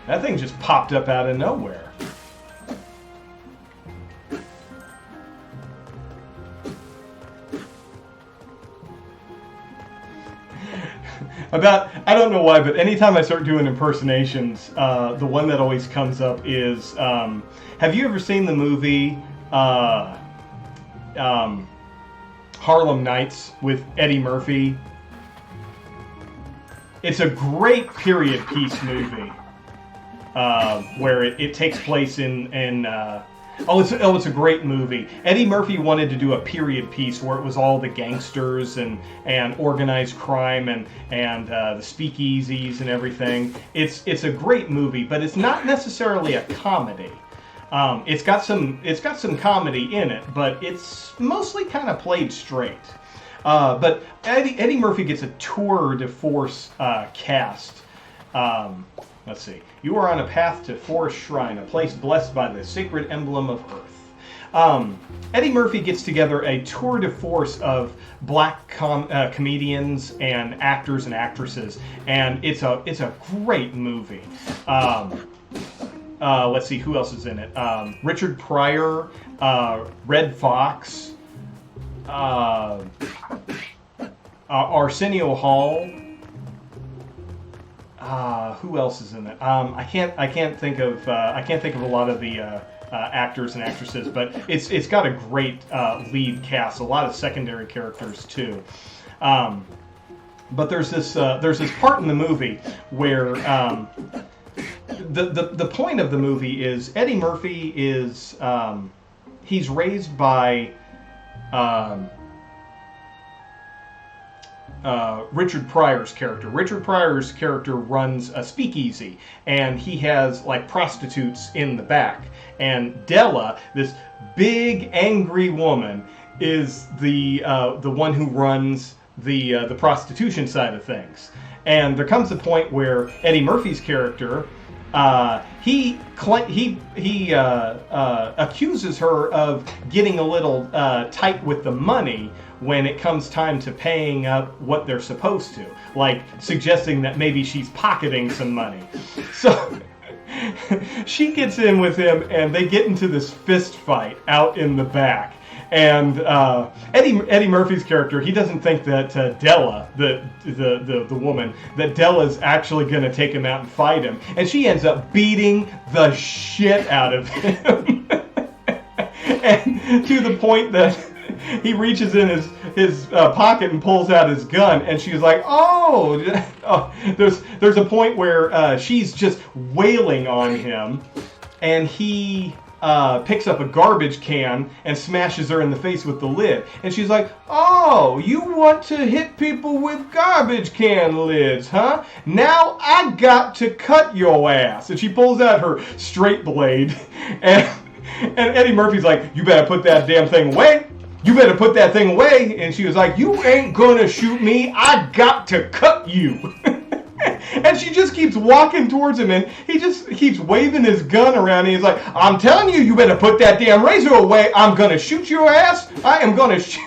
that thing just popped up out of nowhere. I don't know why, but anytime I start doing impersonations, the one that always comes up is, have you ever seen the movie Harlem Nights with Eddie Murphy? It's a great period piece movie where it takes place in it's a great movie. Eddie Murphy wanted to do a period piece where it was all the gangsters and organized crime and the speakeasies and everything. It's a great movie, but it's not necessarily a comedy. It's got some comedy in it, but it's mostly kind of played straight. But Eddie Murphy gets a tour de force cast. Let's see. You are on a path to Forest Shrine, a place blessed by the sacred emblem of Earth. Eddie Murphy gets together a tour de force of black comedians and actors and actresses, and it's a great movie. Let's see, who else is in it? Richard Pryor, Red Fox, Arsenio Hall. Who else is in it? I can't think of a lot of the actors and actresses, but it's got a great lead cast, a lot of secondary characters too. But there's this part in the movie where the point of the movie is Eddie Murphy is he's raised by Richard Pryor's character. Richard Pryor's character runs a speakeasy, and he has like prostitutes in the back. And Della, this big angry woman, is the one who runs the prostitution side of things. And there comes a point where Eddie Murphy's character he accuses her of getting a little tight with the money when it comes time to paying up what they're supposed to, like suggesting that maybe she's pocketing some money. So she gets in with him, and they get into this fist fight out in the back. And Eddie Murphy's character, he doesn't think that Della, the woman, that Della's actually going to take him out and fight him. And she ends up beating the shit out of him. And to the point that he reaches in his pocket and pulls out his gun, and she's like, oh. There's a point where she's just wailing on him, and he picks up a garbage can and smashes her in the face with the lid. And she's like, oh, you want to hit people with garbage can lids, huh? Now I got to cut your ass. And she pulls out her straight blade, and Eddie Murphy's like, you better put that damn thing away. you better put that thing away. And she was like, you ain't gonna shoot me. I got to cut you. And she just keeps walking towards him, and he just keeps waving his gun around, and he's like, I'm telling you, you better put that damn razor away. I'm gonna shoot your ass. I am gonna shoot.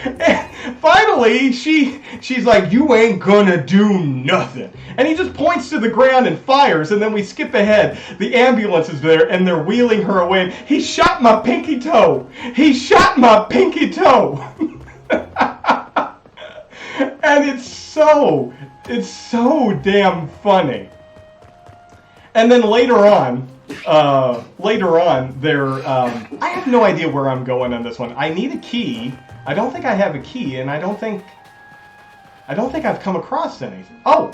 And finally, she's like, you ain't gonna do nothing. And he just points to the ground and fires, and then we skip ahead. The ambulance is there, and they're wheeling her away. He shot my pinky toe. He shot my pinky toe. And it's so damn funny. And then later on, there, I have no idea where I'm going on this one. I need a key. I don't think I have a key, and I don't think I've come across anything. Oh,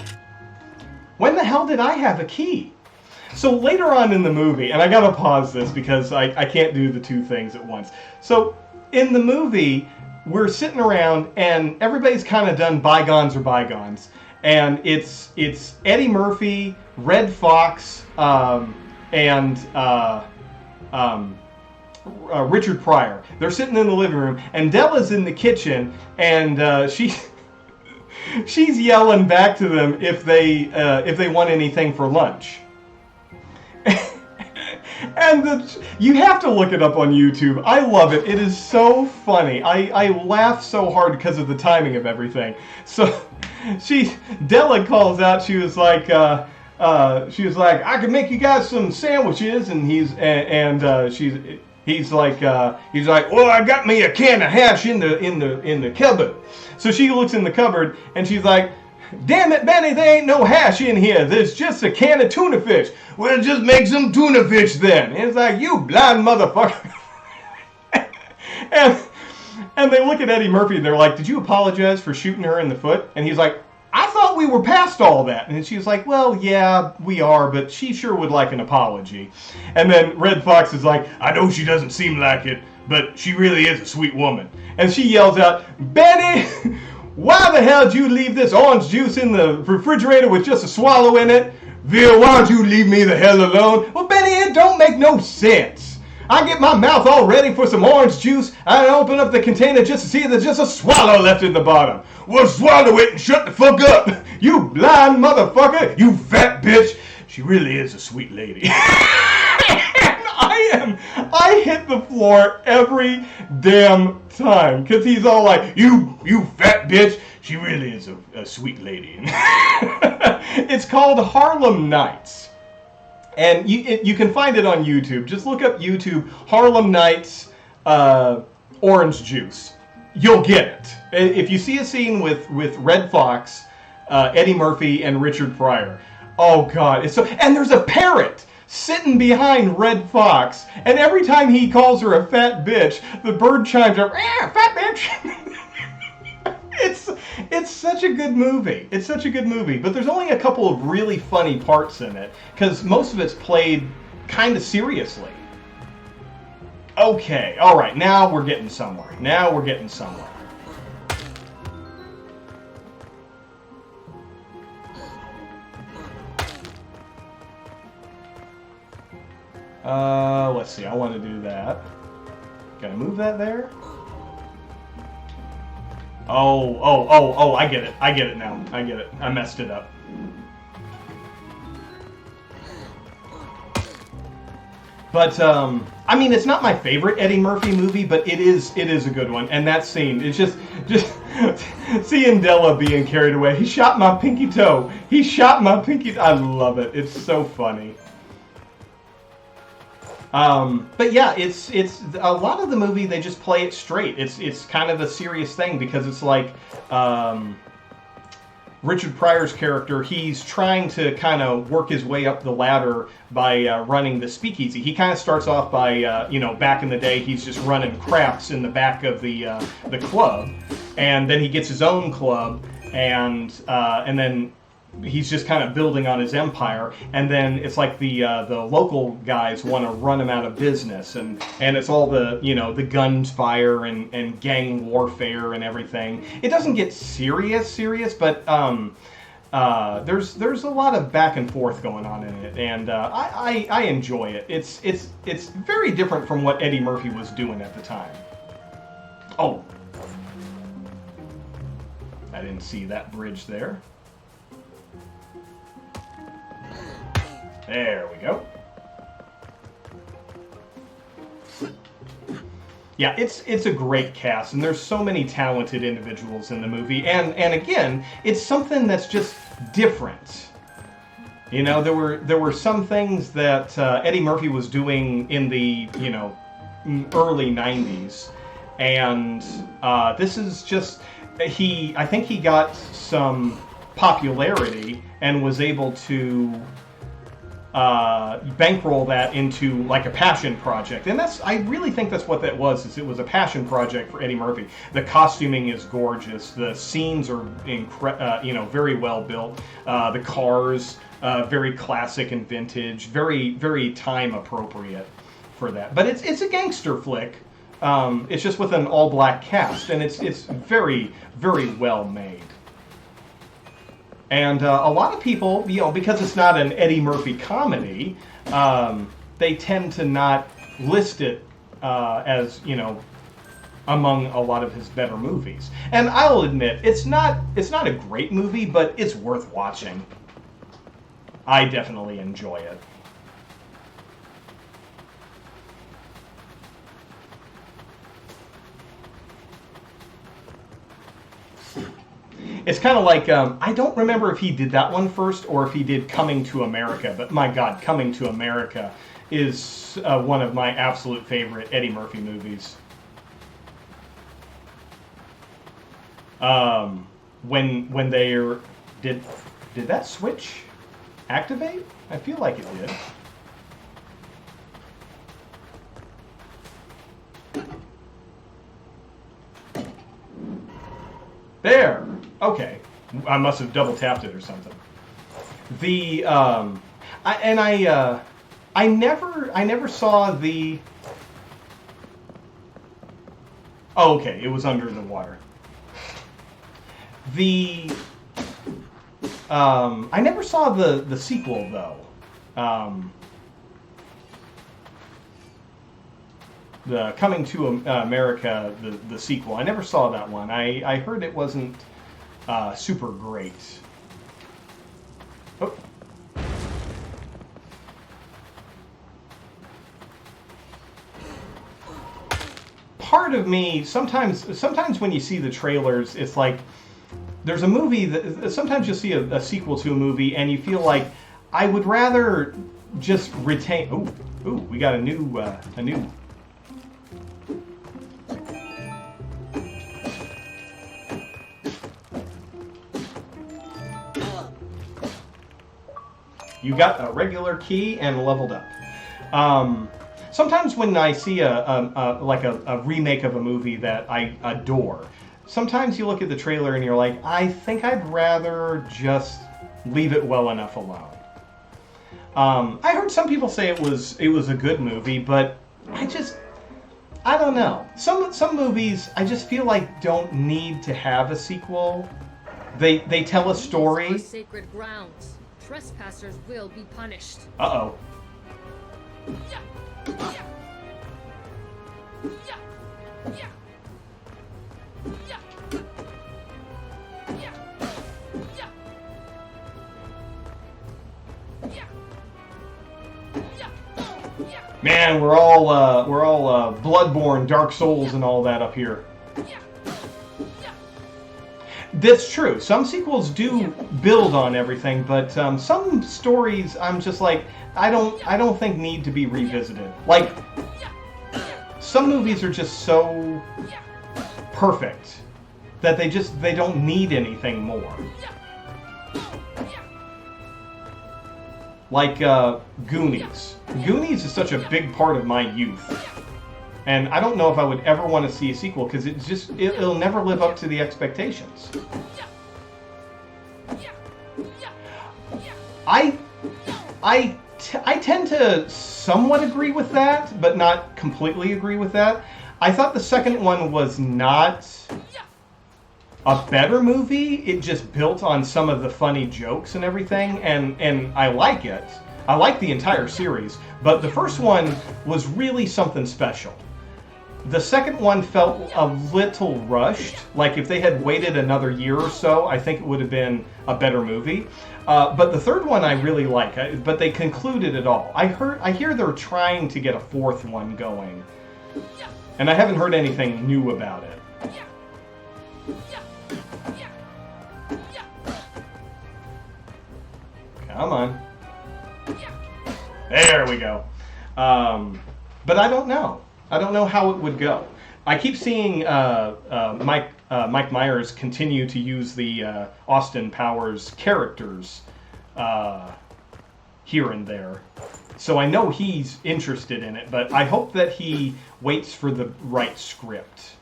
when the hell did I have a key? So later on in the movie, and I gotta pause this because I can't do the two things at once. So in the movie, we're sitting around, and everybody's kind of done bygones or bygones. And it's Eddie Murphy, Red Fox, and Richard Pryor. They're sitting in the living room, and Della's in the kitchen, and she's yelling back to them if they want anything for lunch. And you have to look it up on YouTube. I love it. It is so funny. I laugh so hard because of the timing of everything. So Della calls out. She was like, I can make you guys some sandwiches, and he's like, well, I got me a can of hash in the cupboard. So she looks in the cupboard, and she's like, damn it, Benny, there ain't no hash in here. There's just a can of tuna fish. Well, just make some tuna fish then. And it's like, you blind motherfucker. And they look at Eddie Murphy, and they're like, did you apologize for shooting her in the foot? And he's like, I thought we were past all that. And she's like, well, yeah, we are, but she sure would like an apology. And then Red Fox is like, I know she doesn't seem like it, but she really is a sweet woman. And she yells out, Benny, why the hell did you leave this orange juice in the refrigerator with just a swallow in it? Bill, why don't you leave me the hell alone? Well, Benny, it don't make no sense. I get my mouth all ready for some orange juice. I open up the container just to see if there's just a swallow left in the bottom. Well, swallow it and shut the fuck up. You blind motherfucker. You fat bitch. She really is a sweet lady. I hit the floor every damn time because he's all like, you fat bitch. She really is a sweet lady. It's called Harlem Nights. And you can find it on YouTube. Just look up YouTube, Harlem Nights, orange juice. You'll get it. If you see a scene with Red Fox, Eddie Murphy, and Richard Pryor, oh God, it's so. And there's a parrot sitting behind Red Fox, and every time he calls her a fat bitch, the bird chimes up, fat bitch. It's such a good movie. It's such a good movie. But there's only a couple of really funny parts in it, because most of it's played kind of seriously. Okay, all right, now we're getting somewhere. Let's see, I want to do that. Gotta move that there. Oh, I get it now. I get it. I messed it up. But, I mean, it's not my favorite Eddie Murphy movie, but it is a good one. And that scene, it's just seeing Della being carried away. He shot my pinky toe. I love it. It's so funny. But yeah, it's a lot of the movie, they just play it straight. It's kind of a serious thing because it's like, Richard Pryor's character, he's trying to kind of work his way up the ladder by running the speakeasy. He kind of starts off by, back in the day, he's just running craps in the back of the club, and then he gets his own club, and then he's just kind of building on his empire, and then it's like the local guys want to run him out of business, and it's all the guns fire and gang warfare and everything. It doesn't get serious, but there's a lot of back and forth going on in it, and I enjoy it. It's very different from what Eddie Murphy was doing at the time. Oh. I didn't see that bridge there. There we go. Yeah, it's a great cast, and there's so many talented individuals in the movie, and again, it's something that's just different. You know, there were some things that Eddie Murphy was doing in the early '90s, and this is just I think he got some popularity and was able to bankroll that into like a passion project, and I really think that's what that was. Is it was a passion project for Eddie Murphy. The costuming is gorgeous. The scenes are very well built. The cars very classic and vintage, very very time appropriate for that. But it's a gangster flick. It's just with an all black cast, and it's very very well made. And a lot of people, because it's not an Eddie Murphy comedy, they tend to not list it as, among a lot of his better movies. And I'll admit, it's not a great movie, but it's worth watching. I definitely enjoy it. It's kind of like, I don't remember if he did that one first or if he did Coming to America, but my God, Coming to America is one of my absolute favorite Eddie Murphy movies. When they're... Did that switch activate? I feel like it did. There! Okay, I must have double tapped it or something. I never saw the. Oh, okay, it was under the water. I never saw the sequel though. The Coming to America, the sequel. I never saw that one. I heard it wasn't super great. Oh. Part of me, sometimes when you see the trailers, it's like there's a movie that sometimes you'll see a sequel to a movie and you feel like I would rather just retain. Ooh, we got a new. You got a regular key and leveled up. Sometimes when I see a remake of a movie that I adore, sometimes you look at the trailer and you're like, I think I'd rather just leave it well enough alone. I heard some people say it was a good movie, but I don't know. Some movies I just feel like don't need to have a sequel. They tell a story. Sacred grounds. Trespassers will be punished. Uh-oh. Man, we're all Bloodborne, Dark Souls, and all that up here. That's true. Some sequels do build on everything, but some stories I'm just like I don't think need to be revisited. Like some movies are just so perfect that they don't need anything more. Like Goonies. Goonies is such a big part of my youth. And I don't know if I would ever want to see a sequel because it'll never live up to the expectations. I tend to somewhat agree with that, but not completely agree with that. I thought the second one was not a better movie. It just built on some of the funny jokes and everything, and I like it. I like the entire series, but the first one was really something special. The second one felt a little rushed. Like if they had waited another year or so, I think it would have been a better movie. But the third one I really like. But they concluded it all. I hear they're trying to get a fourth one going, and I haven't heard anything new about it. Come on. There we go. But I don't know. I don't know how it would go. I keep seeing Mike Myers continue to use the Austin Powers characters here and there. So I know he's interested in it, but I hope that he waits for the right script.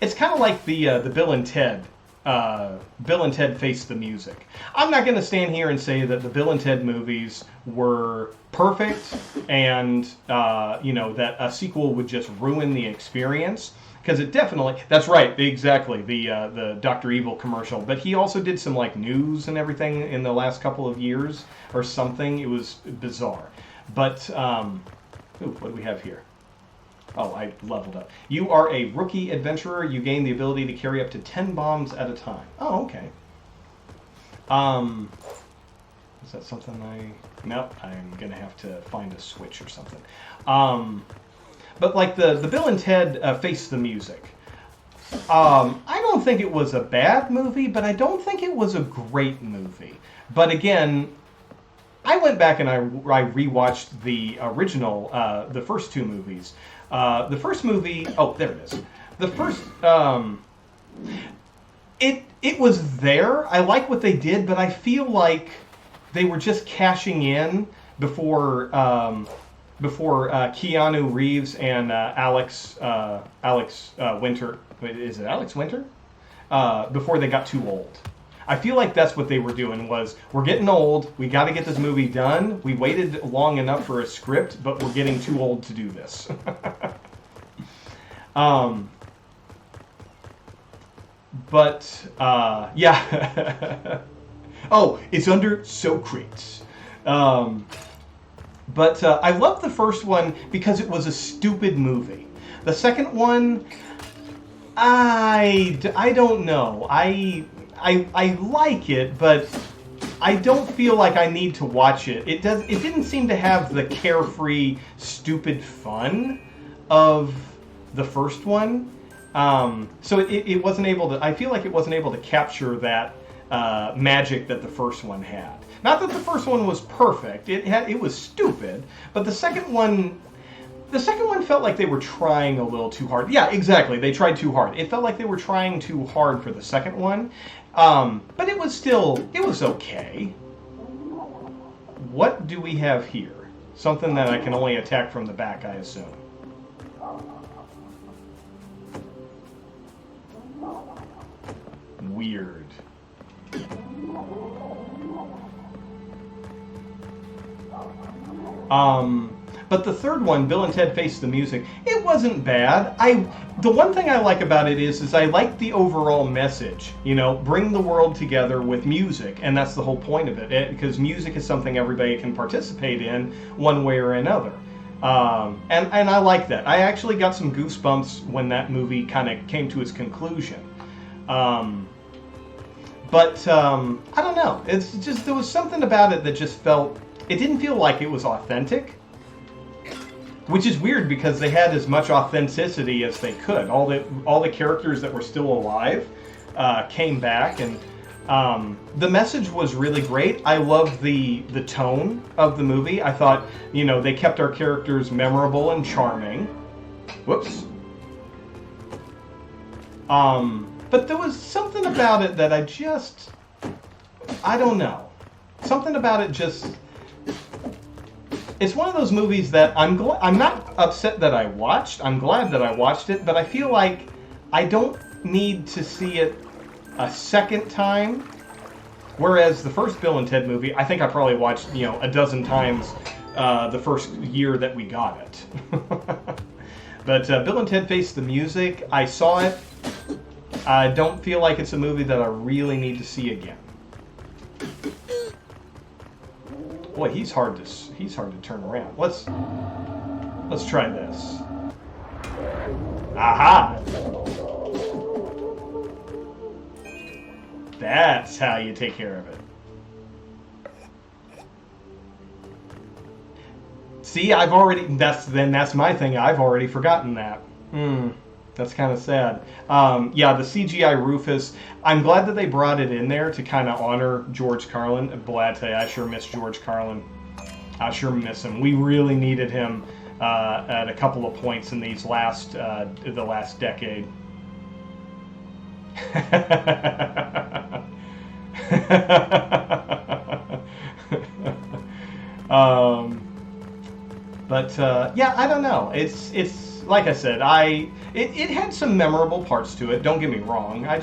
It's kind of like the Bill and Ted. Bill and Ted Face the Music. I'm not going to stand here and say that the Bill and Ted movies were perfect and, that a sequel would just ruin the experience. Because it definitely, that's right, exactly, the Dr. Evil commercial. But he also did some, like, news and everything in the last couple of years or something. It was bizarre. But, what do we have here? Oh, I leveled up. You are a rookie adventurer. You gain the ability to carry up to 10 bombs at a time. Oh, okay. Is that something Nope, I'm going to have to find a switch or something. But like the Bill and Ted Face the Music. I don't think it was a bad movie, but I don't think it was a great movie. But again, I went back and I rewatched the original, the first two movies. The first movie, oh, there it is. The first, it was there. I like what they did, but I feel like they were just cashing in before Keanu Reeves and Alex Winter. Is it Alex Winter? Before they got too old. I feel like that's what they were doing was, we're getting old, we got to get this movie done, we waited long enough for a script, but we're getting too old to do this. Yeah. Oh, it's under Socrates. But I love the first one because it was a stupid movie. The second one, I don't know. I like it, but I don't feel like I need to watch it. It didn't seem to have the carefree, stupid fun of the first one. So it wasn't able to. I feel like it wasn't able to capture that magic that the first one had. Not that the first one was perfect. It was stupid, but the second one felt like they were trying a little too hard. Yeah, exactly. They tried too hard. It felt like they were trying too hard for the second one. But it was okay. What do we have here? Something that I can only attack from the back, I assume. Weird. But the third one, Bill and Ted Face the Music, it wasn't bad. The one thing I like about it is I like the overall message. Bring the world together with music, and that's the whole point of it. Because music is something everybody can participate in one way or another. And I like that. I actually got some goosebumps when that movie kind of came to its conclusion. But I don't know. It's just, there was something about it that just felt, it didn't feel like it was authentic. Which is weird because they had as much authenticity as they could. All the characters that were still alive came back, and the message was really great. I loved the tone of the movie. I thought, they kept our characters memorable and charming. Whoops. But there was something about it that I don't know. Something about it just... It's one of those movies that I'm not upset that I watched. I'm glad that I watched it, but I feel like I don't need to see it a second time. Whereas the first Bill and Ted movie, I think I probably watched, a dozen times the first year that we got it. But Bill and Ted Face the Music, I saw it. I don't feel like it's a movie that I really need to see again. Boy, he's hard to turn around. Let's try this. Aha! That's how you take care of it. See, that's my thing. I've already forgotten that. That's kind of sad. Yeah, the CGI Rufus. I'm glad that they brought it in there to kind of honor George Carlin. Boy, I tell you, I sure miss George Carlin. I sure miss him. We really needed him at a couple of points in the last decade. Yeah, I don't know. It's like I said, it had some memorable parts to it. Don't get me wrong. I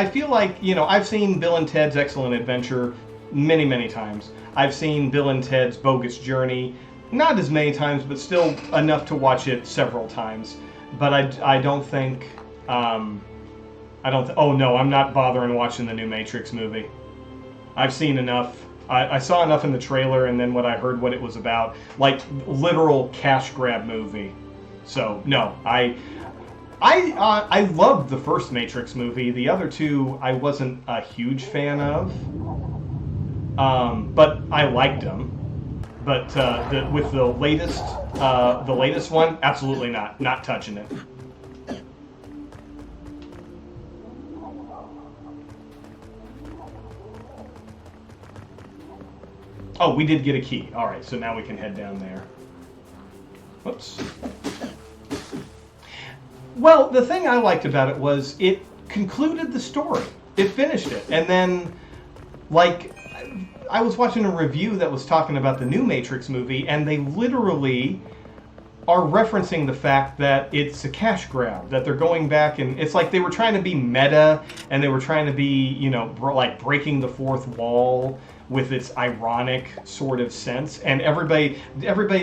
feel like, I've seen Bill and Ted's Excellent Adventure many, many times. I've seen Bill and Ted's Bogus Journey, not as many times, but still enough to watch it several times. But I don't think, oh no, I'm not bothering watching the new Matrix movie. I've seen enough. I saw enough in the trailer, and then what I heard what it was about, like literal cash grab movie. So no, I loved the first Matrix movie. The other two I wasn't a huge fan of, but I liked them. But with the latest one, absolutely not touching it. Oh, we did get a key. All right, so now we can head down there. Whoops. Well, the thing I liked about it was it concluded the story. It finished it. And then, like, I was watching a review that was talking about the new Matrix movie, and they literally are referencing the fact that it's a cash grab, that they're going back, and it's like they were trying to be meta, and they were trying to be, like breaking the fourth wall with its ironic sort of sense. And everybody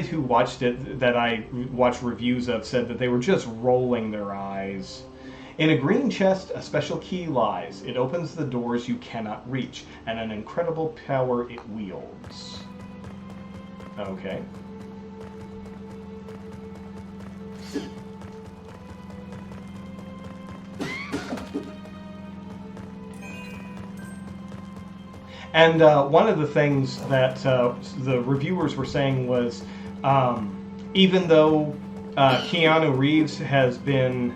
who watched it that I watched reviews of said that they were just rolling their eyes. In a green chest, a special key lies. It opens the doors you cannot reach, and an incredible power it wields. Okay. And one of the things that the reviewers were saying was, even though Keanu Reeves has been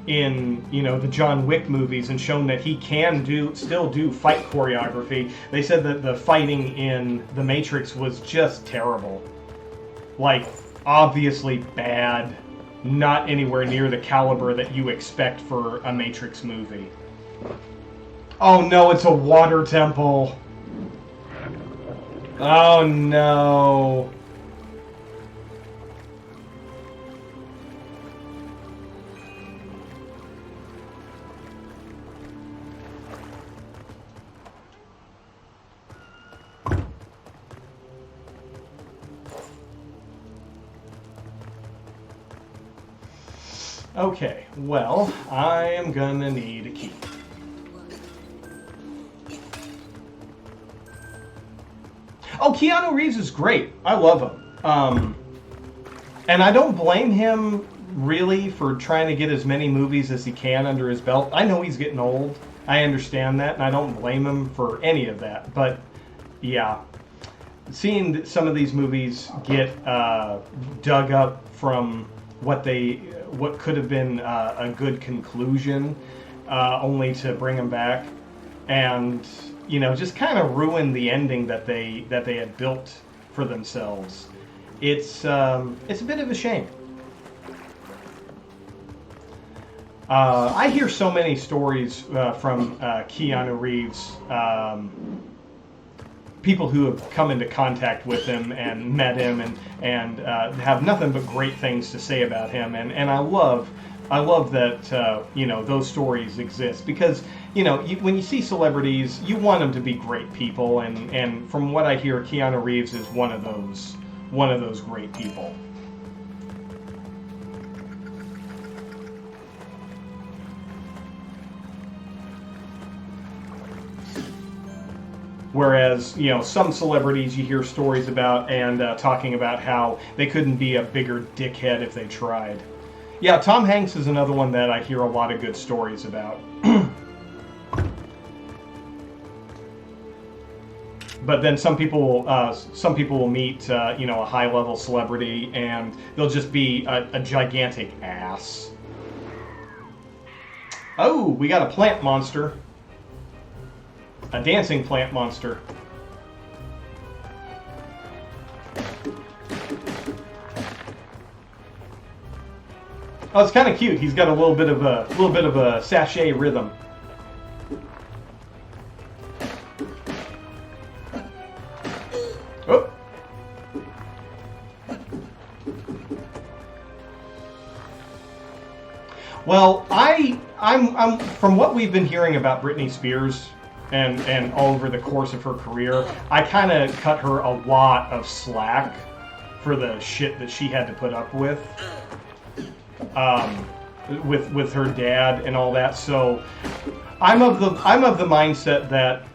in the John Wick movies and shown that he can still do fight choreography, they said that the fighting in The Matrix was just terrible. Like, obviously bad, not anywhere near the caliber that you expect for a Matrix movie. Oh no, it's a water temple. Oh no. Okay, well, I am gonna need a key. Oh, Keanu Reeves is great. I love him. And I don't blame him, really, for trying to get as many movies as he can under his belt. I know he's getting old. I understand that, and I don't blame him for any of that. But, yeah, seeing some of these movies get dug up from what could have been a good conclusion, only to bring them back, and just kind of ruin the ending that they had built for themselves. It's a bit of a shame. I hear so many stories from Keanu Reeves, people who have come into contact with him and met him and have nothing but great things to say about him, and I love that those stories exist, because when you see celebrities, you want them to be great people, and from what I hear, Keanu Reeves is one of those great people. Whereas, you know, some celebrities you hear stories about and talking about how they couldn't be a bigger dickhead if they tried. Yeah, Tom Hanks is another one that I hear a lot of good stories about. But then some people will meet, you know, a high-level celebrity, and they'll just be a gigantic ass. Oh, we got a plant monster. A dancing plant monster. Oh, it's kind of cute. He's got a little bit of a sachet rhythm. Oh. Well, I'm from what we've been hearing about Britney Spears and all over the course of her career, I kind of cut her a lot of slack for the shit that she had to put up with her dad and all that. So I'm of the mindset that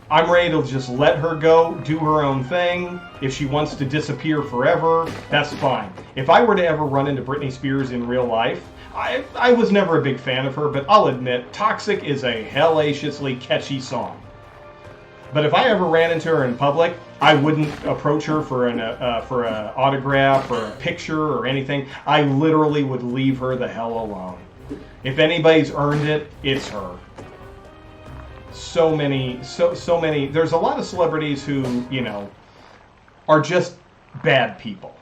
I'm ready to just let her go, do her own thing. If she wants to disappear forever, that's fine. If I were to ever run into Britney Spears in real life, I was never a big fan of her, but I'll admit, Toxic is a hellaciously catchy song. But if I ever ran into her in public, I wouldn't approach her for an autograph or a picture or anything. I literally would leave her the hell alone. If anybody's earned it, it's her. So many. There's a lot of celebrities who, you know, are just bad people.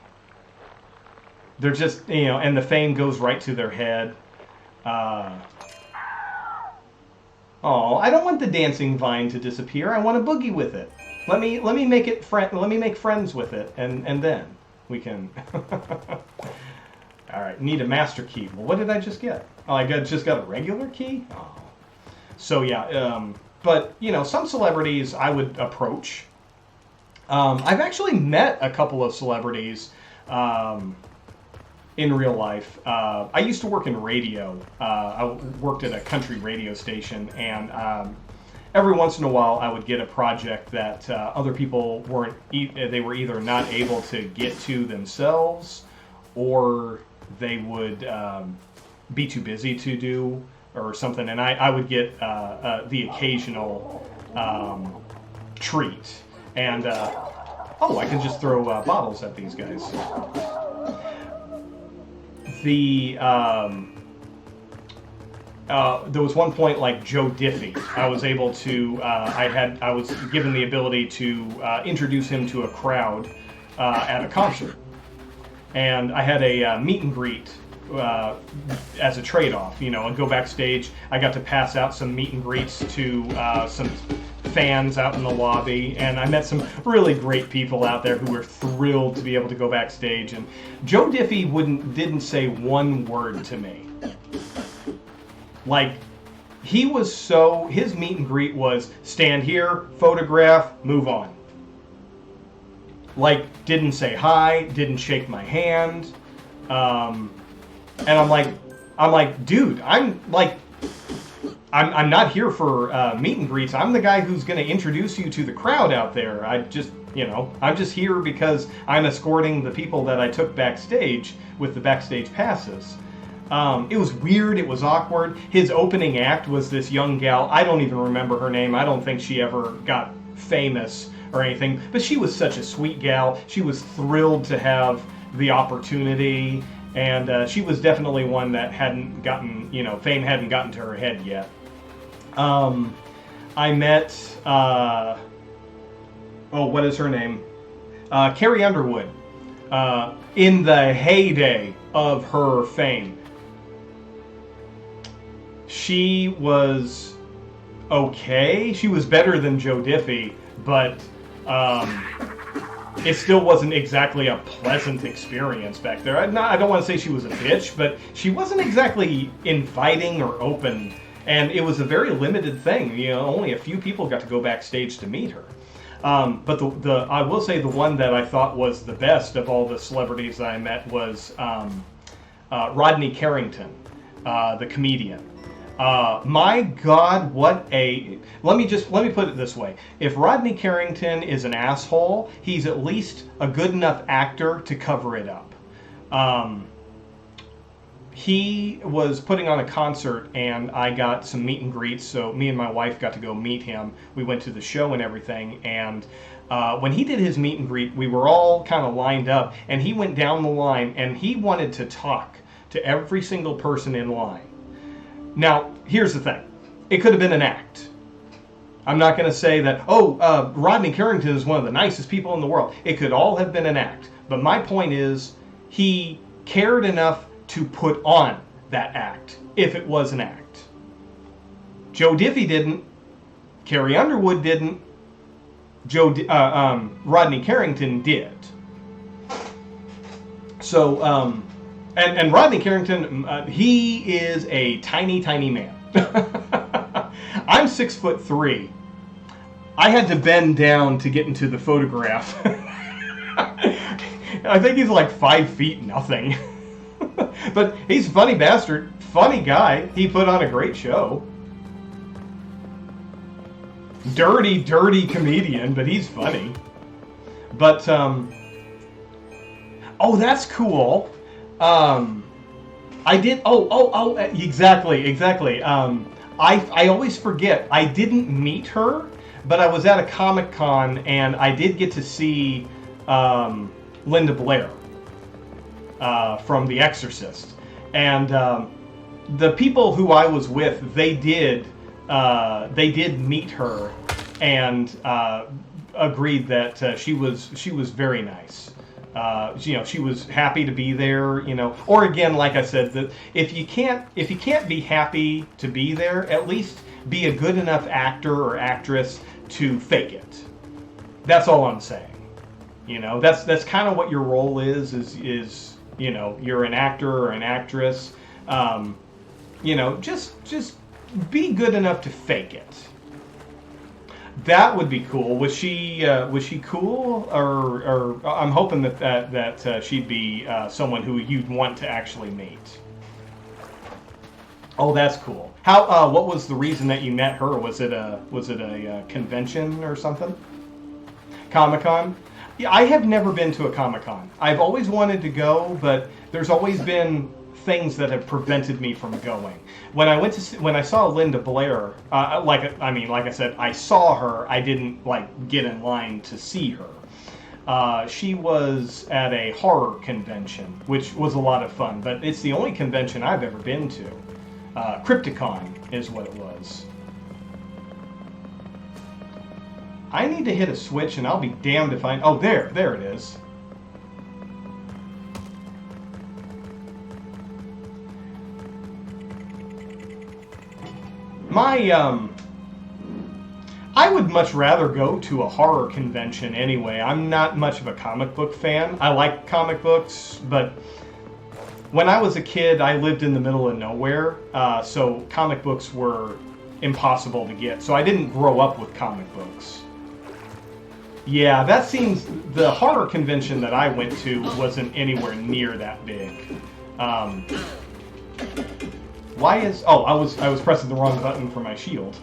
They're just, you know, and the fame goes right to their head. Oh, I don't want the dancing vine to disappear. I want to boogie with it. Let me make it Let me make friends with it, and then we can. All right, need a master key. Well, what did I just get? Oh, just got a regular key. Oh, so yeah. But you know, some celebrities I would approach. I've actually met a couple of celebrities. In real life. I used to work in radio. I worked at a country radio station, and every once in a while I would get a project that other people they were either not able to get to themselves, or they would be too busy to do, or something, and I would get the occasional treat. And, oh, I can just throw bottles at these guys. There was one point like Joe Diffie. I was able to, I was given the ability to introduce him to a crowd at a concert. And I had a meet and greet as a trade-off. You know, I'd go backstage. I got to pass out some meet and greets to some fans out in the lobby, and I met some really great people out there who were thrilled to be able to go backstage. And Joe Diffie didn't say one word to me. Like, his meet and greet was stand here, photograph, move on. Like, didn't say hi, didn't shake my hand, and I'm like, dude, I'm not here for meet and greets. I'm the guy who's going to introduce you to the crowd out there. I'm just here because I'm escorting the people that I took backstage with the backstage passes. It was weird. It was awkward. His opening act was this young gal. I don't even remember her name. I don't think she ever got famous or anything, but she was such a sweet gal. She was thrilled to have the opportunity, and she was definitely one that hadn't gotten, fame hadn't gotten to her head yet. I met, what is her name? Carrie Underwood, in the heyday of her fame. She was okay. She was better than Joe Diffie, but it still wasn't exactly a pleasant experience back there. I don't want to say she was a bitch, but she wasn't exactly inviting or open, and it was a very limited thing. Only a few people got to go backstage to meet her. But I will say the one that I thought was the best of all the celebrities that I met was Rodney Carrington, the comedian. My God, what a... Let me put it this way. If Rodney Carrington is an asshole, he's at least a good enough actor to cover it up. He was putting on a concert, and I got some meet and greets, so me and my wife got to go meet him. We went to the show and everything, and when he did his meet and greet, we were all kind of lined up, and he went down the line, and he wanted to talk to every single person in line. Now, here's the thing. It could have been an act. I'm not going to say that, Rodney Carrington is one of the nicest people in the world. It could all have been an act. But my point is, he cared enough to put on that act, if it was an act. Joe Diffie didn't. Carrie Underwood didn't. Rodney Carrington did. So, and Rodney Carrington, he is a tiny, tiny man. I'm 6'3". I had to bend down to get into the photograph. I think he's like 5 feet nothing. But he's a funny bastard, funny guy. He put on a great show. Dirty, dirty comedian, but he's funny. But, oh, that's cool. I did, exactly. I always forget, I didn't meet her, but I was at a Comic-Con, and I did get to see Linda Blair from The Exorcist. And the people who I was with, they did meet her and agreed that she was very nice. She was happy to be there, or again, like I said, that if you can't be happy to be there, at least be a good enough actor or actress to fake it. That's all I'm saying. That's kind of what your role is you're an actor or an actress. Just be good enough to fake it. That would be cool. Was she cool, or I'm hoping that she'd be someone who you'd want to actually meet. Oh, that's cool. How? What was the reason that you met her? Was it a convention or something? Comic-Con? Yeah, I have never been to a Comic-Con. I've always wanted to go, but there's always been things that have prevented me from going. When I saw Linda Blair, like I said, I saw her. I didn't get in line to see her. She was at a horror convention, which was a lot of fun. But it's the only convention I've ever been to. Crypticon is what it was. I need to hit a switch, and I'll be damned if I... Oh, there it is. I would much rather go to a horror convention anyway. I'm not much of a comic book fan. I like comic books, but when I was a kid, I lived in the middle of nowhere, so comic books were impossible to get. So I didn't grow up with comic books. Yeah, that seems... The horror convention that I went to wasn't anywhere near that big. Why is... Oh, I was pressing the wrong button for my shield.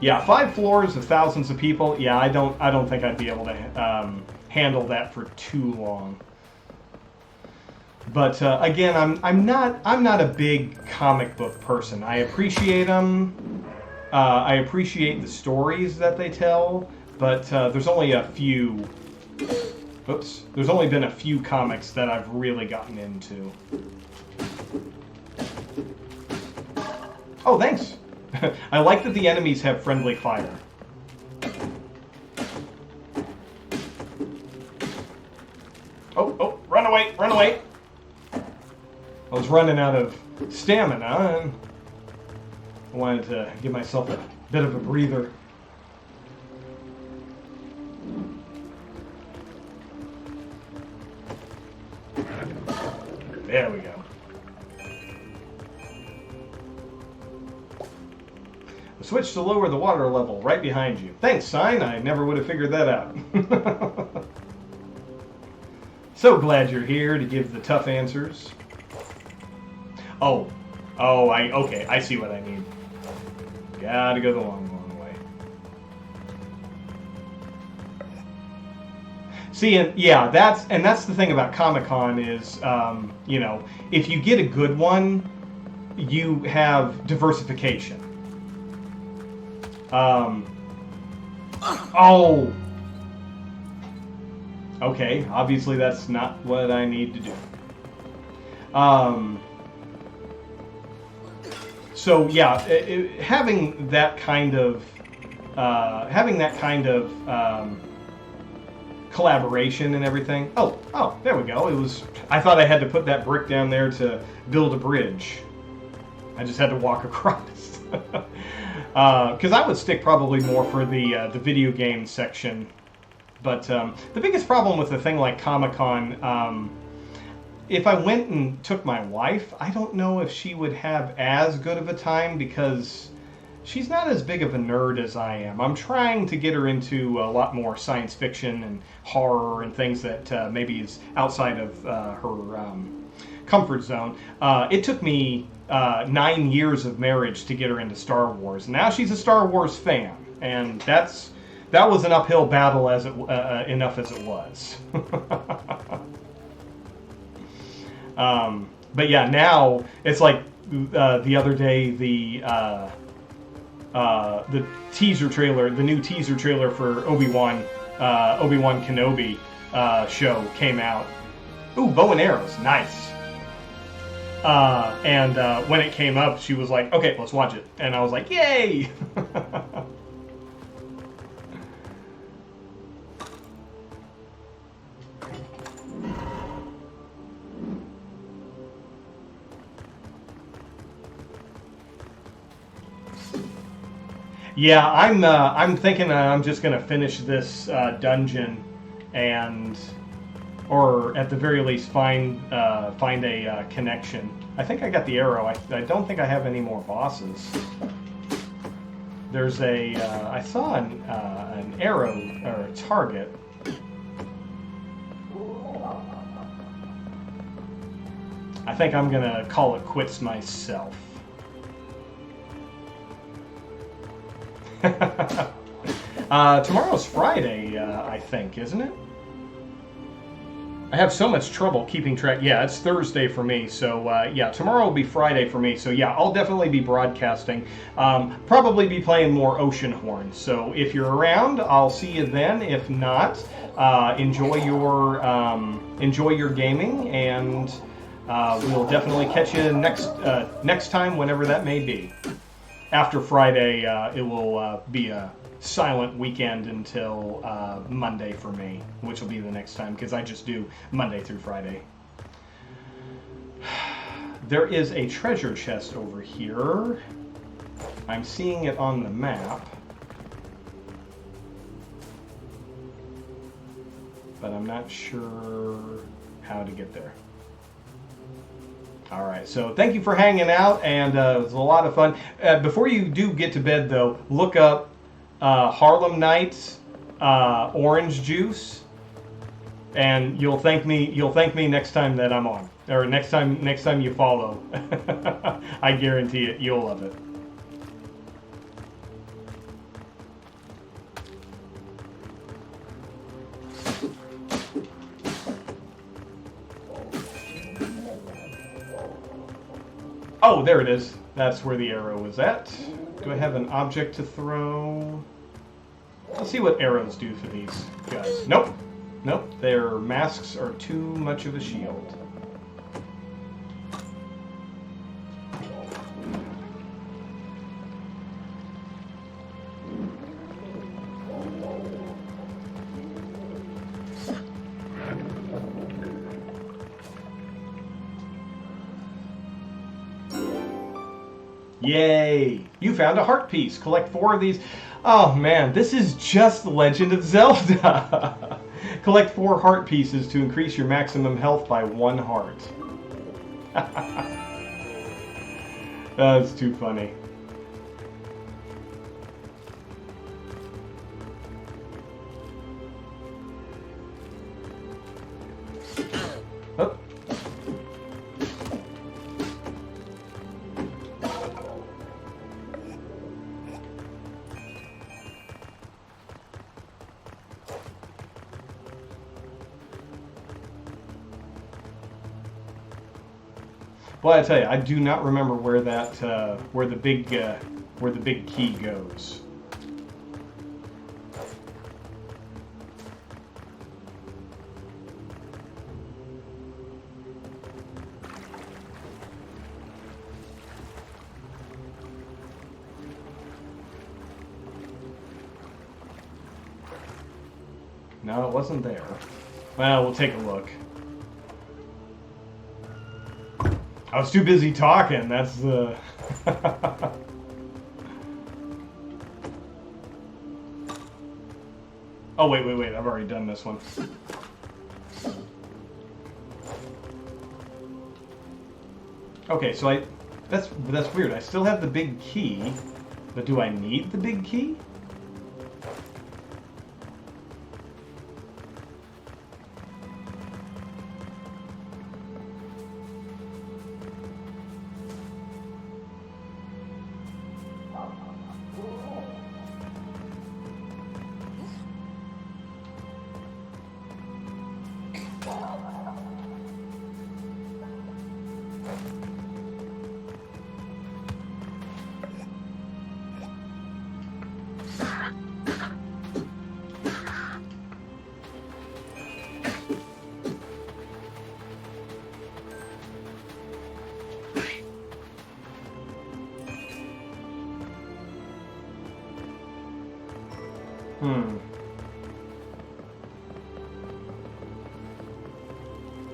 Yeah, 5 floors of thousands of people. Yeah, I don't think I'd be able to handle that for too long. But again, I'm not a big comic book person. I appreciate them. I appreciate the stories that they tell, but there's only a few. Oops, there's only been a few comics that I've really gotten into. Oh, thanks. I like that the enemies have friendly fire. Oh, run away, run away. I was running out of stamina, and I wanted to give myself a bit of a breather. There we go. The switch to lower the water level right behind you. Thanks, Sign. I never would have figured that out. So glad you're here to give the tough answers. Oh, Oh, okay, I see what I need. Gotta go the long way. See, and yeah, that's the thing about Comic-Con is, you know, if you get a good one, you have diversification. Oh! Okay, obviously that's not what I need to do. So yeah, having that kind of collaboration and everything. Oh, there we go. I thought I had to put that brick down there to build a bridge. I just had to walk across. Because I would stick probably more for the video game section. But the biggest problem with a thing like Comic-Con, if I went and took my wife, I don't know if she would have as good of a time because she's not as big of a nerd as I am. I'm trying to get her into a lot more science fiction and horror and things that maybe is outside of her comfort zone. It took me 9 years of marriage to get her into Star Wars. Now she's a Star Wars fan, and that was an uphill battle as enough as it was. But yeah, now it's like the other day the teaser trailer, the new teaser trailer for Obi-Wan Kenobi show came out. Ooh, bow and arrows, nice. And when it came up, she was like, "Okay, let's watch it," and I was like, "Yay!" Yeah, I'm thinking I'm just gonna finish this dungeon, or at the very least find a connection. I think I got the arrow. I don't think I have any more bosses. There's I saw an arrow or a target. I think I'm gonna call it quits myself. Tomorrow's Friday, I think, isn't it? I have so much trouble keeping track. Yeah, it's Thursday for me, so yeah, tomorrow will be Friday for me. So yeah, I'll definitely be broadcasting. Probably be playing more Oceanhorn. So if you're around, I'll see you then. If not, enjoy your gaming, and we'll definitely catch you next time, whenever that may be. After Friday, it will be a silent weekend until Monday for me, which will be the next time, because I just do Monday through Friday. There is a treasure chest over here. I'm seeing it on the map, but I'm not sure how to get there. All right, so thank you for hanging out, and it was a lot of fun. Before you do get to bed, though, look up Harlem Nights orange juice, and you'll thank me. You'll thank me next time that I'm on, or next time you follow. I guarantee it. You'll love it. Oh, there it is. That's where the arrow was at. Do I have an object to throw? Let's see what arrows do for these guys. Nope. Nope. Their masks are too much of a shield. Yay! You found a heart piece. Collect 4 of these. Oh man, this is just The Legend of Zelda. Collect 4 heart pieces to increase your maximum health by 1 heart. That's too funny. Oh. Well, I tell you, I do not remember where that where the big key goes. No, it wasn't there. Well, we'll take a look. I was too busy talking. That's the... Oh, wait. I've already done this one. Okay, so that's weird. I still have the big key, but do I need the big key?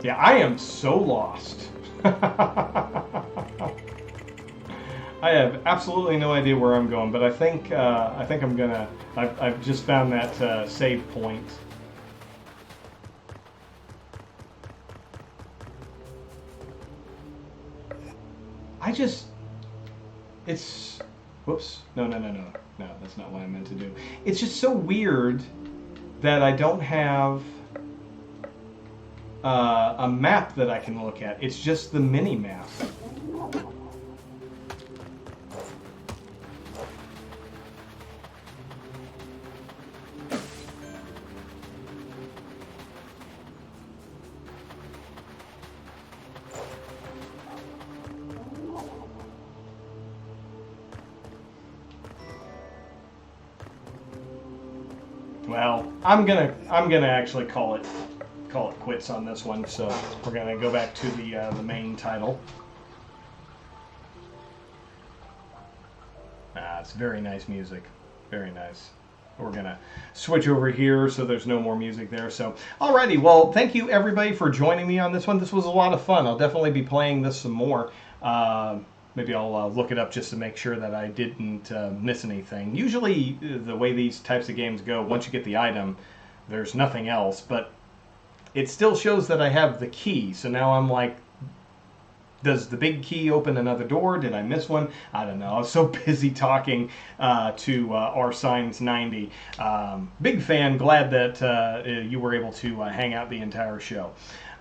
Yeah, I am so lost. I have absolutely no idea where I'm going, but I think I'm gonna. I've just found that save point. It's. Whoops. No. That's not what I meant to do. It's just so weird that I don't have a map that I can look at. It's just the mini map. Well, I'm gonna actually call it quits on this one. So we're gonna go back to the main title. It's very nice music, very nice. We're gonna switch over here so there's no more music there. So, alrighty, well, thank you everybody for joining me on this one. This was a lot of fun. I'll definitely be playing this some more. Maybe I'll look it up just to make sure that I didn't miss anything. Usually, the way these types of games go, once you get the item, there's nothing else. But it still shows that I have the key. So now I'm like, does the big key open another door? Did I miss one? I don't know. I was so busy talking to R Signs 90. Big fan. Glad that you were able to hang out the entire show.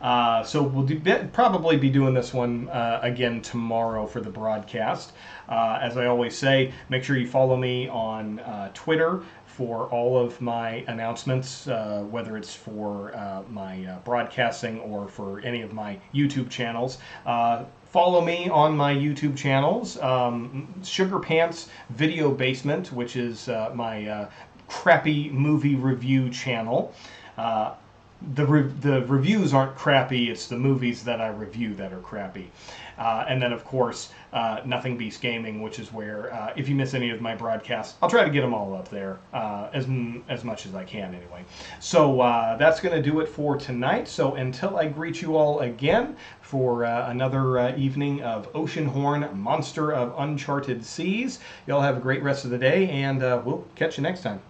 So we'll probably be doing this one again tomorrow for the broadcast. As I always say, make sure you follow me on Twitter for all of my announcements, whether it's for my broadcasting or for any of my YouTube channels. Follow me on my YouTube channels, Sugar Pants Video Basement, which is my crappy movie review channel. The reviews aren't crappy, it's the movies that I review that are crappy. And then, of course, Nothing Beats Gaming, which is where, if you miss any of my broadcasts, I'll try to get them all up there as much as I can anyway. So that's going to do it for tonight. So until I greet you all again for another evening of Oceanhorn, Monster of Uncharted Seas, y'all have a great rest of the day, and we'll catch you next time.